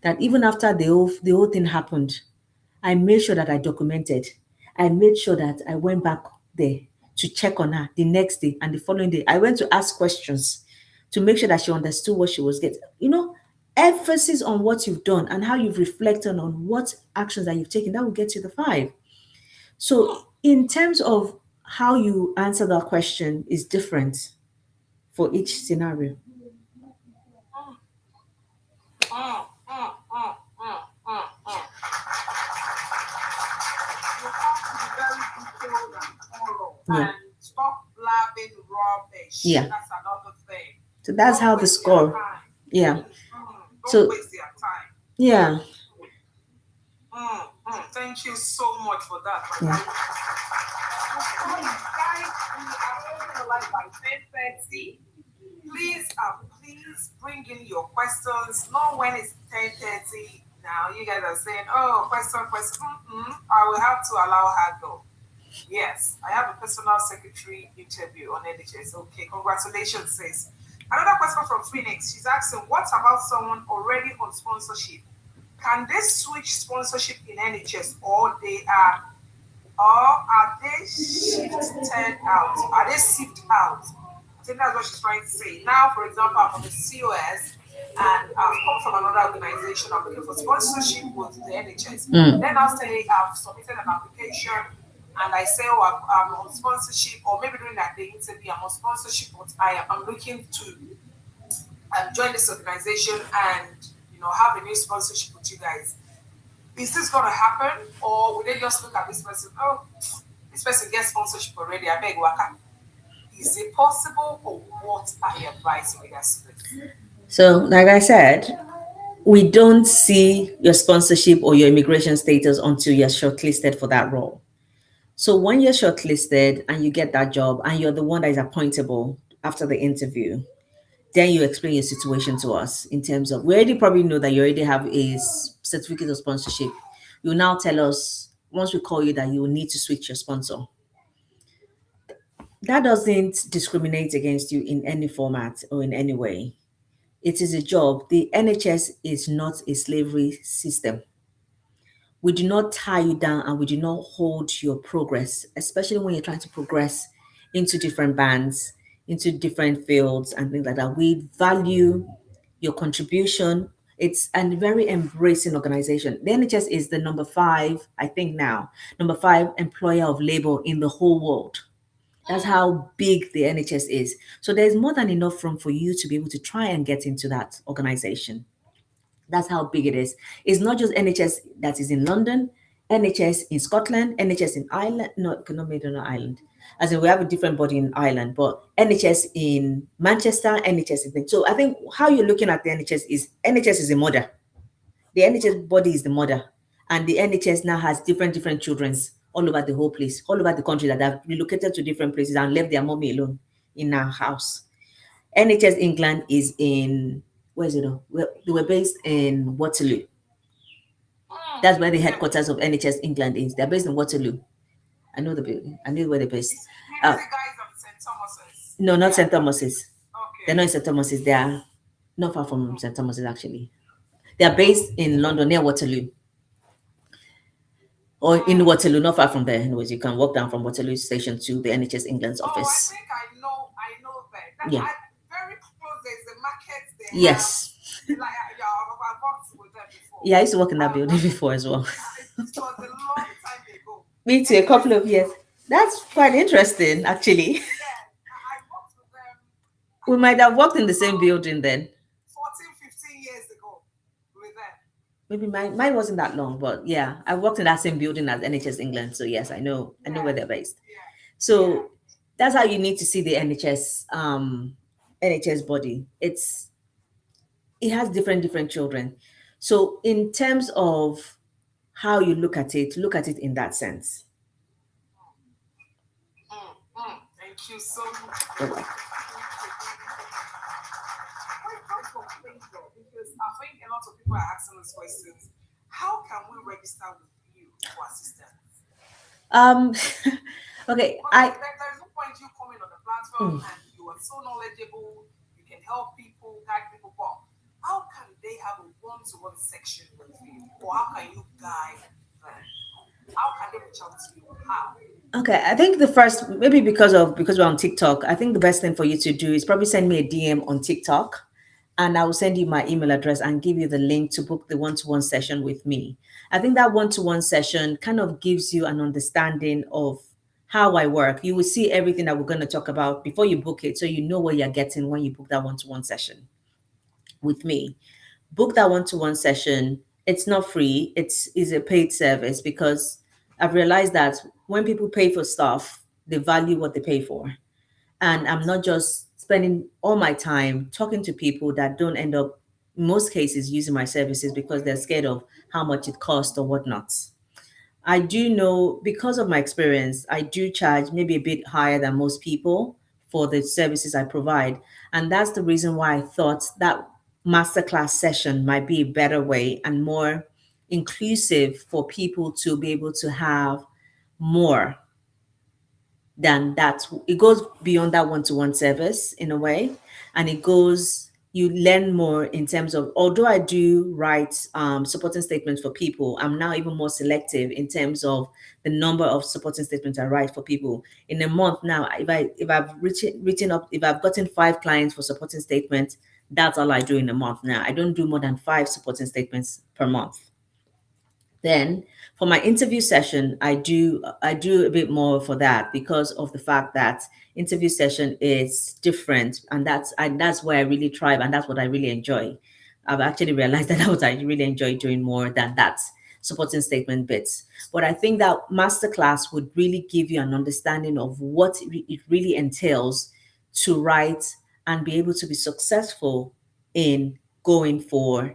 that even after the whole thing happened, I made sure that I documented. I made sure that I went back there to check on her the next day and the following day. I went to ask questions to make sure that she understood what she was getting. Emphasis on what you've done and how you've reflected on what actions that you've taken, that will get you the 5. So, in terms of how you answer that question is different for each scenario. Mm, mm, mm, mm, mm, mm. You have to be very detailed and thorough Yeah. and stop blabbing rubbish. Yeah. That's another thing. So that's Don't how the waste their score. time. Yeah. Don't So waste their time. yeah. Thank you so much for that. Yeah. Guys, we are opening the line by 10:30. Please bring in your questions. Not when it's 10:30. Now you guys are saying, "Oh, question." I will have to allow her go. Yes, I have a personal secretary interview on NHS. Okay, congratulations, sis. Another question from Phoenix. She's asking, what about someone already on sponsorship? Can they switch sponsorship in NHS, or are they shifted out? Are they sieved out? I think that's what she's trying to say. Now, for example, I'm on the COS and I've come from another organization. I'm looking for sponsorship with the NHS. Then I'll say I've submitted an application and I say, oh, I'm on sponsorship, or maybe during that day interview, I'm on sponsorship, but I'm looking to join this organization and have a new sponsorship with you guys. Is this going to happen, or will they just look at this person? Oh, this person gets sponsorship already. I beg waka. Is it possible, or what are you advising regards to this? So, like I said, we don't see your sponsorship or your immigration status until you're shortlisted for that role. So when you're shortlisted and you get that job and you're the one that is appointable after the interview, then you explain your situation to us in terms of, we already probably know that you already have a certificate of sponsorship. You now tell us, once we call you, that you will need to switch your sponsor. That doesn't discriminate against you in any format or in any way. It is a job. The NHS is not a slavery system. We do not tie you down and we do not hold your progress, especially when you're trying to progress into different bands, into different fields and things like that. We value your contribution. It's a very embracing organization. The NHS is the number 5, I think now, number 5 employer of labor in the whole world. That's how big the NHS is. So there's more than enough room for you to be able to try and get into that organization. That's how big it is. It's not just NHS that is in London, NHS in Scotland, NHS in Ireland. No, not made on Ireland. As in, we have a different body in Ireland, but NHS in Manchester, NHS in. So I think how you're looking at the NHS is a mother. The NHS body is the mother, and the NHS now has different childrens all over the whole place, all over the country that have relocated to different places and left their mommy alone in our house. NHS England is in, where is it? Well, they were based in Waterloo. That's where the headquarters of NHS England is. They're based in Waterloo. I know the building. I know where they're based. Maybe the guys of St. Thomas's. No, not St. Thomas's. They're Okay. not in St. Thomas's. They are not far from St. Thomas's, actually. They are based in London, near Waterloo. Or in Waterloo, not far from there. Anyways, you can walk down from Waterloo station to the NHS England's Oh, I office. think I know that. Yeah. Very close. There's a market there. Yes. Like, yeah, I've worked with them before. Yeah, I used to work in that building before as well. It was a long time ago. Me too, a couple of years. That's quite interesting, actually. Yeah, I worked with them We might have worked in the same building then. 14, 15 years ago with them. Maybe mine wasn't that long, but yeah, I worked in that same building as NHS England. So yes, I know where they're based. Yeah. So that's how you need to see the NHS body. It has different children. So in terms of how you look at it in that sense. Thank you so much. You're welcome. Wait, first of all, thank you, because I think a lot of people are asking these questions. How can we register with you for assistance? Um, okay, Because I there's no point you coming on the platform mm, and you are so knowledgeable, you can help people, guide people, but how can they have a one-to-one section with you? Or how can you guide them? How can they reach out to you? How? okay. I think the first maybe because we're on TikTok, I think the best thing for you to do is probably send me a DM on TikTok, and I will send you my email address and give you the link to book the one-to-one session with me. I think that one-to-one session kind of gives you an understanding of how I work. You will see everything that we're going to talk about before you book it, so you know what you're getting when you book that one-to-one session with me. Book that one-to-one session. It's not free. It's is a paid service because I've realized that when people pay for stuff, they value what they pay for. And I'm Correct. not just spending all my time talking to people that don't end up, in most cases, using my services because they're scared of how much it costs or whatnot. I do know because of my experience, I do charge maybe a bit higher than most people for the services I provide. And that's the reason why I thought that masterclass session might be a better way and more inclusive for people to be able to have more than that. It goes beyond that one-to-one service in a way, and it goes, you learn more in terms of, although I do write supporting statements for people, I'm now even more selective in terms of the number of supporting statements I write for people in a month. Now if I've written up, if I've gotten 5 clients for supporting statements, that's all I do in a month. Now I don't do more than 5 supporting statements per month. Then for my interview session, I do a bit more for that because of the fact that interview session is different, and that's where I really thrive, and that's what I really enjoy. I've actually realized that that's what I really enjoy doing more than that supporting statement bits. But I think that masterclass would really give you an understanding of what it really entails to write and be able to be successful in going for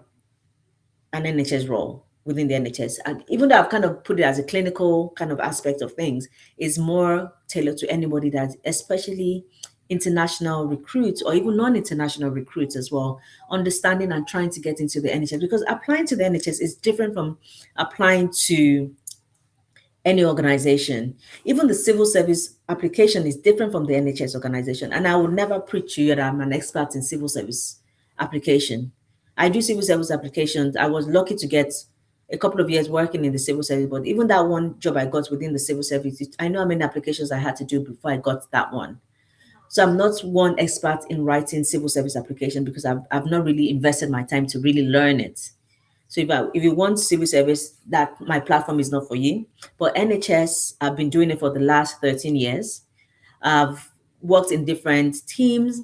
an NHS role within the NHS. And even though I've kind of put it as a clinical kind of aspect of things, is more tailored to anybody that, especially international recruits or even non-international recruits as well, understanding and trying to get into the NHS, because applying to the NHS is different from applying to any organization. Even the civil service application is different from the NHS organization. And I would never preach to you that I'm an expert in civil service application. I do civil service applications. I was lucky to get a couple of years working in the civil service, but even that one job I got within the civil service, I know how many applications I had to do before I got that one. So I'm not one expert in writing civil service application because I've not really invested my time to really learn it. So if you want civil service, that my platform is not for you. But NHS, I've been doing it for the last 13 years. I've worked in different teams.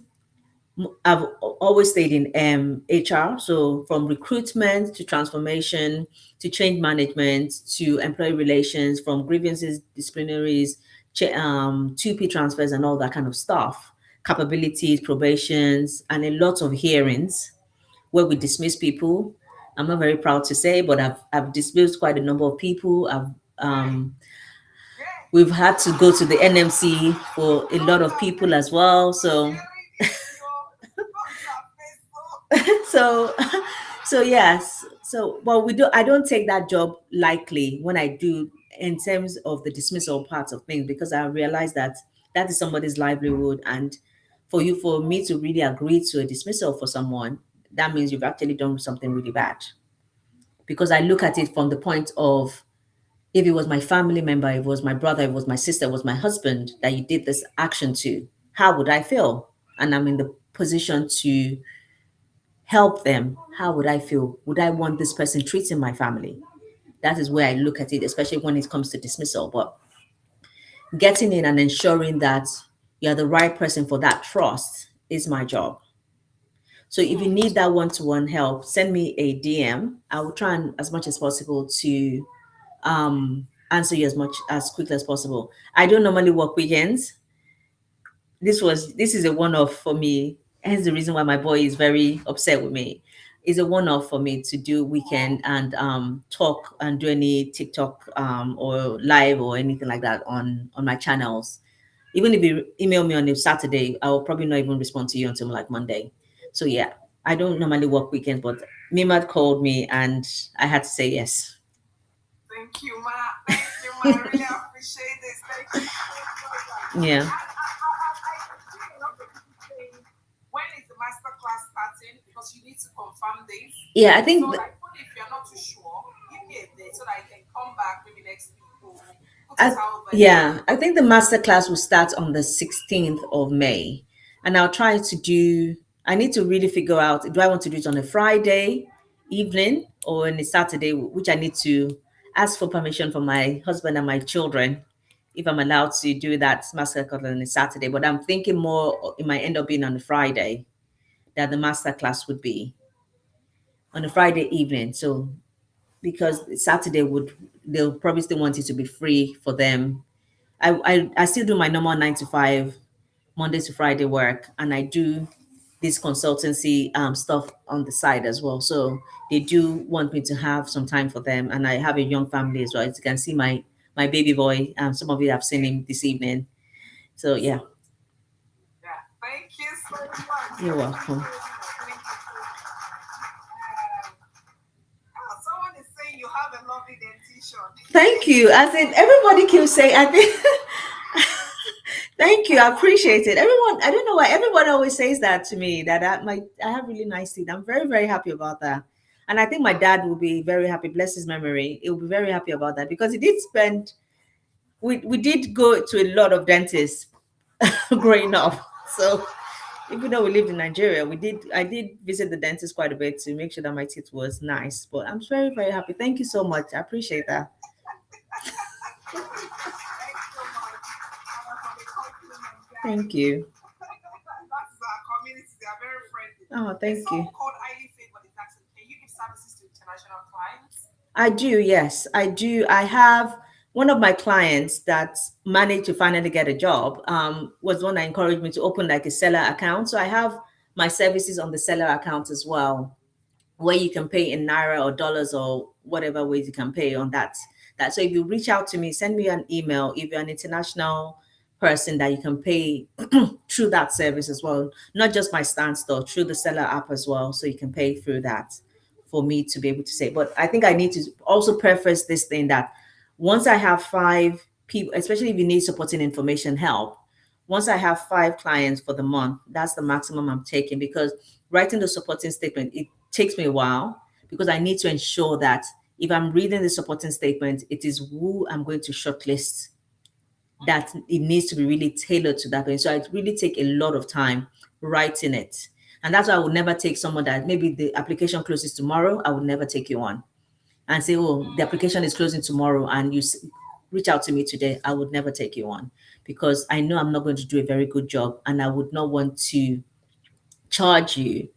I've always stayed in HR. So from recruitment to transformation to change management to employee relations, from grievances, disciplinaries, 2P transfers, and all that kind of stuff. Capabilities, probations, and a lot of hearings where we dismiss people. I'm not very proud to say, but I've dismissed quite a number of people. Um, Yeah. we've had to go to the NMC for a lot God of have people as mercy. well. I'm So hearing this, yo. God have mercy. so so yes. So well, we do. I don't take that job lightly when I do in terms of the dismissal part of things, because I realize that that is somebody's livelihood, and for me to really agree to a dismissal for someone, that means you've actually done something really bad. Because I look at it from the point of, if it was my family member, if it was my brother, if it was my sister, it was my husband that you did this action to, how would I feel? And I'm in the position to help them. How would I feel? Would I want this person treating my family? That is where I look at it, especially when it comes to dismissal. But getting in and ensuring that you're the right person for that trust is my job. So if you need that one-to-one help, send me a DM. I will try and as much as possible to answer you as much as quickly as possible. I don't normally work weekends. This is a one-off for me. Hence the reason why my boy is very upset with me. is a one-off for me to do weekend and talk and do any TikTok or live or anything like that on my channels. Even if you email me on a Saturday, I will probably not even respond to you until like Monday. So yeah, I don't normally work weekends, but Mimad called me and I had to say yes. Thank you, Ma. Thank you, Ma. I really appreciate this. Thank you so much. Yeah. I see a lot of people saying, when is the master class starting? Because you need to confirm this. Yeah, I So, think like, even if you're not too sure, give me a date so that I can come back maybe next week or put I, it out over here. yeah, I think the master class will start on the 16th of May. And I'll try to do, I need to really figure out, do I want to do it on a Friday evening or on a Saturday, which I need to ask for permission from my husband and my children if I'm allowed to do that master class on a Saturday. But I'm thinking more it might end up being on a Friday that the master class would be on a Friday evening. So because Saturday would, they'll probably still want it to be free for them. I still do my normal 9 to 5, Monday to Friday work, and I do this consultancy stuff on the side as well. So they do want me to have some time for them, and I have a young family as well. As you can see, my baby boy. Some of you have seen him this evening. So yeah, Yeah. Thank you so much. you're welcome. Thank you so much. Someone is saying you have a lovely dentition. Thank you. As in everybody keeps saying, I think. Thank you. I appreciate it. Everyone, I don't know why everyone always says that to me that I have really nice teeth. I'm very, very happy about that. And I think my dad will be very happy, bless his memory. He'll be very happy about that because he did spend, we did go to a lot of dentists growing up. So even though we lived in Nigeria, I did visit the dentist quite a bit to make sure that my teeth was nice. But I'm very, very happy. Thank you so much. I appreciate that. Thanks so much for the compliment, guys. Thank you. That's our community. They are very friendly. Oh, There's thank you. something called highly favored in taxi. Can you give services to international clients? I do, yes, I do. I have one of my clients that managed to finally get a job, was one that encouraged me to open like a seller account. So I have my services on the seller account as well, where you can pay in naira or dollars or whatever ways you can pay on that. So if you reach out to me, send me an email. If you're an international person, that you can pay through that service as well, not just my stand store, through the seller app as well, so you can pay through that for me to be able to say. But I think I need to also preface this thing that once I have 5 people, especially if you need supporting information help, once I have 5 clients for the month, that's the maximum I'm taking, because writing the supporting statement, it takes me a while, because I need to ensure that if I'm reading the supporting statement, it is who I'm going to shortlist, that it needs to be really tailored to that person. So I really take a lot of time writing it. And that's why I would never take someone that maybe the application closes tomorrow. I would never take you on and say, oh, the application is closing tomorrow and reach out to me today. I would never take you on, because I know I'm not going to do a very good job, and I would not want to charge you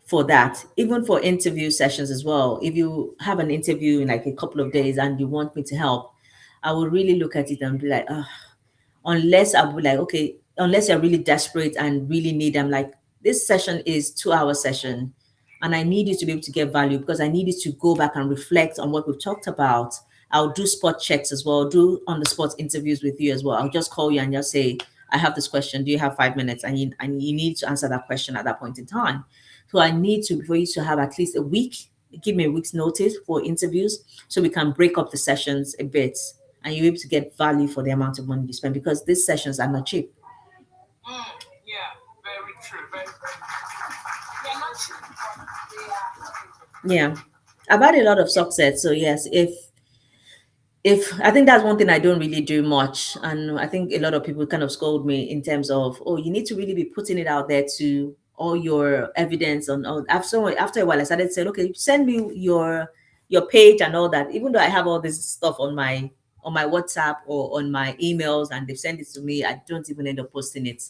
for that. Even for interview sessions as well, if you have an interview in like a couple of days and you want me to help, I will really look at it and be like, oh, unless I'll be like, okay, unless you're really desperate and really need them, like, this session is 2 hour session and I need you to be able to get value, because I need you to go back and reflect on what we've talked about. I'll do spot checks as well, do on the spot interviews with you as well. I'll just call you and just say, I have this question. Do you have 5 minutes? And you need to answer that question at that point in time. So I need to, for you to have at least a week, give me a week's notice for interviews, so we can break up the sessions a bit and you're able to get value for the amount of money you spend, because these sessions are not cheap. Yeah, very true. Very, very true. They're not cheap, but they are. Yeah. I've had a lot of success. So yes, if I think that's one thing I don't really do much. And I think a lot of people kind of scold me in terms of, oh, you need to really be putting it out there to all your evidence on all. After a while I started saying, okay, send me your page and all that, even though I have all this stuff on my WhatsApp or on my emails and they've sent it to me. I don't even end up posting it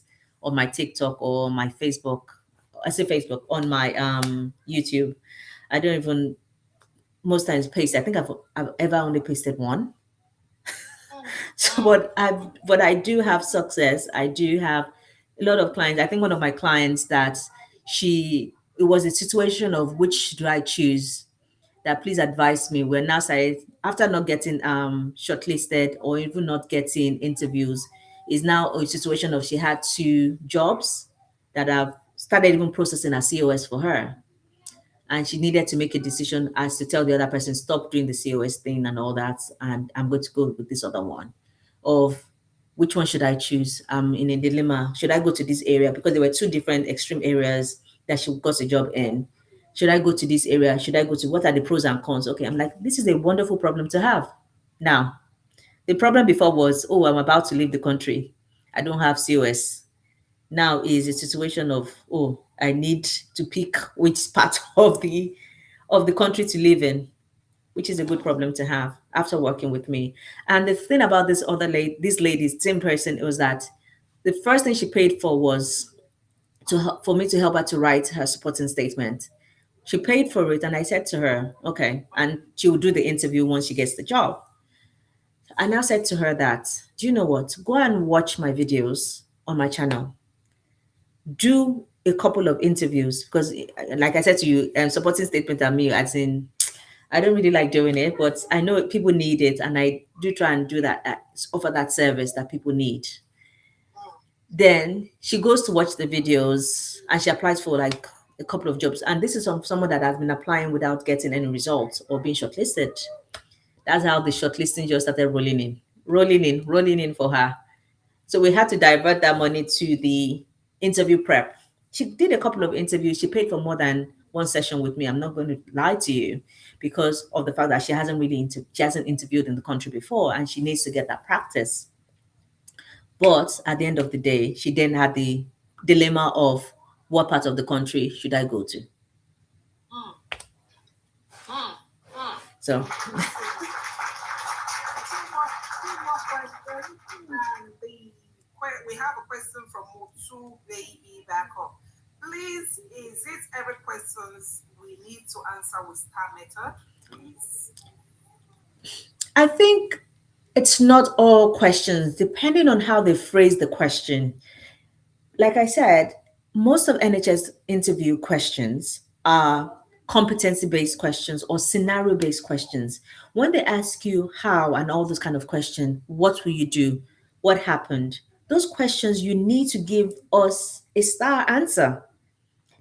on my TikTok or my Facebook. I say Facebook, on my YouTube. I don't even most times paste. I think I've ever only pasted one. So, but I do have success. I do have a lot of clients. I think one of my clients that she it was a situation of which do I choose, that please advise me. We're now started after not getting shortlisted or even not getting interviews, is now a situation of she had two jobs that have started even processing a COS for her. And she needed to make a decision as to tell the other person, stop doing the COS thing and all that, and I'm going to go with this other one. Of which one should I choose? I'm in a dilemma. Should I go to this area? Because there were two different extreme areas that she got a job in. Should I go to this area? Should I go to, what are the pros and cons? Okay, I'm like, this is a wonderful problem to have. Now, the problem before was, oh, I'm about to leave the country. I don't have COS. Now is a situation of, oh, I need to pick which part of the country to live in, which is a good problem to have after working with me. And the thing about this lady, same person, was that the first thing she paid for was for me to help her to write her supporting statement. She paid for it, and I said to her, okay, and she will do the interview once she gets the job. I now said to her that, do you know what? Go and watch my videos on my channel. Do a couple of interviews because, like I said to you, supporting statement and me, as in, I don't really like doing it, but I know people need it, and I do try and do that, offer that service that people need. Then she goes to watch the videos and she applies for like a couple of jobs. And this is someone that has been applying without getting any results or being shortlisted. That's how the shortlisting just started rolling in for her. So we had to divert that money to the interview prep. She did a couple of interviews. She paid for more than one session with me. I'm not going to lie to you, because of the fact that she hasn't interviewed in the country before, and she needs to get that practice. But at the end of the day, she then had the dilemma of, what part of the country should I go to? So We have a question from Mutu Baby Backup. Please, is it every questions we need to answer with star method? Please. I think it's not all questions, depending on how they phrase the question. Like I said, most of NHS interview questions are competency based questions or scenario based questions. When they ask you how and all those kind of questions, what will you do? What happened? Those questions, you need to give us a star answer,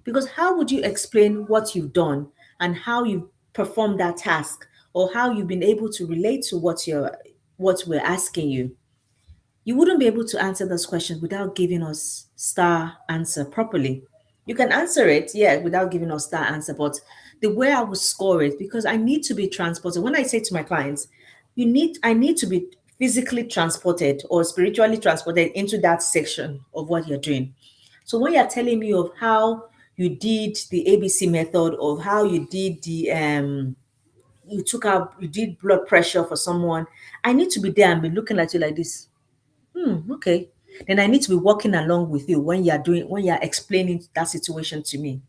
because how would you explain what you've done and how you performed that task, or how you've been able to relate to what we're asking you? You wouldn't be able to answer those questions without giving us star answer properly. You can answer it, yeah, without giving us star answer, but the way I would score it, because I need to be transported. When I say to my clients, I need to be physically transported or spiritually transported into that section of what you're doing. So when you're telling me of how you did the ABC method, of how you did you did blood pressure for someone, I need to be there and be looking at you like this. Okay. Then I need to be walking along with you when you're explaining that situation to me.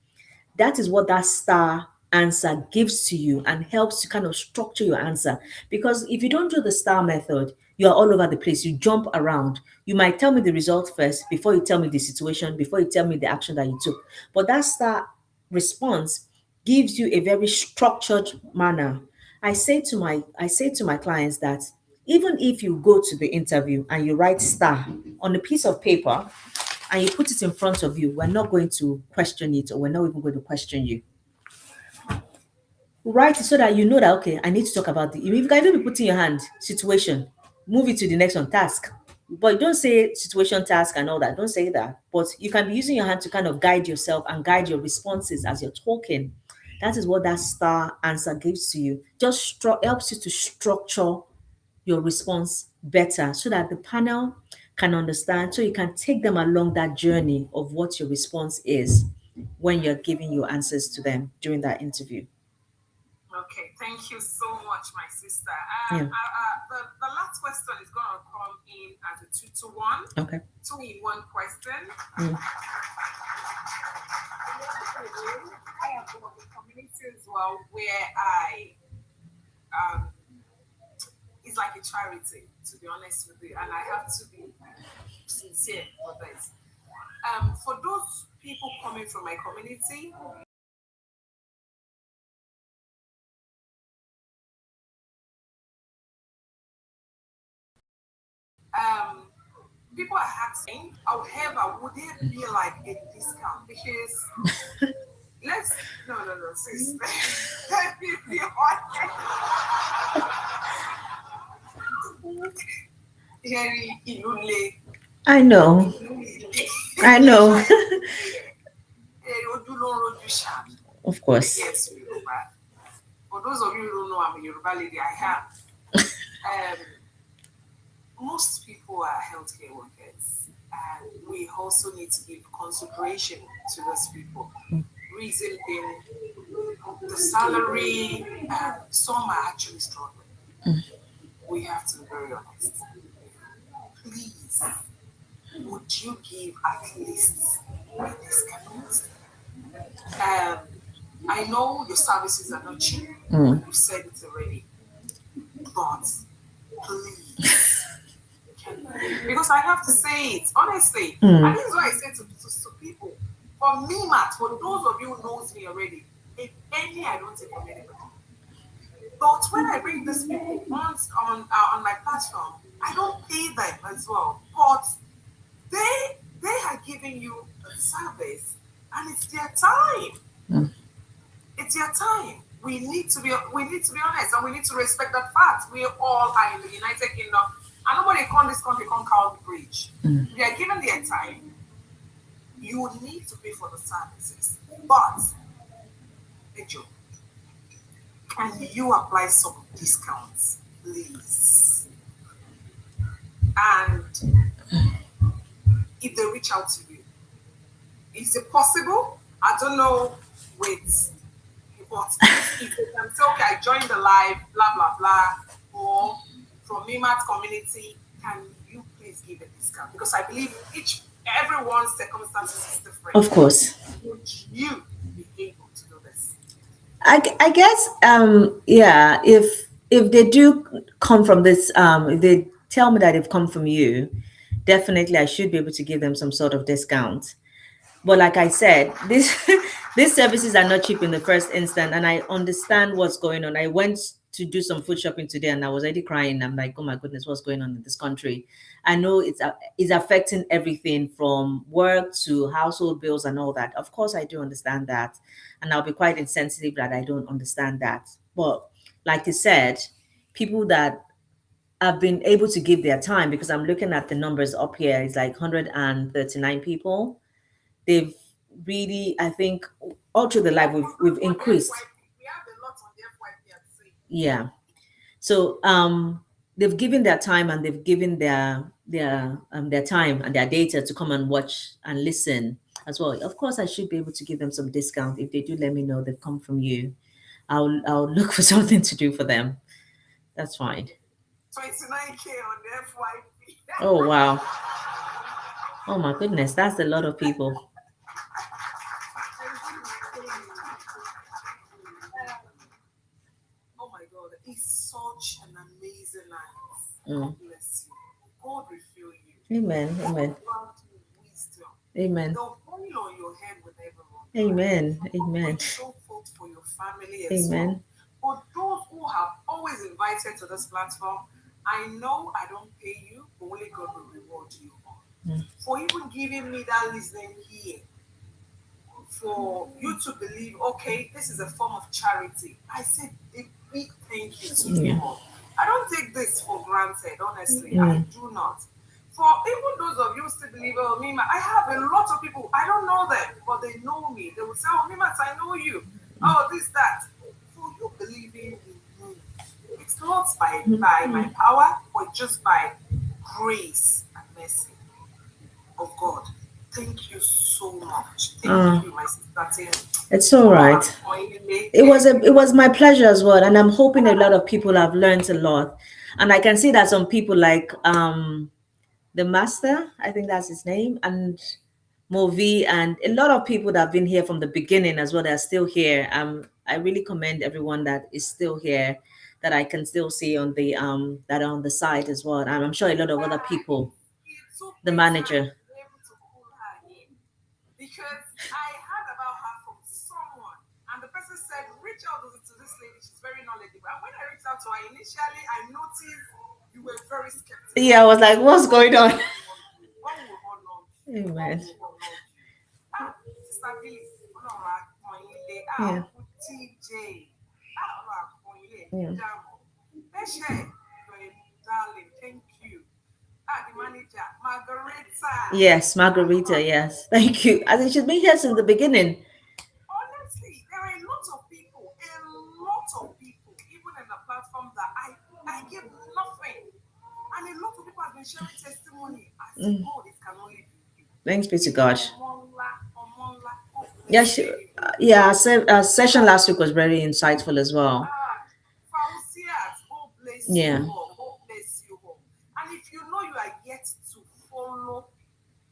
That is what that star answer gives to you and helps to kind of structure your answer. Because if you don't do the star method, you're all over the place. You jump around. You might tell me the result first before you tell me the situation, before you tell me the action that you took. But that star response gives you a very structured manner. I say to my clients that even if you go to the interview and you write star on a piece of paper and you put it in front of you, we're not going to question it, or we're not even going to question you. Write it so that you know that, okay, I need to talk about the, if you can even be putting your hand, situation, move it to the next one, task. But don't say situation, task, and all that. Don't say that. But you can be using your hand to kind of guide yourself and guide your responses as you're talking. That is what that star answer gives to you. Just helps you to structure your response better so that the panel can understand, so you can take them along that journey of what your response is when you're giving your answers to them during that interview. Okay, thank you so much, my sister. Yeah. The last question is going to come in as a 2-to-1. Okay. 2-in-1 question. Mm. I am from a community as well where it's like a charity, to be honest with you, and I have to be sincere for this. For those people coming from my community, Um, People are asking, however, would there be like a discount? Because let's no, sis. Let me be honest. Jerry Ilule, I know. Ilule, I know. Jerry Odulon Rodusha. Of course. Yes, Yoruba. For those of you who don't know, I'm a Yoruba lady. I am. Most people are healthcare workers, and we also need to give consideration to those people. Reason being, the salary, some are actually struggling. We have to be very honest. Please, would you give at least a discount? Um, I know your services are not cheap, Mm. and you said it already, but please, because I have to say it honestly, and Mm. this is what I say to people. For me, Matt, for those of you who knows me already, if any, I don't take from anybody. But when I bring these people on my platform, I don't pay them as well. But they are giving you a service, and it's their time. Mm. It's their time. We need to be honest, and we need to respect that fact. We all are in the United Kingdom, and nobody come this country come count the bridge. Mm. They are given their time. You need to pay for the services, but Ejo, can you apply some discounts, please? And if they reach out to you, is it possible? I don't know. Wait, but if they can say, okay, I joined the live, blah blah blah, or from Mimat community, can you please give a discount? Because I believe each everyone's circumstances is different. Of course. Would you be able to do this? I guess yeah, if they do come from this if they tell me that they've come from you, definitely I should be able to give them some sort of discount. But like I said, this these services are not cheap in the first instant, and I understand what's going on. I went to do some food shopping today, and I was already crying. I'm like, oh my goodness, what's going on in this country? I know it's affecting everything from work to household bills and all that. Of course, I do understand that, and I'll be quite insensitive that I don't understand that. But like you said, people that have been able to give their time, because I'm looking at the numbers up here, it's like 139 people. They've really, I think, all through the We life have we've 100 on the increased. FYP. We have a lot on the FYP at the same. Yeah. So they've given their time, and they've given their time and their data to come and watch and listen as well. Of course, I should be able to give them some discount if they do let me know they've come from you. I'll look for something to do for them. That's fine. 29K on the FYP. Oh wow. Oh my goodness, that's a lot of people. I really will tell you. Oh my God, it's such an amazing night. God Mm. bless you. God refill you. Amen. God Amen. grant you wisdom. Amen. The oil on your head will never run dry. Amen. God Amen. will show forth for your family as well. Amen. For those who have always invited to this platform, I know I don't pay you, but only God will reward you more. Mm. For even giving me that listening here, for you to believe, okay, this is a form of charity. I said a big thank you to you Yeah. all. I don't take this for granted, honestly. I Mm. do not. For even those of you who still believe, oh, Mima, I have a lot of people, I don't know them, but they know me. They will say, oh, Mima, I know you. Oh, this, that. For you believing in me, it's not by my power, but just by grace and mercy of God. Thank you so much. Thank Uh, you, my sister Tim, it's all for right. appointing me. It was my pleasure as well, and I'm hoping a lot of people have learned a lot. And I can see that some people like the master, I think that's his name, and Movi, and a lot of people that have been here from the beginning as well, that are still here. I really commend everyone that is still here, that I can still see on the that are on the site as well. And I'm sure a lot of other people, It took the me time manager. to be able to pull her in because I heard about her from someone, and the person said, reach out to this lady, she's very knowledgeable. And when I reached out to her, initially I noticed You were very skeptical. Yeah, I was like, what's going on? God will honor you. God Amen. will honor you. Ah, Sister B, Ọlọ́run àpọ̀nyìnlé. Ah, Yeah. Uncle TJ. Ah, Ọlọ́run àpọ̀nyìnlé. Yeah. Damo. Bẹ́ṣẹ̀, you're a darling. Thank you. Ah, the manager, Margareta. Yes, Ah, Margarita. Ọlọ́run Yes. Thank you. I think she's been here since the beginning. honestly, there are a lot of people, even in the platform that I give nothing. And a lot of people have been sharing testimony. I said, Mm. God, it can only be you. Thanks be to Even God. Omonla, God Yeah, bless you. yeah. Session last week was very insightful as well. Fauciat, God bless you Yeah. all. God bless you all. And if you know you are yet to follow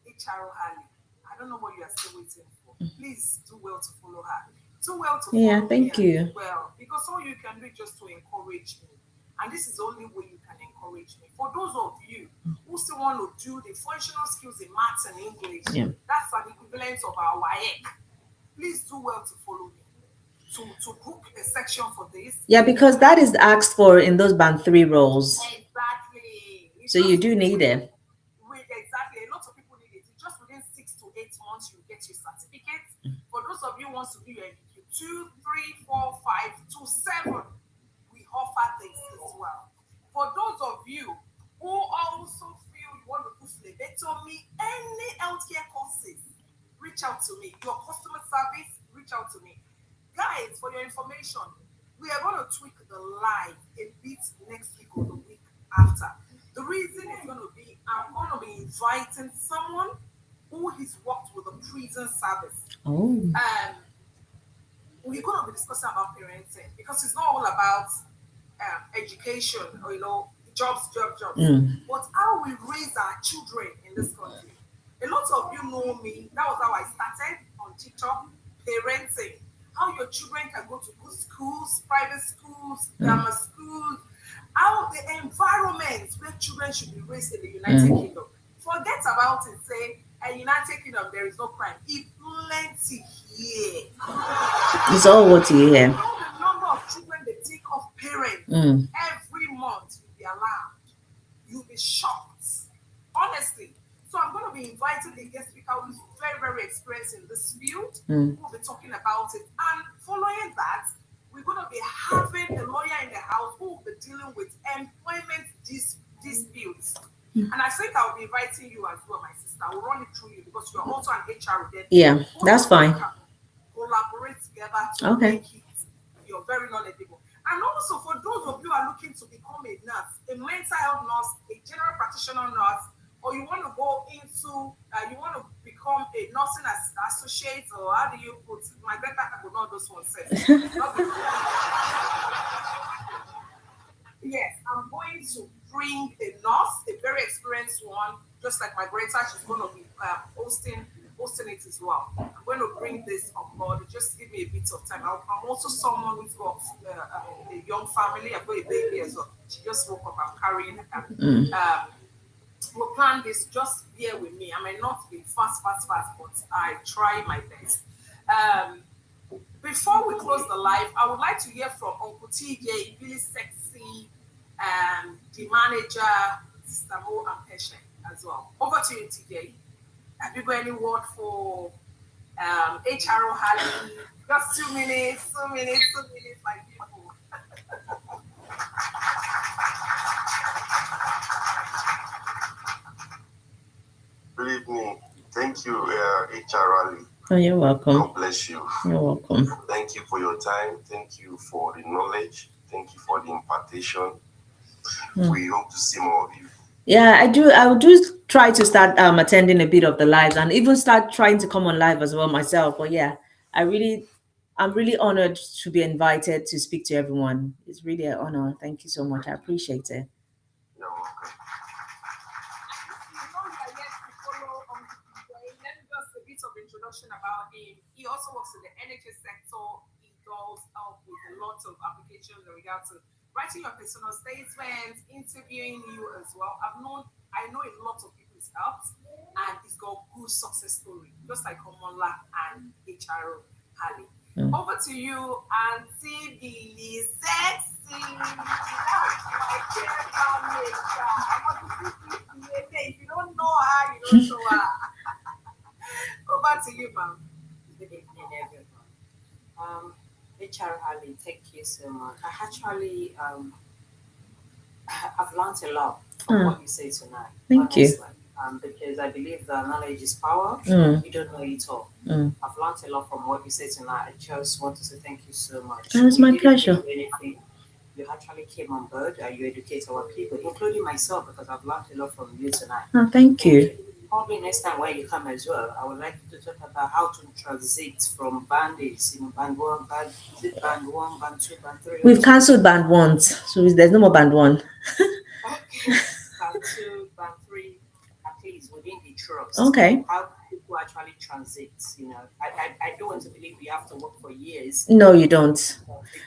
HRO Halley, I don't know what you are still waiting for. Please do well to follow her. Do well to Yeah. follow me Thank as you. well. Because all you can do is just to encourage me. And this is the only way you can encourage me. For those of you who still want to do the functional skills in maths and English, Yeah. that's an equivalent of our WAEC. Please do well to follow me. To book a section for this. Yeah, because that is asked for in those band three roles. Exactly. So you do need it. Exactly. A lot of people need it. It's just within 6 to 8 months you get your certificate. For those of you who wants to do your MBQ 2, 3, 4, 5 to 7, we offer this as well. For those of you who also feel you want to do phlebotomy, any healthcare courses, reach out to me. Your customer service, reach out to me. Guys, for your information, we are going to tweak the live a bit next week or the week after. The reason is going to be I'm going to be inviting someone who has worked with the prison service. Oh. We're going to be discussing about parenting because it's not all about education or jobs, Mm. but how we raise our children in this country. A lot of you know me. That was how I started on TikTok, parenting. How your children can go to good schools, private schools, grammar schools. How the environment where children should be raised in the United Kingdom. Forget about it. Say, United Kingdom, there is no crime. It plenty here. It's all what you You hear. know the number of children they take off parents every month. You'll be alarmed. You'll be shocked. Honestly. So I'm going to be inviting a guest speaker who is very, very experienced in this field. We'll be talking about it. And following that, we're going to be having a lawyer in the house who will be dealing with employment disputes. And I think I'll be inviting you as well, my sister. We'll run it through you because you're also an HR then. Yeah, that's fine. Collaborate together to Okay. make it. You're very knowledgeable. And also for those of you who are looking to become a nurse, a mental health nurse, a general practitioner nurse, or you want to go into, you want to become a nursing associate, or how do you put? My grandpa would know those ones. Yes, I'm going to bring a nurse, a very experienced one, just like my grandpa. She's going to be hosting it as well. I'm going to bring this on board. Just give me a bit of time. I'm also someone who's got a young family. I've got a baby as well. She just woke up. I'm carrying her. We'll plan this. Just bear with me. I may not be fast, but I try my best. Before we close the live, I would like to hear from Uncle TJ, really sexy, the manager, Sister Mo, and Patient as well. Over to you, TJ. Have you got any word for HRO Halley? Just 2 minutes, my people. Good evening. Thank you, HR Rally. Oh, you're welcome. God bless you. You're welcome. Thank you for your time. Thank you for the knowledge. Thank you for the impartation. We hope to see more of you. Yeah, I do. I will do try to start attending a bit of the lives and even start trying to come on live as well myself. But yeah, I'm really honored to be invited to speak to everyone. It's really an honor. Thank you so much. I appreciate it. You're welcome. Let me just a bit of introduction about him. He also works in the NHS sector. He does help with a lot of applications in regard to writing your personal statements, interviewing you as well. I know a lot of people he's helped, and he's got good success story, just like Omola and HRO Halley. Over to you, Auntie Billy Sexy. So, over to you, ma'am. Good evening, everyone. Um, HR Ali, thank you so much. I actually, I've learned a lot from Ah, what you say tonight, thank you. honestly. Because I believe that knowledge is power. Mm, You don't know it all. mm. I've learned a lot from what you say tonight. I just want to say thank you so It much. was We my didn't pay pleasure. you anything. You actually came on board and you educate our people, including myself, because I've learned a lot from you tonight. Ah, thank Thank you. you. Probably next time when you come as well, I would like you to talk about how to transit from bandages, band one, band, is it band one, band two, band three, or We've two? cancelled band once, so there's no more band one. Okay, band two, band three, at least within the trust, Okay. how people actually transit. I don't want to believe you have to work for years No, you to don't. transit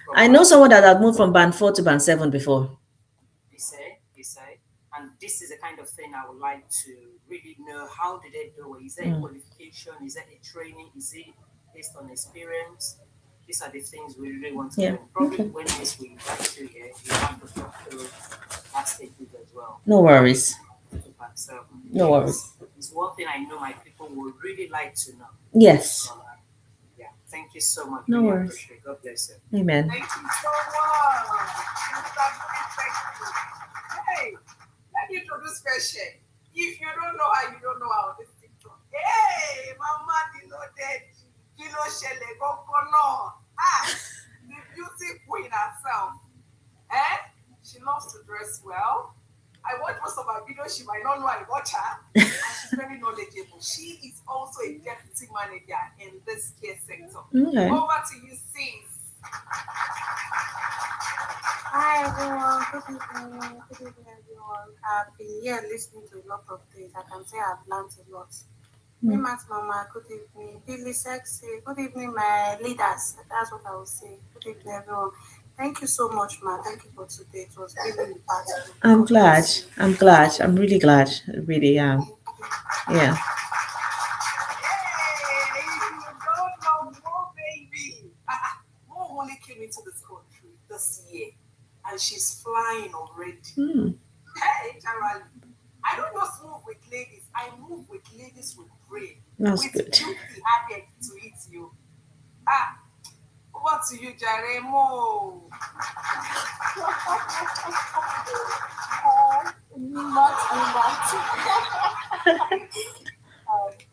from I know band someone two. that had moved from band 4 to band 7 before. You say, and this is the kind of thing I would like to really know. How did they do it? Is there a Mm. qualification? Is there a training? Is it based on experience? These are the things we really want to Yeah. learn. Probably Okay. when next we invite you here, you have to talk through that stages as well. No How did worries. you do that? So No worries. it's one thing I know my people would really like to know. Yes. So, yeah, thank you so much. No Really worries. appreciate it. God bless you. Amen. Thank you so much. Mr. Thank you. Hey, let me introduce patient. If you don't know her, you don't know her on this TikTok. Hey, Mama did not dead. Kilo Shele Gokono. Ah, the beauty queen herself. Eh? She loves to dress well. I watch most of her videos. She might not know I watch her. And she's very knowledgeable. She is also a deputy manager in this care sector. Okay. Over to you, sis. Hi everyone, good evening. Good evening everyone. I've been here listening to a lot of things. I can say I've learned a lot. Mm. Mimat Mama, good evening. Billy Sexy, good evening my leaders. That's what I will say. Good evening everyone. Thank you so much, ma. Thank you for today. It was really impactful. I'm God glad. bless you. I'm glad. I'm really glad. I really am. Thank you. Yeah. Hey, if you don't know Mo, baby. Mo only came into this country this year. And she's flying already. Mm. Hey, Charlie. I don't just move with ladies. I move with ladies with brain. That's With good. beauty added to it, you. Ah, over to you, Jaremo.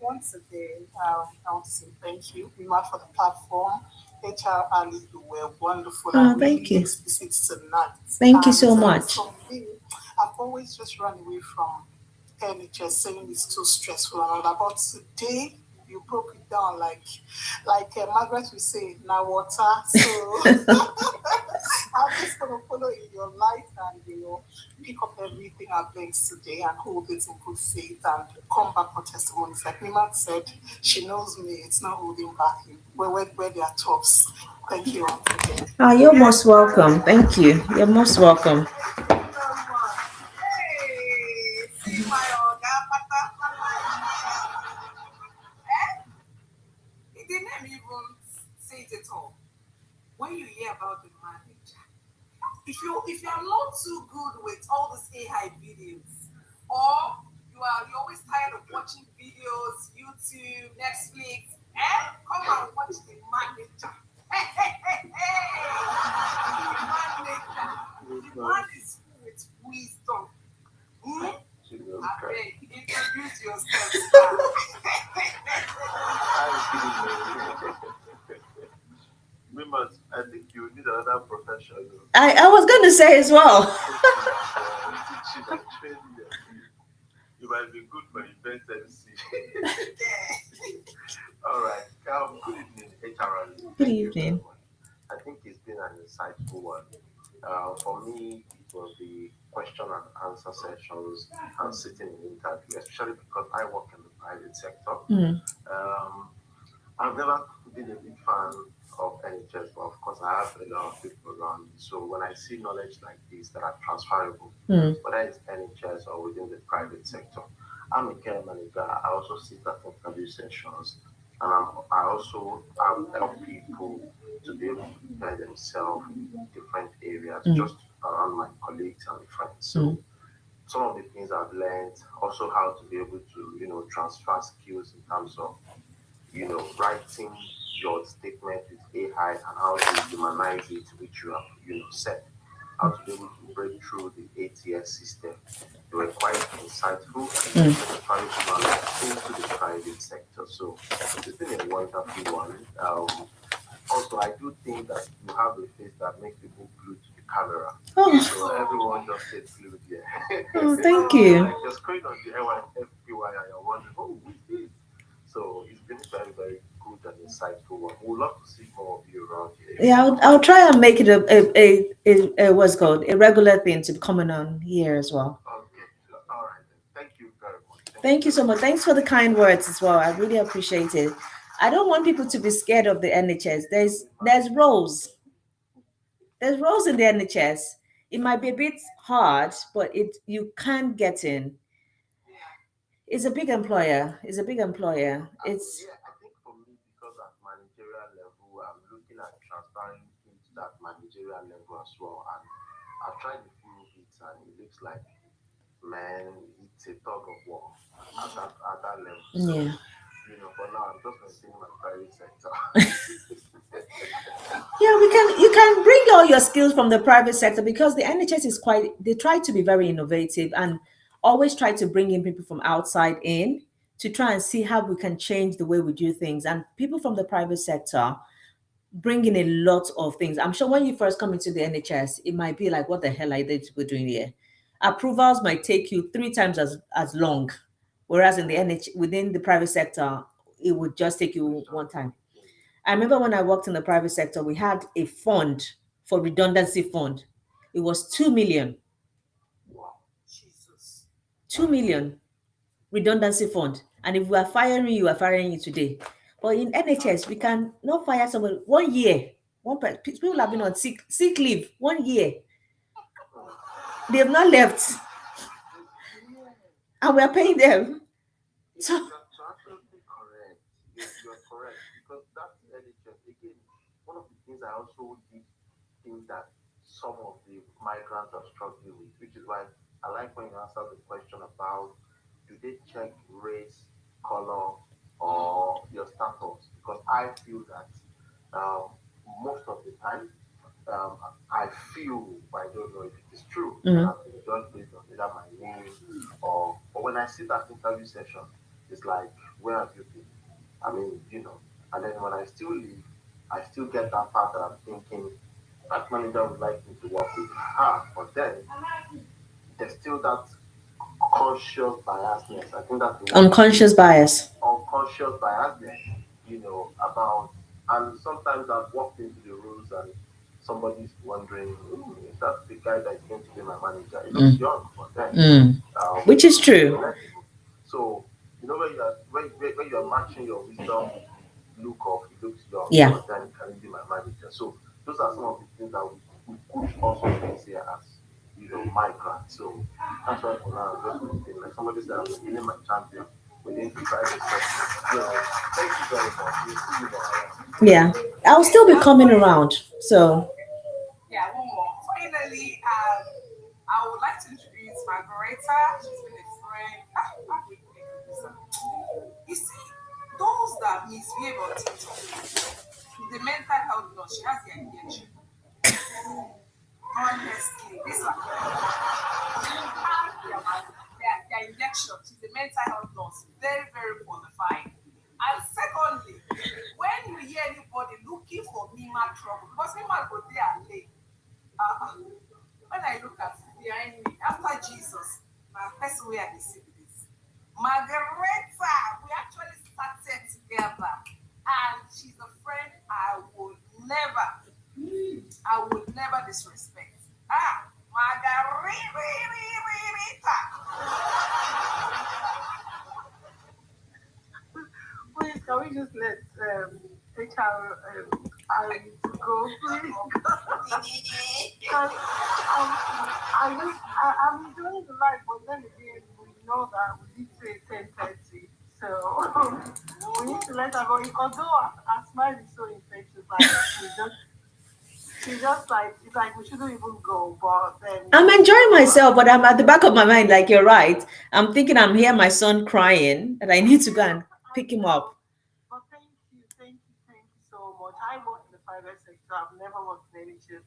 Once again, I want to say thank you, Rima, for the platform. HR Ali, you were wonderful Oh, and thank really you. explicit tonight. Thank you And so much. for me, I've always just run away from NHS saying it's too stressful and all that. But today, you broke it down like Margaret would say, now water. So I'm just gonna follow in your light and pick up everything I've learned today and hold it in good faith and come back for testimonies. Like Nimat said, she knows me. It's not holding back. Where there are tops. Thank you once again. Ah, you're most welcome. Thank you. You're most welcome. Thank you so much. Hey, see my Oga Pata. Eh? He didn't even say it at all. When you hear about the manager, if you are not too good with all these AI videos, or you're always tired of watching videos, YouTube, Netflix, come and watch the manager. Hey, hey, hey, hey! The manager. The man is full with wisdom. Hmm? Okay, introduce yourself, sir. Members, I think you need another profession. I was going to say as well. Teaching and training your team. You might be good for event MC. All right. Good evening, HR. Good evening. I think it's been an insightful one. For me, it was the question and answer sessions and sitting in interview, especially because I work in the private sector. Mm. Um, I've never been a big fan of NHS, but of course, I have a lot of people around me. So when I see knowledge like this that are transferable, whether it's NHS or within the private sector, I'm a care manager. I also sit at interview sessions, and I help people to be able to prepare themselves in different areas, just around my colleagues and friends. So some of the things I've learned, also how to be able to, transfer skills in terms of, writing your statement with AI and how to humanize it, which you have, said, how to be able to break through the ATS system. They were quite insightful and transferable knowledge into the private sector. So it's been a wonderful one. Also, I do think that you have a face that makes people glued to the camera. Oh, So everyone just stayed glued here. oh, thank you. Like you're scrolling on the FPY and you're wondering, oh, who's this? So it's been very, very good and insightful one. We'd love to see more of you around here. Yeah, I'll try and make it a what's it called a regular thing to be coming on here as well. Okay. All right. Then. Thank you very much. Thank you so much. Thanks for the kind words as well. I really appreciate it. I don't want people to be scared of the NHS. There's roles. There's roles in the NHS. It might be a bit hard, but you can get in. It's a big employer. It's a big employer. It's Yeah, I think for me, because at managerial level, I'm looking at transferring into that managerial level as well. And I've tried a few bits and it looks like, man, it's a tug of war at that level. So, yeah. for now, I'm just maintaining my private sector. Yeah, you can bring all your skills from the private sector because the NHS is quite they try to be very innovative and always try to bring in people from outside in to try and see how we can change the way we do things. And people from the private sector bring in a lot of things. I'm sure when you first come into the NHS, it might be like, what the hell are they doing here? Approvals might take you three times as long, whereas in the within the private sector, it would just take you one time. I remember when I worked in the private sector, we had a fund for redundancy fund. It was 2 million. Wow. Jesus. 2 million redundancy fund. And if we are firing you, we are firing you today. But in NHS, we can not fire someone 1 year. People have been on sick leave 1 year. They have not left, and we are paying them. So You're absolutely correct. You're correct. Because that NHS, again, one of the things I also did think that some of the migrants are struggling with, which is why I like when you answer the question about do they check race, color, or your status? Because I feel that um, most of the time, um, I feel, but I don't know if it is true, that Mhm. I've been judged based on either my name or, but when I see that interview session, it's like, where have you been? I mean, and then when I still leave, I still get that part that I'm thinking, that manager would like me to work with her, but then there's still that conscious biasness. I think that's the word. Unconscious bias. Unconscious biasness, about, and sometimes I've walked into the rooms and somebody's wondering, is that the guy that is going to be my manager? He looks young, but then, Mm. Which is true. so, when you're matching your wisdom look of he looks young, Yeah. but then can he be my manager? So those are some of the things that we could also face here as migrants. So that's why for now I'm just maintaining, like somebody said, I'm maintaining my champion within the private sector. So thank you very much. We'll see you around. Yeah. I'll still be coming around. So Yeah, one more. Finally, I would like to introduce Margareta. She's been a friend. You see, those that misbehave on TikTok, the mental health nurse, she has the injection. Honestly, this one. Their injection, she's a mental health nurse, very, very qualified. And secondly, when you hear anybody looking for Mima trouble, because Mima go there and lay. When I look at behind me, after Jesus, my person where I see this. Margareta, we actually started together. And she's a friend I would never disrespect. Margarita. Please, can we just let HR I go, please? Because I'm enjoying the life, but then again, we know that we need to 10:30. So we need to let her go. Although our smile is so infectious, like we just She's just like, it's like we shouldn't even go, but then I'm enjoying myself, but I'm at the back of my mind, like you're right. I'm thinking I'm here, my son crying, and I need to go and I pick him know. up. But thank you so much. I work in the private sector. I've never worked in NHS.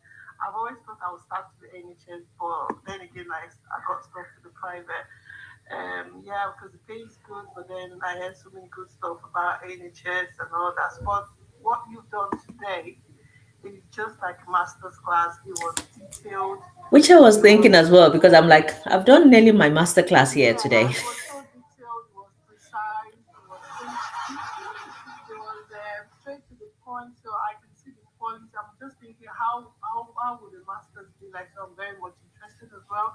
I've always thought I would start with the NHS, but then again, I got stuck to the private. Yeah, because the pay is good, but then I heard so many good stuff about NHS and all that. But what you've done today is just like a master's class. It was detailed. Which I was It was thinking as well, because I'm like, I've done nearly my master class here yeah, today. it was so detailed. It was precise. It was it was straight to the point, so I can see the quality. I'm just thinking, how would the masters be like? So I'm very much interested as well.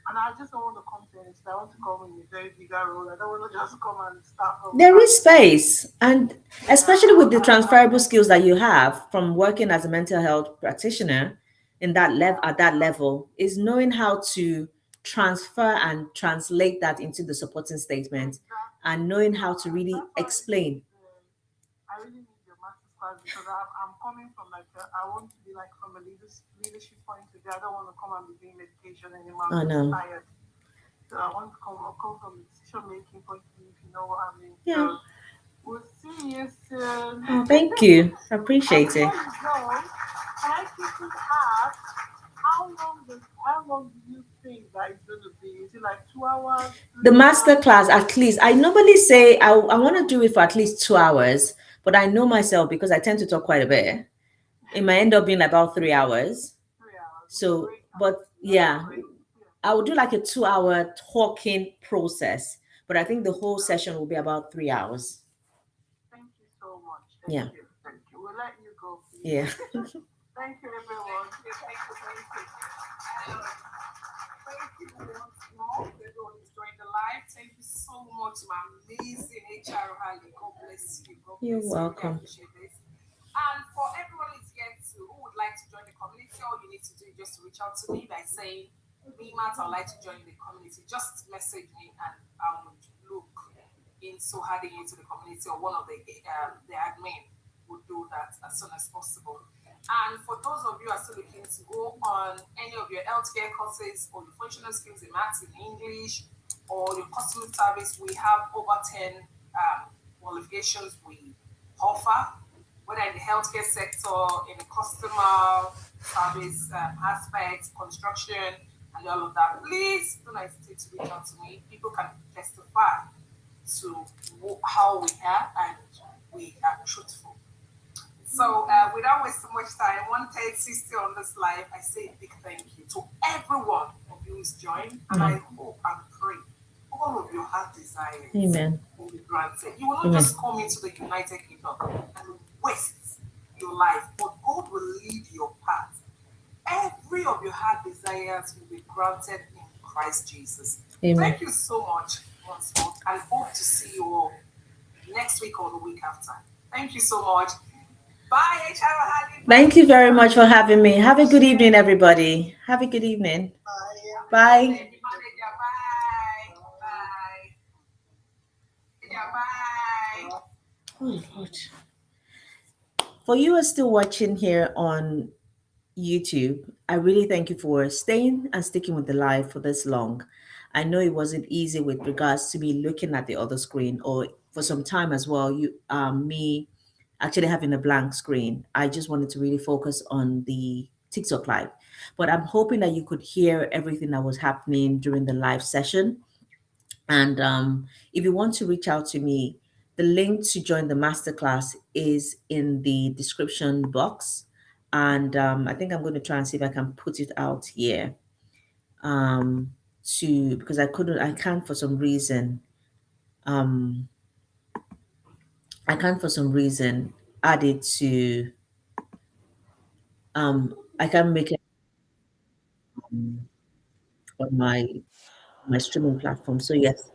And I just don't want to come to NHS. I want to come in a very bigger role. I don't want to just come and start from There is scratch. space, and Yeah, especially with the transferable skills that you have from working as a mental health practitioner in that level at that level, is knowing how to transfer and translate that into the supporting statement, exactly. and knowing how So to really that's why I really explain. need I really need your master's class because I'm coming from like I want to be like from a leadership point of view. I don't want to come and be doing medication anymore. Oh I'm just no. tired. So I want to come from a decision making point of view, if you know what I mean. Yeah. So we'll see you soon. Oh, thank you. I appreciate Before it. you go, can I quickly ask how long do you think that it's going to be? Is it like 2 hours, The 3 hours? master class, at least, I normally say I want to do it for at least 2 hours, but I know myself because I tend to talk quite a bit. It might end up being about 3 hours. 3 hours. We So, break up. but That's a yeah, break. Yeah. I would do like a 2 hour talking process, but I think the whole session will be about 3 hours. Thank you so much. Thank Yeah. you. Thank you. We'll let you go, please. Yeah. Thank you, everyone. Thank you. Thank you once more. Everyone is joining the live. Thank you so much, my amazing HR Harley. God bless you. God You're bless you. Really welcome. appreciate this. And for everyone who's here to who would like to join the community, all you need to do is just to reach out to me by saying, "Me, Matt, I'd like to join the community." Just message me and I would look into adding you to the community, or one of the admin would do that as soon as possible. And for those of you who are still looking to go on any of your healthcare courses or your functional skills in maths and English or your customer service, we have over 10 qualifications we offer, whether in the healthcare sector, in the customer service aspects, construction, and all of that. Please don't hesitate to reach out to me. People can testify to how we are and we are truthful. So, without wasting much time, 130 still on this live, I say a big thank you to everyone of you who's joined, and I hope and pray all of your heart desires Amen. will be granted. You will not Amen. just come into the United Kingdom and waste your life, but God will lead your path. Every of your heart desires will be granted in Christ Jesus. Amen. Thank you so much once more, and hope to see you all next week or the week after. Thank you so much. Bye, HR Hadi. Thank you very much for having me. Have a good evening, everybody. Have a good evening. Bye. Bye. Bye. Bye. Oh, Lord. For you who are still watching here on YouTube, I really thank you for staying and sticking with the live for this long. I know it wasn't easy with regards to me looking at the other screen, or for some time as well, me actually having a blank screen. I just wanted to really focus on the TikTok live. But I'm hoping that you could hear everything that was happening during the live session. And if you want to reach out to me, the link to join the masterclass is in the description box. And I think I'm going to try and see if I can put it out here. Because I can't for some reason. Um, I can't for some reason add it to. I can make it on my streaming platform. So yes,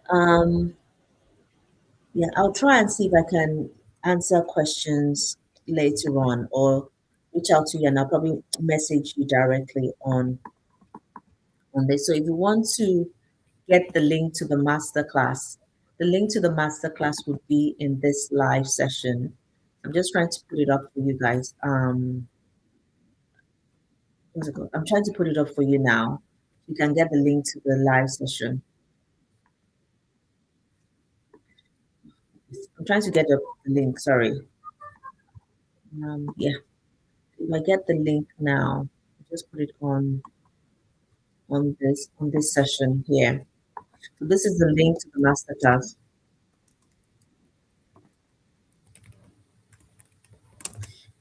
um, yeah, I'll try and see if I can answer questions later on, or reach out to you, and I'll probably message you directly on this. So if you want to get the link to the masterclass, the link to the masterclass would be in this live session. I'm just trying to put it up for you guys. what's it called? I'm trying to put it up for you now. You can get the link to the live session. I'm trying to get the link. Sorry. Yeah. If I get the link now, just put it on this session here. So this is the link to the masterclass.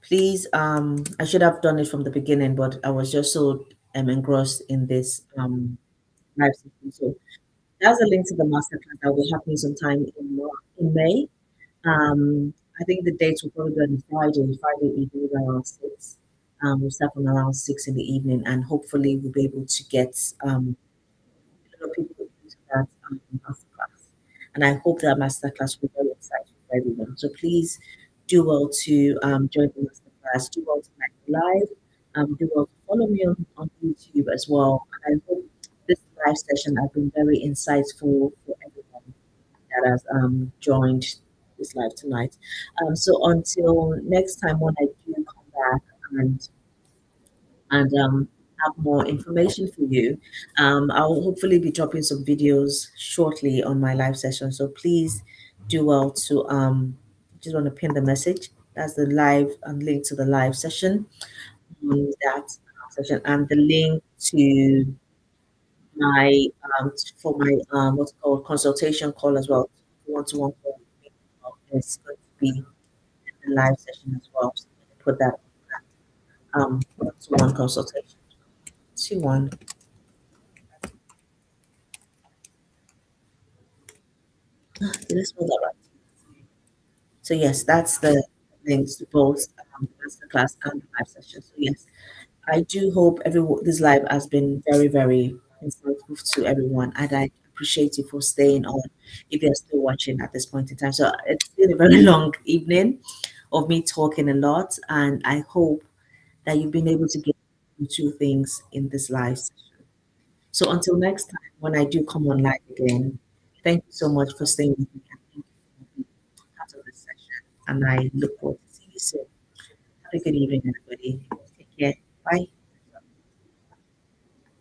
Please, I should have done it from the beginning, but I was just so engrossed in this live session. So that's a link to the masterclass that will be happening sometime in May. I think the dates will probably be on Friday evening around 6. We'll start from around 6 in the evening, and hopefully we'll be able to get a lot of people into that masterclass. And I hope that masterclass will be very exciting for everyone. So please do well to join the masterclass, do well to like the live, do well to follow me on YouTube as well. And I hope this live session has been very insightful for everyone that has joined this live tonight. So until next time when I do come back and have more information for you, I'll hopefully be dropping some videos shortly on my live session. So please do well to just want to pin the message. That's the live and link to the live session. That session and the link to my for my what's called consultation call as well. One-to-one call is going to be in the live session as well. So I'm gonna put that one-to-one consultation. 2-1. Did I spell that right? So yes, that's the links to both masterclass and the live session. So yes, I do hope this live has been very, very insightful to everyone, and I appreciate you for staying on if you're still watching at this point in time. So it's been a very long evening of me talking a lot, and I hope that you've been able to get two things in this live session. So until next time, when I do come on live again, thank you so much for staying with me and thank you for being part of this session. And I look forward to seeing you soon. Have a good evening, everybody. Take care. Bye.